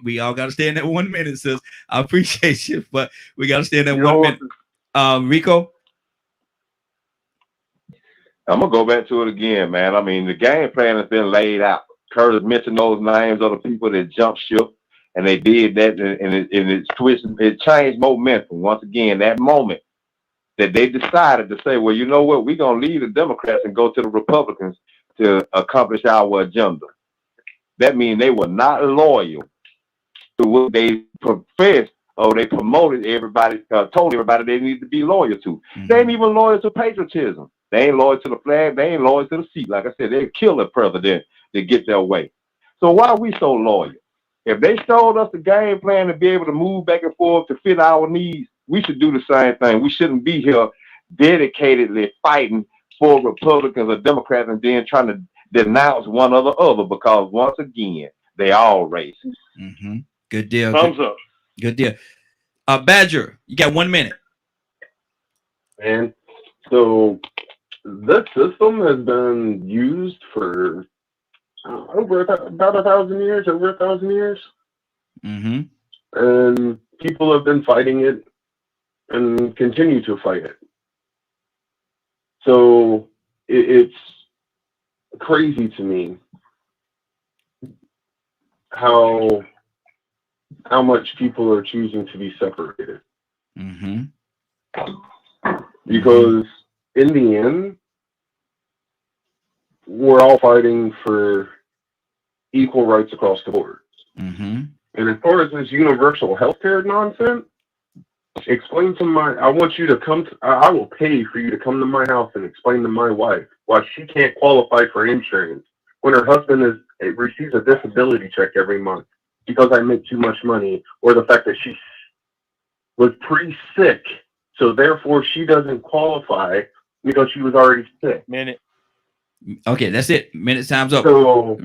We all got to stay in that 1 minute, sis. I appreciate you, but we got to stay in that 1 minute. Rico? I'm going to go back to it again, man. I mean, the game plan has been laid out. Curtis mentioned those names of the people that jumped ship, and they did that, and it's twisted. It changed momentum. Once again, that moment that they decided to say, well, you know what? We're going to leave the Democrats and go to the Republicans to accomplish our agenda. That means they were not loyal to what they professed, or they promoted everybody, told everybody they need to be loyal to. They ain't even loyal to patriotism. They ain't loyal to the flag. They ain't loyal to the seat. Like I said, they kill the president to get their way. So why are we so loyal? If they showed us the game plan to be able to move back and forth to fit our needs, we should do the same thing. We shouldn't be here dedicatedly fighting for Republicans or Democrats and then trying to denounce one or the other, because once again, they all racist. Good deal. Thumbs up. Good deal. Badger, you got 1 minute. And so that system has been used for over about 1,000 years, over 1,000 years. And people have been fighting it and continue to fight it. So it's crazy to me how much people are choosing to be separated. Because in the end, we're all fighting for equal rights across the board. And And as far as this universal healthcare nonsense, explain to I want you to come to, I will pay for you to come to my house and explain to my wife why she can't qualify for insurance when her husband receives a disability check every month because I make too much money, or the fact that she was pre-sick, so therefore she doesn't qualify because she was already sick. Minute. Okay, that's it. Minute time's up. So,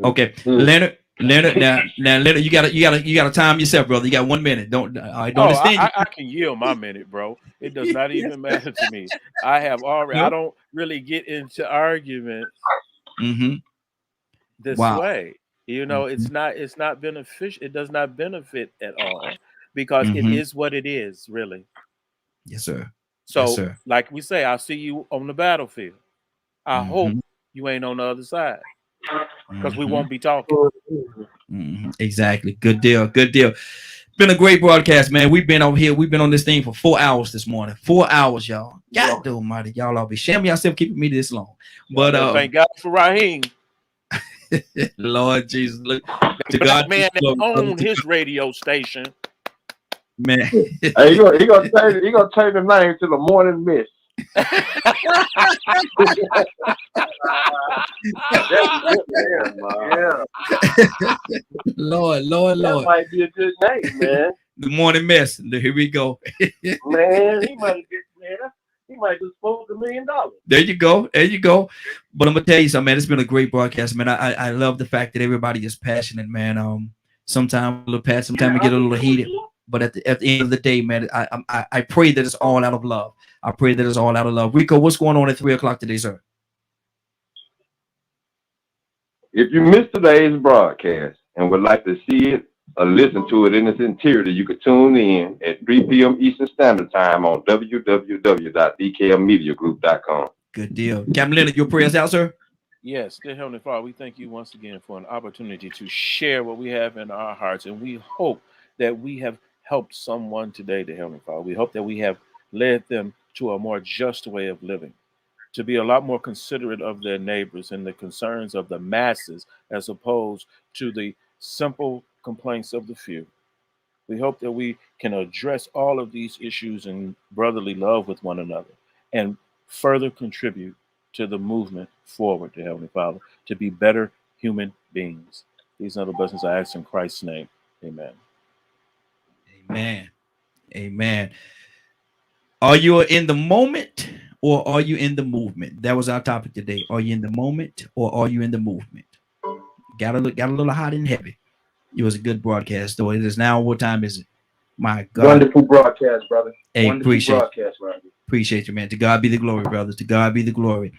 okay, Leonard. Now, Leonard, you gotta time yourself, brother. You got 1 minute. Don't understand. I can yield my minute, bro. It does not even matter to me. I have already. I don't really get into arguments this way. You know, it's not beneficial. It does not benefit at all because it is what it is, really. Yes, sir. So, yes, sir. like we say, I'll see you on the battlefield. I hope you ain't on the other side because we won't be talking. Exactly. Good deal. Good deal. Been a great broadcast, man. We've been over here. We've been on this thing for 4 hours this morning. 4 hours, y'all. God almighty, y'all all be shaming yourself keeping me this long. But thank God for Raheem. Lord Jesus, look to God, man that owned his radio station. Man, hey, he gonna change the name to the Morning Mist. Lord. That might be a good name, man. The Morning Mist. Here we go. Man, he might just spoke $1 million. There you go. But I'm gonna tell you something, man. It's been a great broadcast, man. I love the fact that everybody is passionate, man. Sometimes a little passionate, sometimes we get a little heated. But at the end of the day, man, I pray that it's all out of love. I pray that it's all out of love. Rico, what's going on at 3 o'clock today, sir? If you missed today's broadcast and would like to see it or listen to it in its entirety, you could tune in at 3 p.m. Eastern Standard Time on www.dkmmediagroup.com. Good deal. Captain Leonard, your prayers out, sir? Yes, dear Heavenly Father, we thank you once again for an opportunity to share what we have in our hearts, and we hope that we have helped someone today, dear Heavenly Father. We hope that we have led them to a more just way of living, to be a lot more considerate of their neighbors and the concerns of the masses as opposed to the simple complaints of the few. We hope that we can address all of these issues in brotherly love with one another and further contribute to the movement forward, to Heavenly Father, to be better human beings. These are the blessings I ask in Christ's name. Amen. Amen. Amen. Are you in the moment or are you in the movement? That was our topic today. Are you in the moment or are you in the movement? Got a little hot and heavy. It was a good broadcast, though. It is now. What time is it? My God. Wonderful broadcast, brother. Hey, Wonderful broadcast, brother. Appreciate you, man. To God be the glory, brothers. To God be the glory.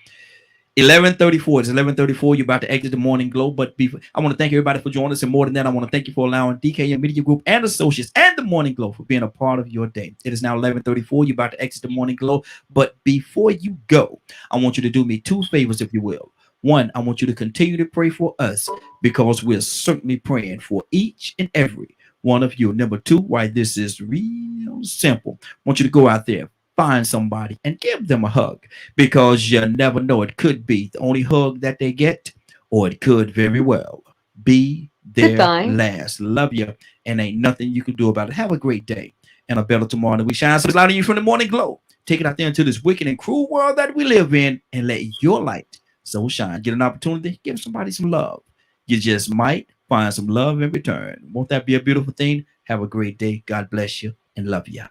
11:34. It's 11:34. You're about to exit the Morning Glow, but I want to thank everybody for joining us, and more than that, I want to thank you for allowing DKM Media Group and Associates and the Morning Glow for being a part of your day. It is now 11:34. You're about to exit the Morning Glow, but before you go, I want you to do me 2 favors, if you will. 1, I want you to continue to pray for us because we're certainly praying for each and every one of you. Number 2, why this is real simple. I want you to go out there, find somebody and give them a hug, because you never know. It could be the only hug that they get, or it could very well be their last. Love you, and ain't nothing you can do about it. Have a great day and a better tomorrow. And we shine so light on you from the Morning Glow. Take it out there into this wicked and cruel world that we live in, and let your light so shine. Get an opportunity, give somebody some love. You just might find some love in return. Won't that be a beautiful thing? Have a great day. God bless you and love you.